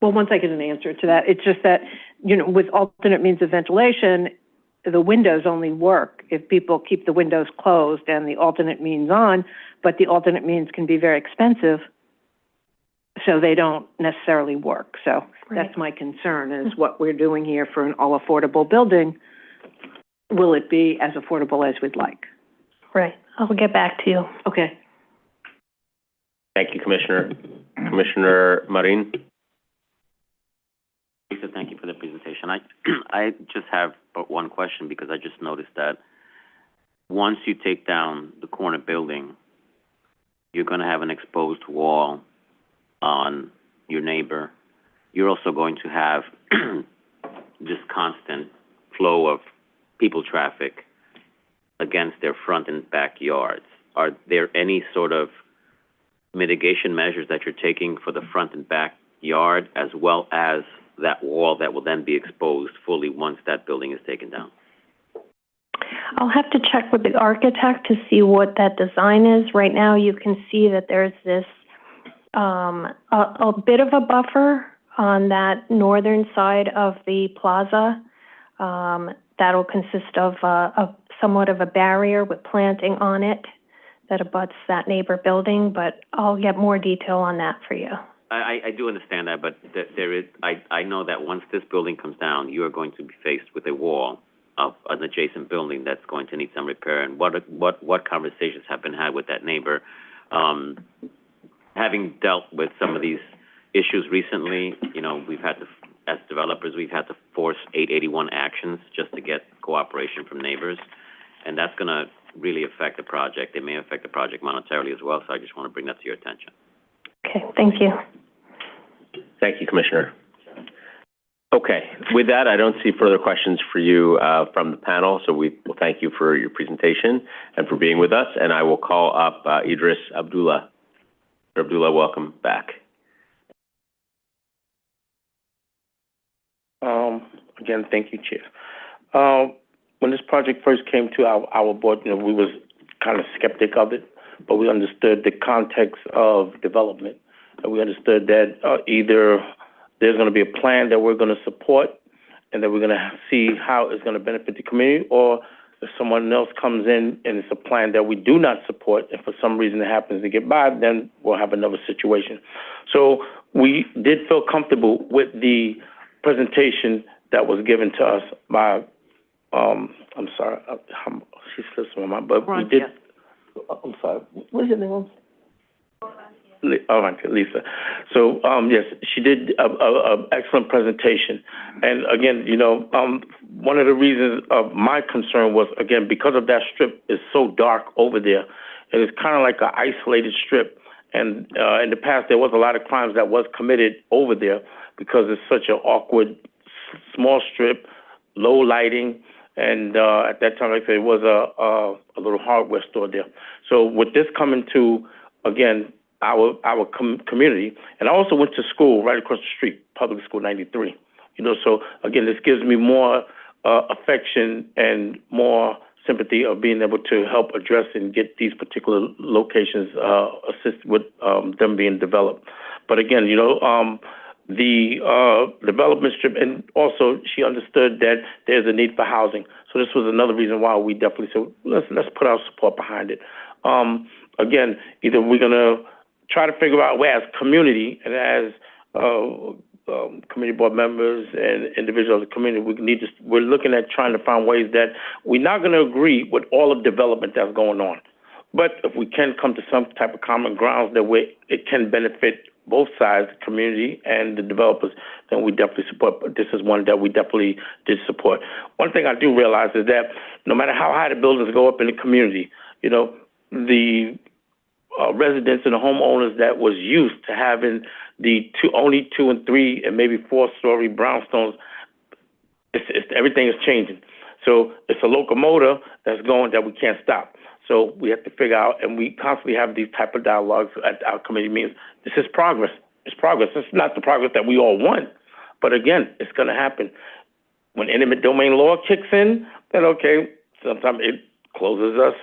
E: Well, once I get an answer to that, it's just that, with alternate means of ventilation, the windows only work if people keep the windows closed and the alternate means on, but the alternate means can be very expensive, so they don't necessarily work. So that's my concern, is what we're doing here for an all-affordable building. Will it be as affordable as we'd like?
I: Right. I'll get back to you.
E: Okay.
A: Thank you, Commissioner. Commissioner Marin?
K: Lisa, thank you for the presentation. I just have but one question, because I just noticed that once you take down the corner building, you're going to have an exposed wall on your neighbor. You're also going to have just constant flow of people traffic against their front and backyards. Are there any sort of mitigation measures that you're taking for the front and backyard, as well as that wall that will then be exposed fully once that building is taken down?
I: I'll have to check with the architect to see what that design is. Right now, you can see that there's this a bit of a buffer on that northern side of the plaza. That'll consist of somewhat of a barrier with planting on it that abuts that neighbor building, but I'll get more detail on that for you.
K: I do understand that, but there is, I know that once this building comes down, you are going to be faced with a wall of an adjacent building that's going to need some repair. And what conversations have been had with that neighbor? Having dealt with some of these issues recently, we've had to, as developers, we've had to force 881 actions just to get cooperation from neighbors, and that's going to really affect the project. It may affect the project monetarily as well, so I just want to bring that to your attention.
I: Okay, thank you.
A: Thank you, Commissioner. Okay, with that, I don't see further questions for you from the panel, so we will thank you for your presentation and for being with us, and I will call up Idris Abdullah. Abdullah, welcome back.
H: Again, thank you, Chair. When this project first came to our board, we was kind of skeptic of it, but we understood the context of development, and we understood that either there's going to be a plan that we're going to support and that we're going to see how it's going to benefit the community, or if someone else comes in and it's a plan that we do not support, and for some reason it happens to get by, then we'll have another situation. So we did feel comfortable with the presentation that was given to us by, I'm sorry, she slips my mind, but we did, I'm sorry, what is your name? All right, Lisa. So, yes, she did a excellent presentation. And again, one of the reasons of my concern was, again, because of that strip is so dark over there, and it's kind of like an isolated strip. And in the past, there was a lot of crimes that was committed over there because it's such an awkward, small strip, low lighting. And at that time, like I said, it was a little hardware store there. So with this coming to, again, our community, and I also went to school right across the street, Public School 93. So again, this gives me more affection and more sympathy of being able to help address and get these particular locations assist with them being developed. But again, the development strip, and also she understood that there's a need for housing. So this was another reason why we definitely said, let's put our support behind it. Again, either we're going to try to figure out where, as community and as community board members and individuals of the community, we're looking at trying to find ways that we're not going to agree with all of development that's going on. But if we can come to some type of common grounds that it can benefit both sides, the community and the developers, then we definitely support. But this is one that we definitely did support. One thing I do realize is that no matter how high the buildings go up in the community, the residents and the homeowners that was used to having the only 2 and 3 and maybe 4-story brownstones, everything is changing. So it's a locomotive that's going that we can't stop. So we have to figure out, and we constantly have these type of dialogues at our committee meetings. This is progress. It's progress. It's not the progress that we all want, but again, it's going to happen. When eminent domain law kicks in, then okay, sometimes it closes us,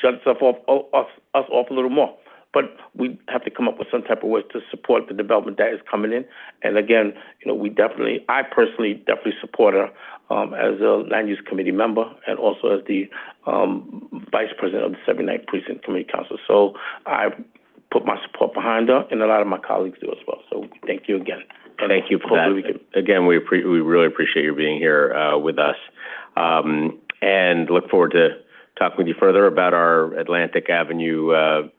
H: shuts us off a little more. but we have to come up with some type of way to support the development that is coming in. And again, I personally definitely support her as a land use committee member and also as the vice president of the 79th Precinct Committee Council. So I put my support behind her, and a lot of my colleagues do as well. So thank you again.
A: Thank you for that. Again, we really appreciate you being here with us, and look forward to talking with you further about our Atlantic Avenue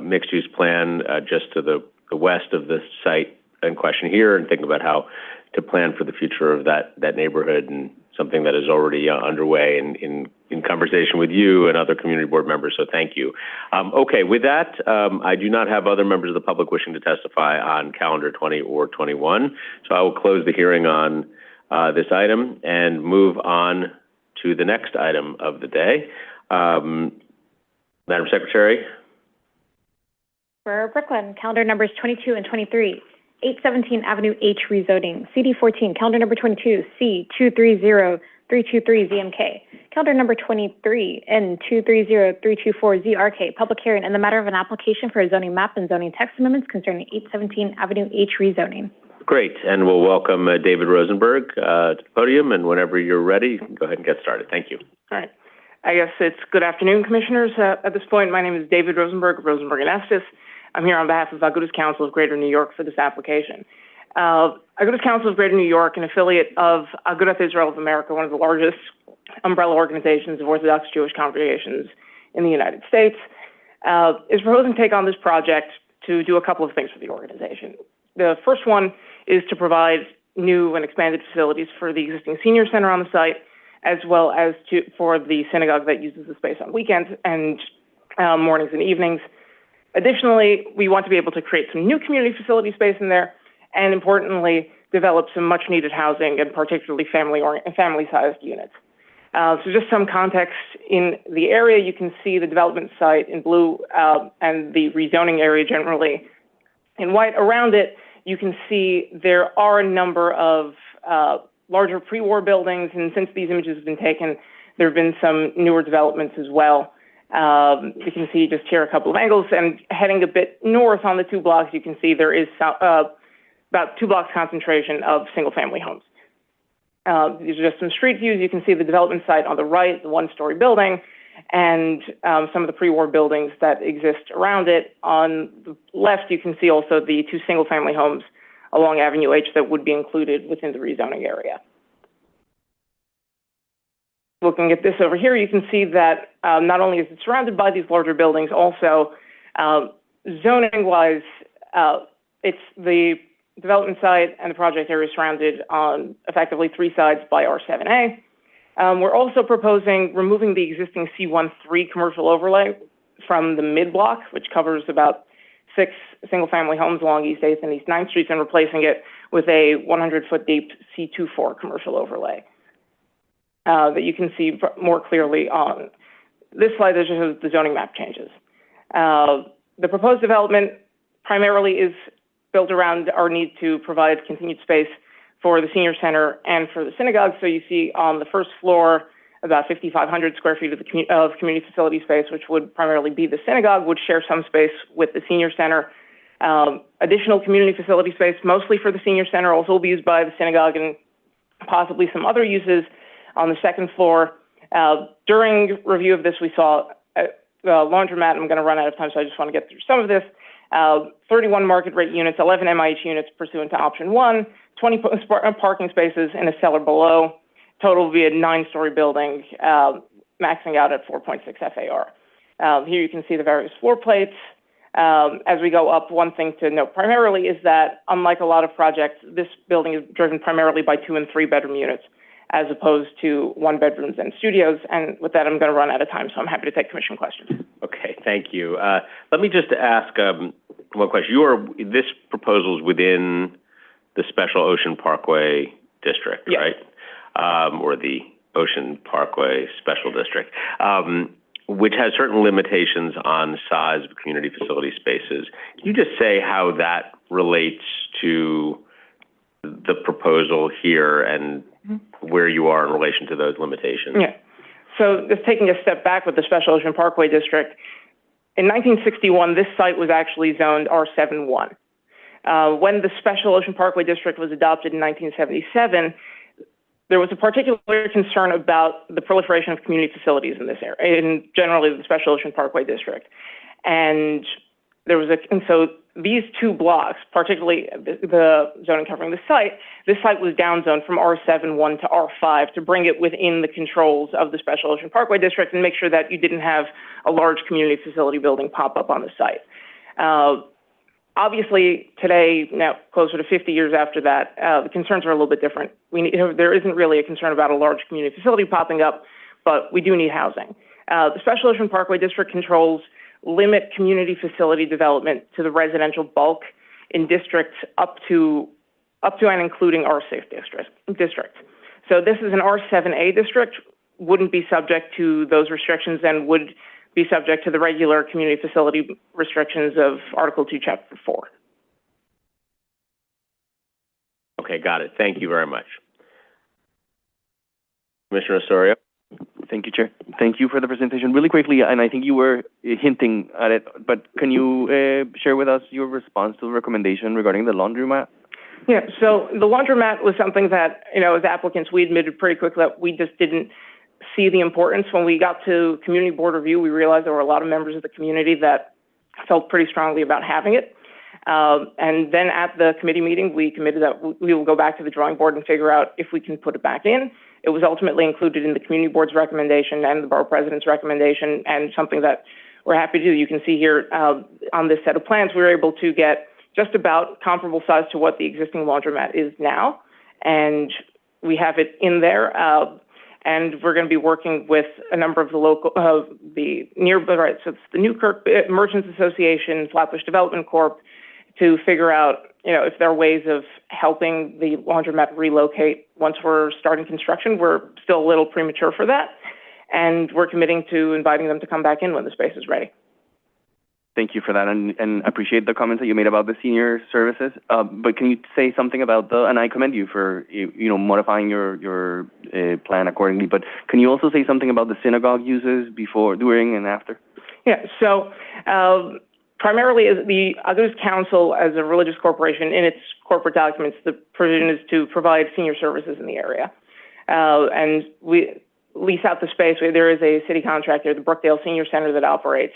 A: mixed-use plan just to the west of the site in question here, and thinking about how to plan for the future of that neighborhood, and something that is already underway in conversation with you and other community board members, so thank you. Okay, with that, I do not have other members of the public wishing to testify on calendar 20 or 21, so I will close the hearing on this item and move on to the next item of the day. Madam Secretary.
B: For Brooklyn, calendar numbers 22 and 23. 817 Avenue H rezoning. CD14, calendar number 22, C230323 ZMK. Calendar number 23, N230324 ZRK. Public hearing in the matter of an application for a zoning map and zoning text amendments concerning 817 Avenue H rezoning.
A: Great, and we'll welcome David Rosenberg to the podium, and whenever you're ready, go ahead and get started. Thank you.
L: All right. I guess it's good afternoon, Commissioners. At this point, my name is David Rosenberg of Rosenberg and Estes. I'm here on behalf of Agudas Council of Greater New York for this application. Agudas Council of Greater New York, an affiliate of Agudath Israel of America, one of the largest umbrella organizations of Orthodox Jewish congregations in the United States, is proposing to take on this project to do a couple of things for the organization. The first one is to provide new and expanded facilities for the existing senior center on the site, as well as for the synagogue that uses the space on weekends and mornings and evenings. Additionally, we want to be able to create some new community facility space in there, and importantly, develop some much-needed housing, and particularly family-sized units. So just some context, in the area, you can see the development site in blue and the rezoning area generally in white. Around it, you can see there are a number of larger pre-war buildings, and since these images have been taken, there have been some newer developments as well. You can see just here a couple of angles, and heading a bit north on the 2 blocks, you can see there is about 2 blocks concentration of single-family homes. These are just some street views. You can see the development site on the right, the 1-story building, and some of the pre-war buildings that exist around it. On the left, you can see also the 2 single-family homes along Avenue H that would be included within the rezoning area. Looking at this over here, you can see that not only is it surrounded by these larger buildings, also zoning-wise, it's the development site and the project area surrounded on effectively 3 sides by R7A. We're also proposing removing the existing C13 commercial overlay from the mid-block, which covers about 6 single-family homes along East 8th and East 9th Streets, and replacing it with a 100-foot deep C24 commercial overlay. That you can see more clearly on this slide that shows the zoning map changes. The proposed development primarily is built around our need to provide continued space for the senior center and for the synagogue. So you see on the first floor about 5,500 square feet of community facility space, which would primarily be the synagogue, would share some space with the senior center. Additional community facility space, mostly for the senior center, also will be used by the synagogue and possibly some other uses on the second floor. During review of this, we saw a laundromat. I'm going to run out of time, so I just want to get through some of this. 31 market rate units, 11 MIH units pursuant to option 1, 20 parking spaces in a cellar below. Total will be a 9-story building, maxing out at 4.6 FAR. Here you can see the various floor plates. As we go up, one thing to note primarily is that, unlike a lot of projects, this building is driven primarily by 2- and 3-bedroom units, as opposed to 1-bedrooms and studios. And with that, I'm going to run out of time, so I'm happy to take commission questions.
A: Okay, thank you. Let me just ask one question. This proposal is within the Special Ocean Parkway District, yes, right? Or the Ocean Parkway Special District, which has certain limitations on size of community facility spaces. Can you just say how that relates to the proposal here and where you are in relation to those limitations?
L: Yeah. So just taking a step back with the Special Ocean Parkway District, in 1961, this site was actually zoned R7-1. When the Special Ocean Parkway District was adopted in 1977, there was a particular concern about the proliferation of community facilities in this area, in generally the Special Ocean Parkway District. And so these two blocks, particularly the zoning covering this site was downzoned from R7-1 to R5 to bring it within the controls of the Special Ocean Parkway District and make sure that you didn't have a large community facility building pop up on the site. Obviously, today, now closer to 50 years after that, the concerns are a little bit different. There isn't really a concern about a large community facility popping up, but we do need housing. The Special Ocean Parkway District controls limit community facility development to the residential bulk in districts up to and including R6 district. So this is an R7A district, wouldn't be subject to those restrictions and would be subject to the regular community facility restrictions of Article 2, Chapter 4.
A: Okay, got it. Thank you very much. Commissioner Osorio?
J: Thank you, Chair. Thank you for the presentation. Really quickly, and I think you were hinting at it, but can you share with us your response to the recommendation regarding the laundromat?
L: Yeah, so the laundromat was something that, as applicants, we admitted pretty quickly that we just didn't see the importance. When we got to community board review, we realized there were a lot of members of the community that felt pretty strongly about having it. And then at the committee meeting, we committed that we will go back to the drawing board and figure out if we can put it back in. It was ultimately included in the community board's recommendation and the borough president's recommendation, and something that we're happy to do. You can see here on this set of plans, we were able to get just about comparable size to what the existing laundromat is now. And we have it in there. And we're going to be working with a number of the local, so it's the Newkirk Merchants Association, Flatbush Development Corp., to figure out, if there are ways of helping the laundromat relocate once we're starting construction. We're still a little premature for that, and we're committing to inviting them to come back in when the space is ready.
J: Thank you for that, and appreciate the comments that you made about the senior services. But can you say something about and I commend you for, modifying your plan accordingly, but can you also say something about the synagogue uses before, during, and after?
L: Yeah, so primarily the Agudas Council, as a religious corporation, in its corporate documents, the provision is to provide senior services in the area. And we lease out the space. There is a city contractor, the Brookdale Senior Center, that operates.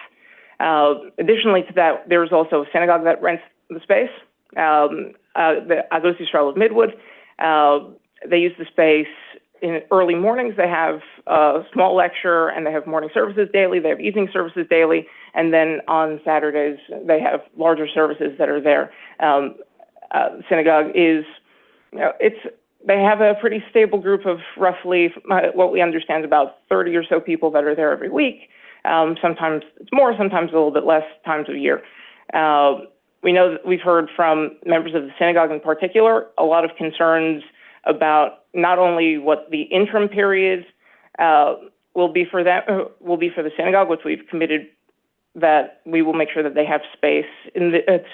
L: Additionally to that, there's also a synagogue that rents the space, the Agudas Yisrael of Midwood. They use the space in early mornings. They have a small lecture, and they have morning services daily. They have evening services daily, and then on Saturdays they have larger services that are there. Synagogue is, they have a pretty stable group of roughly, what we understand, about 30 or so people that are there every week. Sometimes it's more, sometimes a little bit less times of year. We know that we've heard from members of the synagogue in particular a lot of concerns about not only what the interim period will be for the synagogue, which we've committed that we will make sure that they have space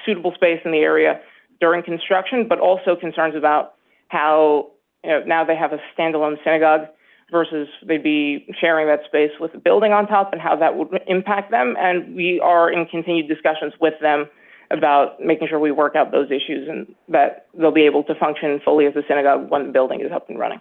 L: suitable space in the area during construction, but also concerns about how now they have a standalone synagogue versus they'd be sharing that space with a building on top, and how that would impact them. And we are in continued discussions with them about making sure we work out those issues and that they'll be able to function fully as a synagogue when the building is up and running.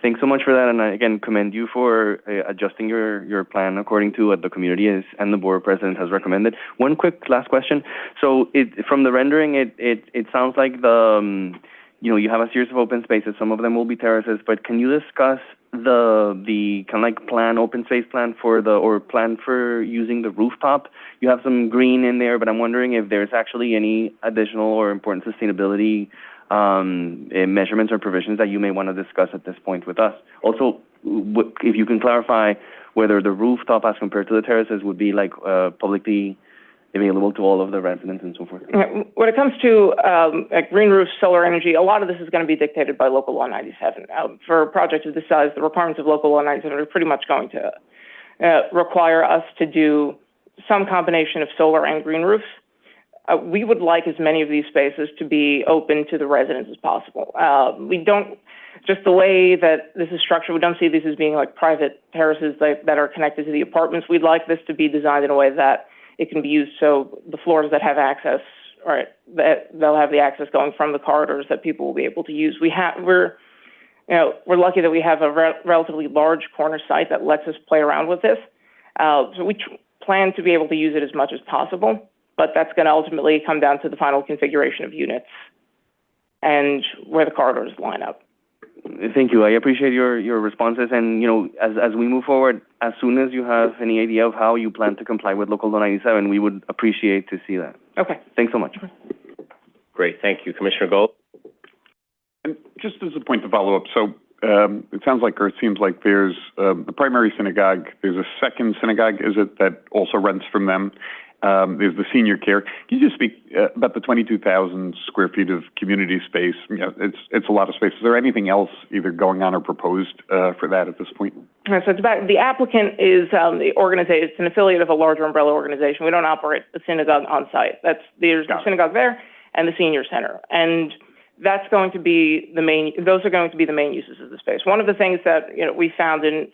J: Thanks so much for that, and I again commend you for adjusting your plan according to what the community is and the board president has recommended. One quick last question. So from the rendering, it sounds like you have a series of open spaces. Some of them will be terraces, but can you discuss the kind of like open space plan plan for using the rooftop? You have some green in there, but I'm wondering if there's actually any additional or important sustainability measurements or provisions that you may want to discuss at this point with us. Also, if you can clarify whether the rooftop as compared to the terraces would be publicly available to all of the residents and so forth.
L: When it comes to green roofs, solar energy, a lot of this is going to be dictated by Local Law 97. For a project of this size, the requirements of Local Law 97 are pretty much going to require us to do some combination of solar and green roofs. we would like as many of these spaces to be open to the residents as possible. We don't, just the way that this is structured, we don't see these as being like private terraces that are connected to the apartments. We'd like this to be designed in a way that it can be used so the floors that have access, right, that they'll have the access going from the corridors that people will be able to use. We're lucky that we have a relatively large corner site that lets us play around with this. So we plan to be able to use it as much as possible, but that's going to ultimately come down to the final configuration of units and where the corridors line up.
J: Thank you. I appreciate your responses. And, as we move forward, as soon as you have any idea of how you plan to comply with Local Law 97, we would appreciate to see that.
L: Okay.
J: Thanks so much.
A: Great. Thank you. Commissioner Gold?
G: And just as a point to follow up, so it sounds like, or it seems like there's the primary synagogue, there's a second synagogue, is it, that also rents from them? There's the senior care. Can you just speak about the 22,000 square feet of community space? It's a lot of space. Is there anything else either going on or proposed for that at this point?
L: So it's about, the applicant is the organization. It's an affiliate of a larger umbrella organization. We don't operate the synagogue on site. There's the synagogue there and the senior center. And that's going to be those are going to be the main uses of the space. One of the things that we found in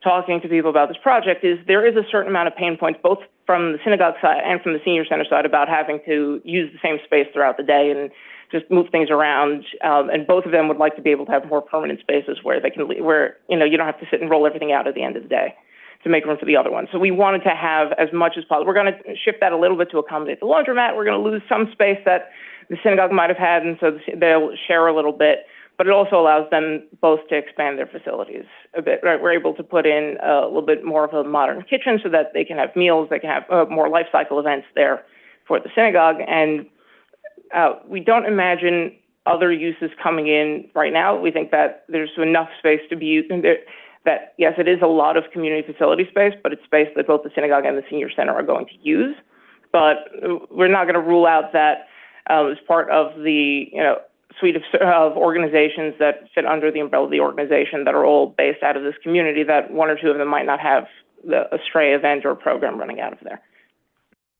L: talking to people about this project is there is a certain amount of pain points, both from the synagogue side and from the senior center side, about having to use the same space throughout the day and just move things around. And both of them would like to be able to have more permanent spaces where they can, you don't have to sit and roll everything out at the end of the day to make room for the other one. So we wanted to have as much as possible. We're going to shift that a little bit to accommodate the laundromat. We're going to lose some space that the synagogue might have had, and so they'll share a little bit. But it also allows them both to expand their facilities a bit, right? We're able to put in a little bit more of a modern kitchen so that they can have meals, they can have more life cycle events there for the synagogue. And we don't imagine other uses coming in right now. We think that there's enough space to be used, that yes, it is a lot of community facility space, but it's space that both the synagogue and the senior center are going to use. But we're not going to rule out that as part of the, suite of organizations that fit under the umbrella of the organization that are all based out of this community, that one or two of them might not have a stray event or program running out of there.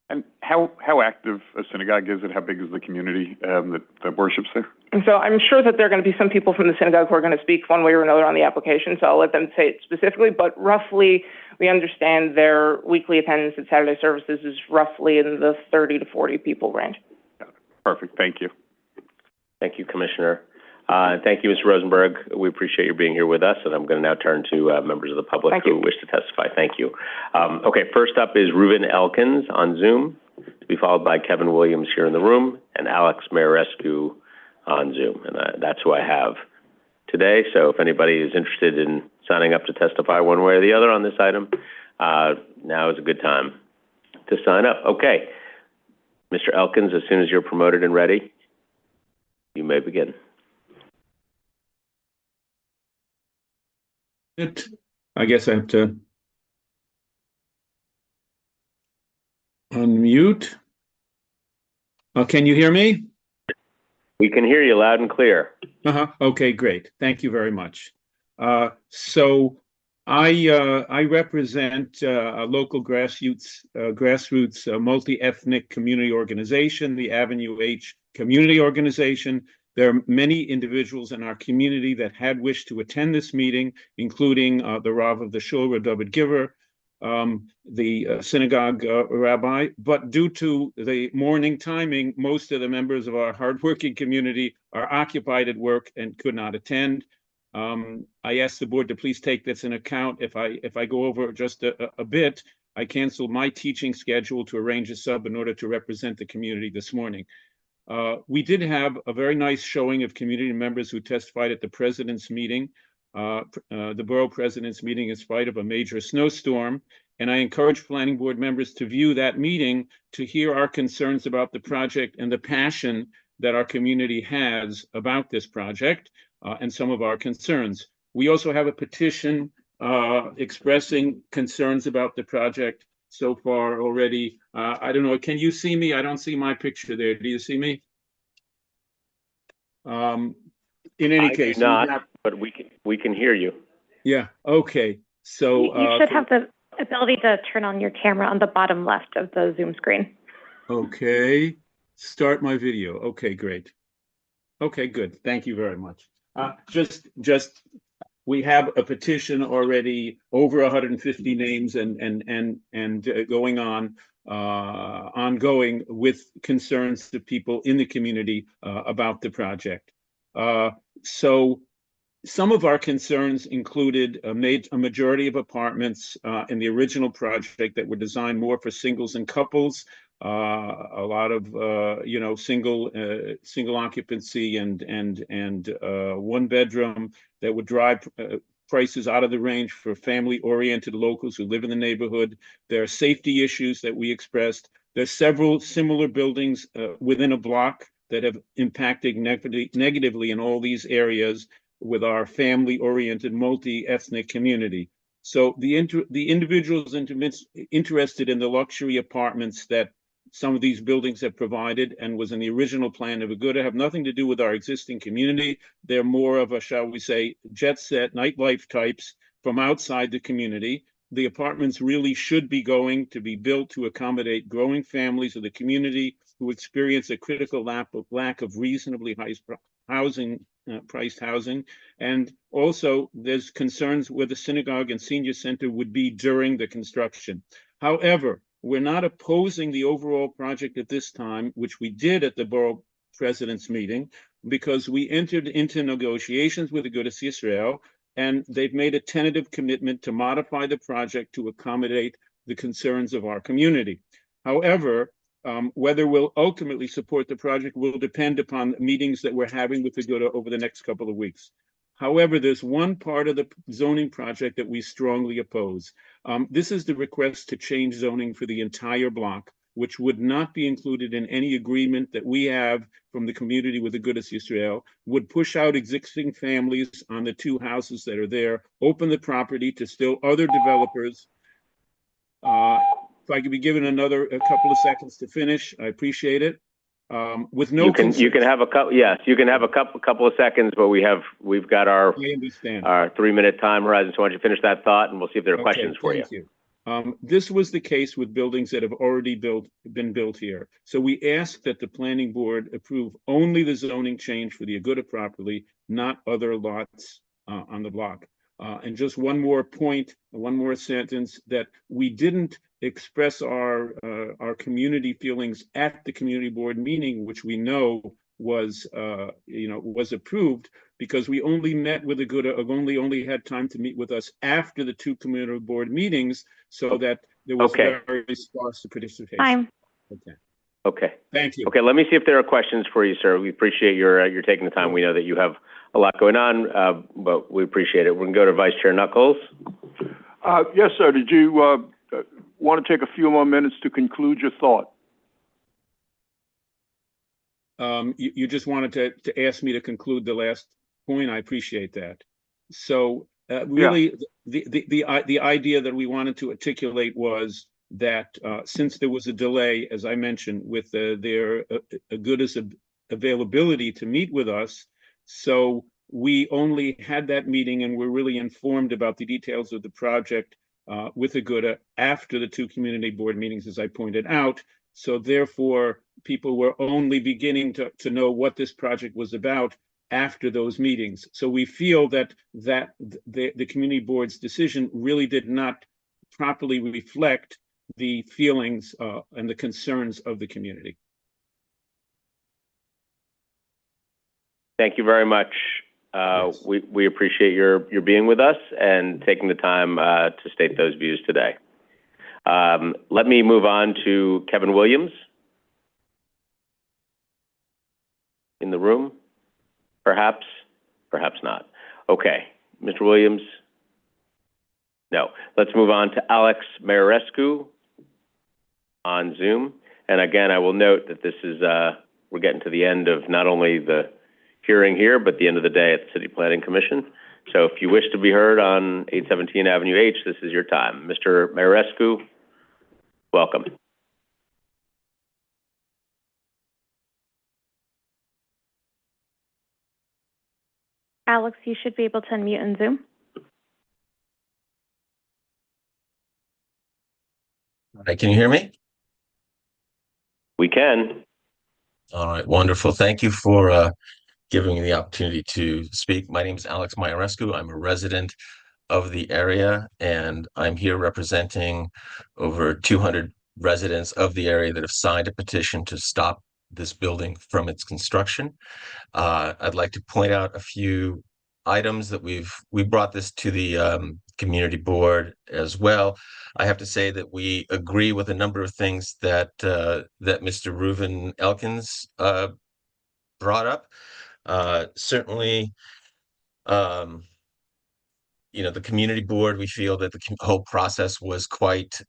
G: And how active a synagogue is it? How big is the community that worships there?
L: And so I'm sure that there are going to be some people from the synagogue who are going to speak one way or another on the application, so I'll let them say it specifically, but roughly we understand their weekly attendance at Saturday services is roughly in the 30 to 40 people range.
G: Perfect. Thank you.
A: Thank you, Commissioner. Thank you, Mr. Rosenberg. We appreciate you being here with us, and I'm going to now turn to members of the public who wish to testify. Thank you. Okay, first up is Reuben Elkins on Zoom, to be followed by Kevin Williams here in the room, and Alex Mayerescu on Zoom. And that's who I have today. So if anybody is interested in signing up to testify one way or the other on this item, now is a good time to sign up. Okay. Mr. Elkins, as soon as you're promoted and ready, you may begin.
N: I guess I have to unmute. Can you hear me?
A: We can hear you loud and clear.
N: Okay, great. Thank you very much. So I represent a local grassroots multi-ethnic community organization, the Avenue H Community Organization. There are many individuals in our community that had wished to attend this meeting, including the Rav of the Shul, David Giver, the synagogue rabbi. But due to the morning timing, most of the members of our hardworking community are occupied at work and could not attend. I asked the board to please take this in account. If I go over just a bit, I canceled my teaching schedule to arrange a sub in order to represent the community this morning. We did have a very nice showing of community members who testified at the president's meeting, the borough president's meeting, in spite of a major snowstorm. And I encourage planning board members to view that meeting to hear our concerns about the project and the passion that our community has about this project and some of our concerns. We also have a petition expressing concerns about the project so far already. I don't know, can you see me? I don't see my picture there. Do you see me? In any case.
A: Not, but we can hear you.
N: Yeah, okay. So
B: you should have the ability to turn on your camera on the bottom left of the Zoom screen.
N: Okay. Start my video. Okay, great. Okay, good. Thank you very much. Just we have a petition already, over 150 names and going on, ongoing with concerns to people in the community about the project. So some of our concerns included a majority of apartments in the original project that were designed more for singles and couples. A lot of single occupancy and one bedroom that would drive prices out of the range for family-oriented locals who live in the neighborhood. There are safety issues that we expressed. There's several similar buildings within a block that have impacted negatively in all these areas with our family-oriented multi-ethnic community. So the individuals interested in the luxury apartments that some of these buildings have provided and was in the original plan of Aguda have nothing to do with our existing community. They're more of a, shall we say, jet set, nightlife types from outside the community. The apartments really should be going to be built to accommodate growing families of the community who experience a critical lack of reasonably high priced housing. And also there's concerns where the synagogue and senior center would be during the construction. However, we're not opposing the overall project at this time, which we did at the borough president's meeting, because we entered into negotiations with Agudas Yisrael, and they've made a tentative commitment to modify the project to accommodate the concerns of our community. However, whether we'll ultimately support the project will depend upon meetings that we're having with Aguda over the next couple of weeks. However, there's one part of the zoning project that we strongly oppose. This is the request to change zoning for the entire block, which would not be included in any agreement that we have from the community with Agudas Yisrael, would push out existing families on the two houses that are there, open the property to still other developers. If I could be given a couple of seconds to finish, I appreciate it. With no
A: you can have a couple, yes, you can have a couple of seconds, but we've got our 3-minute time horizon. So why don't you finish that thought, and we'll see if there are questions for you.
N: Thank you. This was the case with buildings that have already been built here. So we asked that the planning board approve only the zoning change for the Aguda property, not other lots on the block. And just one more point, one more sentence, that we didn't express our community feelings at the community board meeting, which we know was approved, because we only met with Aguda, only had time to meet with us after the two community board meetings, so that there was very sparse participation.
B: Time.
N: Okay. Thank you.
A: Okay, let me see if there are questions for you, sir. We appreciate your taking the time. We know that you have a lot going on, but we appreciate it. We're going to go to Vice Chair Knuckles.
F: Yes, sir. Did you want to take a few more minutes to conclude your thought?
N: You just wanted to ask me to conclude the last point. I appreciate that. So really, the idea that we wanted to articulate was that since there was a delay, as I mentioned, with their Aguda's availability to meet with us, so we only had that meeting and were really informed about the details of the project with Aguda after the two community board meetings, as I pointed out. So therefore, people were only beginning to know what this project was about after those meetings. So we feel that the community board's decision really did not properly reflect the feelings and the concerns of the community.
A: Thank you very much. Yes. We appreciate your being with us and taking the time to state those views today. Let me move on to Kevin Williams. In the room? Perhaps, perhaps not. Okay, Mr. Williams? No. Let's move on to Alex Mayorescu on Zoom. And again, I will note that this is, we're getting to the end of not only the hearing here, but the end of the day at the City Planning Commission. So if you wish to be heard on 817 Avenue H, this is your time. Mr. Mayorescu, welcome.
B: Alex, you should be able to unmute in Zoom.
O: All right, can you hear me?
A: We can.
O: All right, wonderful. Thank you for giving me the opportunity to speak. My name is Alex Maiorescu. I'm a resident of the area, and I'm here representing over 200 residents of the area that have signed a petition to stop this building from its construction. I'd like to point out a few items that we brought this to the community board as well. I have to say that we agree with a number of things that that Mr. Reuven Elkins brought up. Certainly, the community board, we feel that the whole process was quite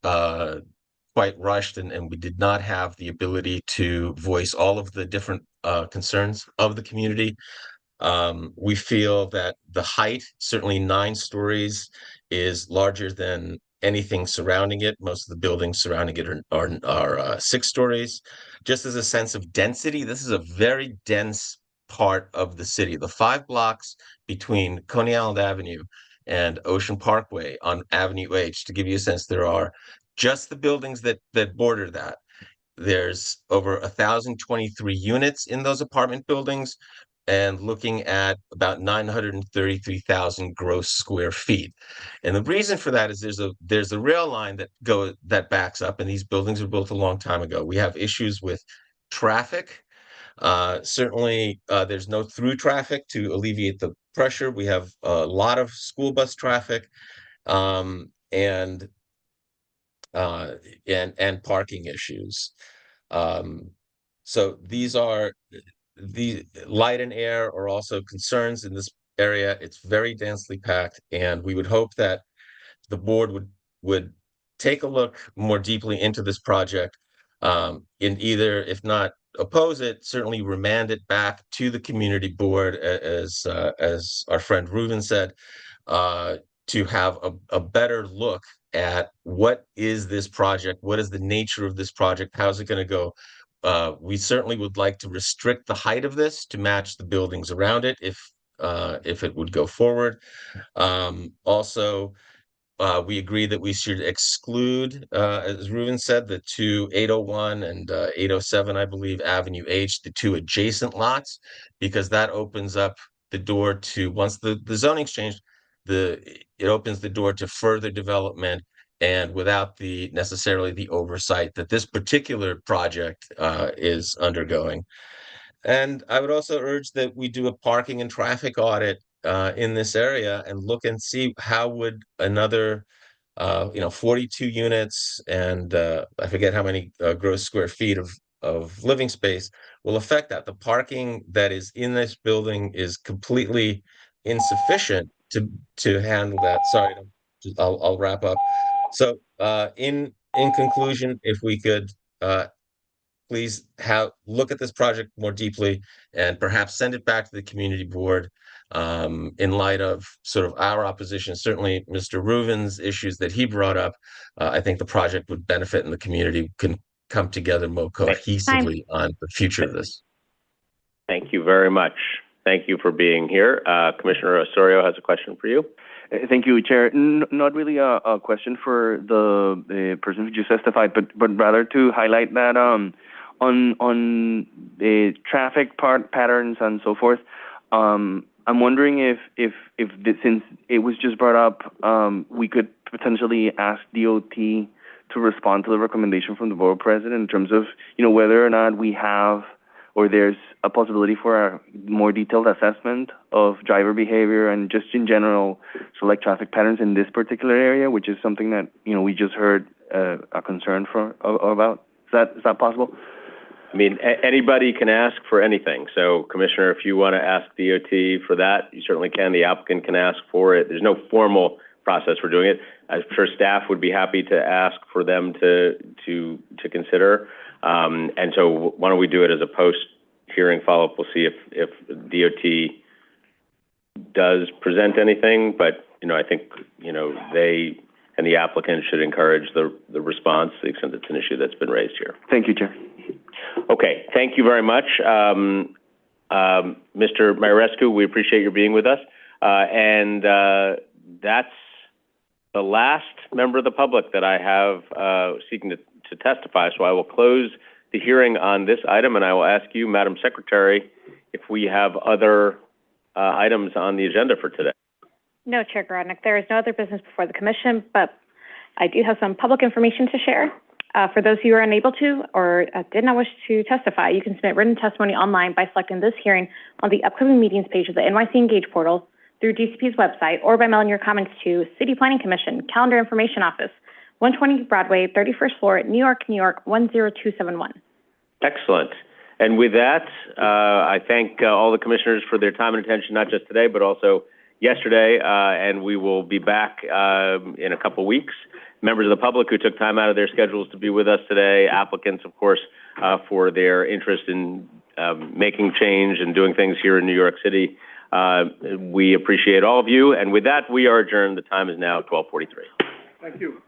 O: rushed, and we did not have the ability to voice all of the different concerns of the community. We feel that the height, certainly 9 stories, is larger than anything surrounding it. Most of the buildings surrounding it are 6 stories. Just as a sense of density, this is a very dense part of the city. The 5 blocks between Coney Island Avenue and Ocean Parkway on Avenue H, to give you a sense, there are just the buildings that border that. There's over 1,023 units in those apartment buildings, and looking at about 933,000 gross square feet. And the reason for that is there's a rail line that backs up, and these buildings were built a long time ago. We have issues with traffic. Certainly, there's no through traffic to alleviate the pressure. We have a lot of school bus traffic, and parking issues. So the light and air are also concerns in this area. It's very densely packed, and we would hope that the board would take a look more deeply into this project, in either, if not oppose it, certainly remand it back to the community board, as our friend Reuven said, to have a better look at what is this project, what is the nature of this project, how's it going to go. We certainly would like to restrict the height of this to match the buildings around it if it would go forward. Also, we agree that we should exclude, as Reuven said, the two 801 and 807, I believe, Avenue H, the 2 adjacent lots, because that opens up the door to, once the zoning's changed, it opens the door to further development, and without necessarily the oversight that this particular project is undergoing. And I would also urge that we do a parking and traffic audit in this area and look and see how would another 42 units and I forget how many gross square feet of living space will affect that. The parking that is in this building is completely insufficient to handle that. Sorry, I'll wrap up. So in conclusion, if we could please look at this project more deeply and perhaps send it back to the community board, in light of sort of our opposition. Certainly Mr. Reuven's issues that he brought up. I think the project would benefit and the community can come together more cohesively on the future of this.
A: Thank you very much. Thank you for being here. Commissioner Osorio has a question for you.
J: Thank you, Chair. Not really a question for the person who just testified, but rather to highlight that on the traffic patterns and so forth. I'm wondering if since it was just brought up, we could potentially ask DOT to respond to the recommendation from the Borough President in terms of, whether or not we have or there's a possibility for a more detailed assessment of driver behavior and just in general select traffic patterns in this particular area, which is something that, we just heard a concern about. Is that possible?
A: I mean, anybody can ask for anything. So, Commissioner, if you want to ask DOT for that, you certainly can. The applicant can ask for it. There's no formal process for doing it. I'm sure staff would be happy to ask for them to consider. And so why don't we do it as a post-hearing follow-up? We'll see if DOT does present anything, but, I think, they and the applicant should encourage the response to the extent it's an issue that's been raised here.
J: Thank you, Chair.
A: Okay, thank you very much. Mr. Maiorescu, we appreciate your being with us. And that's the last member of the public that I have seeking to testify, so I will close the hearing on this item, and I will ask you, Madam Secretary, if we have other items on the agenda for today.
B: No, Chair Garodnick, there is no other business before the commission, but I do have some public information to share. For those who are unable to or did not wish to testify, you can submit written testimony online by selecting this hearing on the upcoming meetings page of the NYC Engage portal, through DCP's website, or by mailing your comments to City Planning Commission, Calendar Information Office, 120 Broadway, 31st floor, New York, New York, 10271.
A: Excellent. And with that, I thank all the commissioners for their time and attention, not just today, but also yesterday, and we will be back in a couple weeks. Members of the public who took time out of their schedules to be with us today, applicants, of course, for their interest in making change and doing things here in New York City. We appreciate all of you. And with that, we are adjourned. The time is now 12:43.
F: Thank you.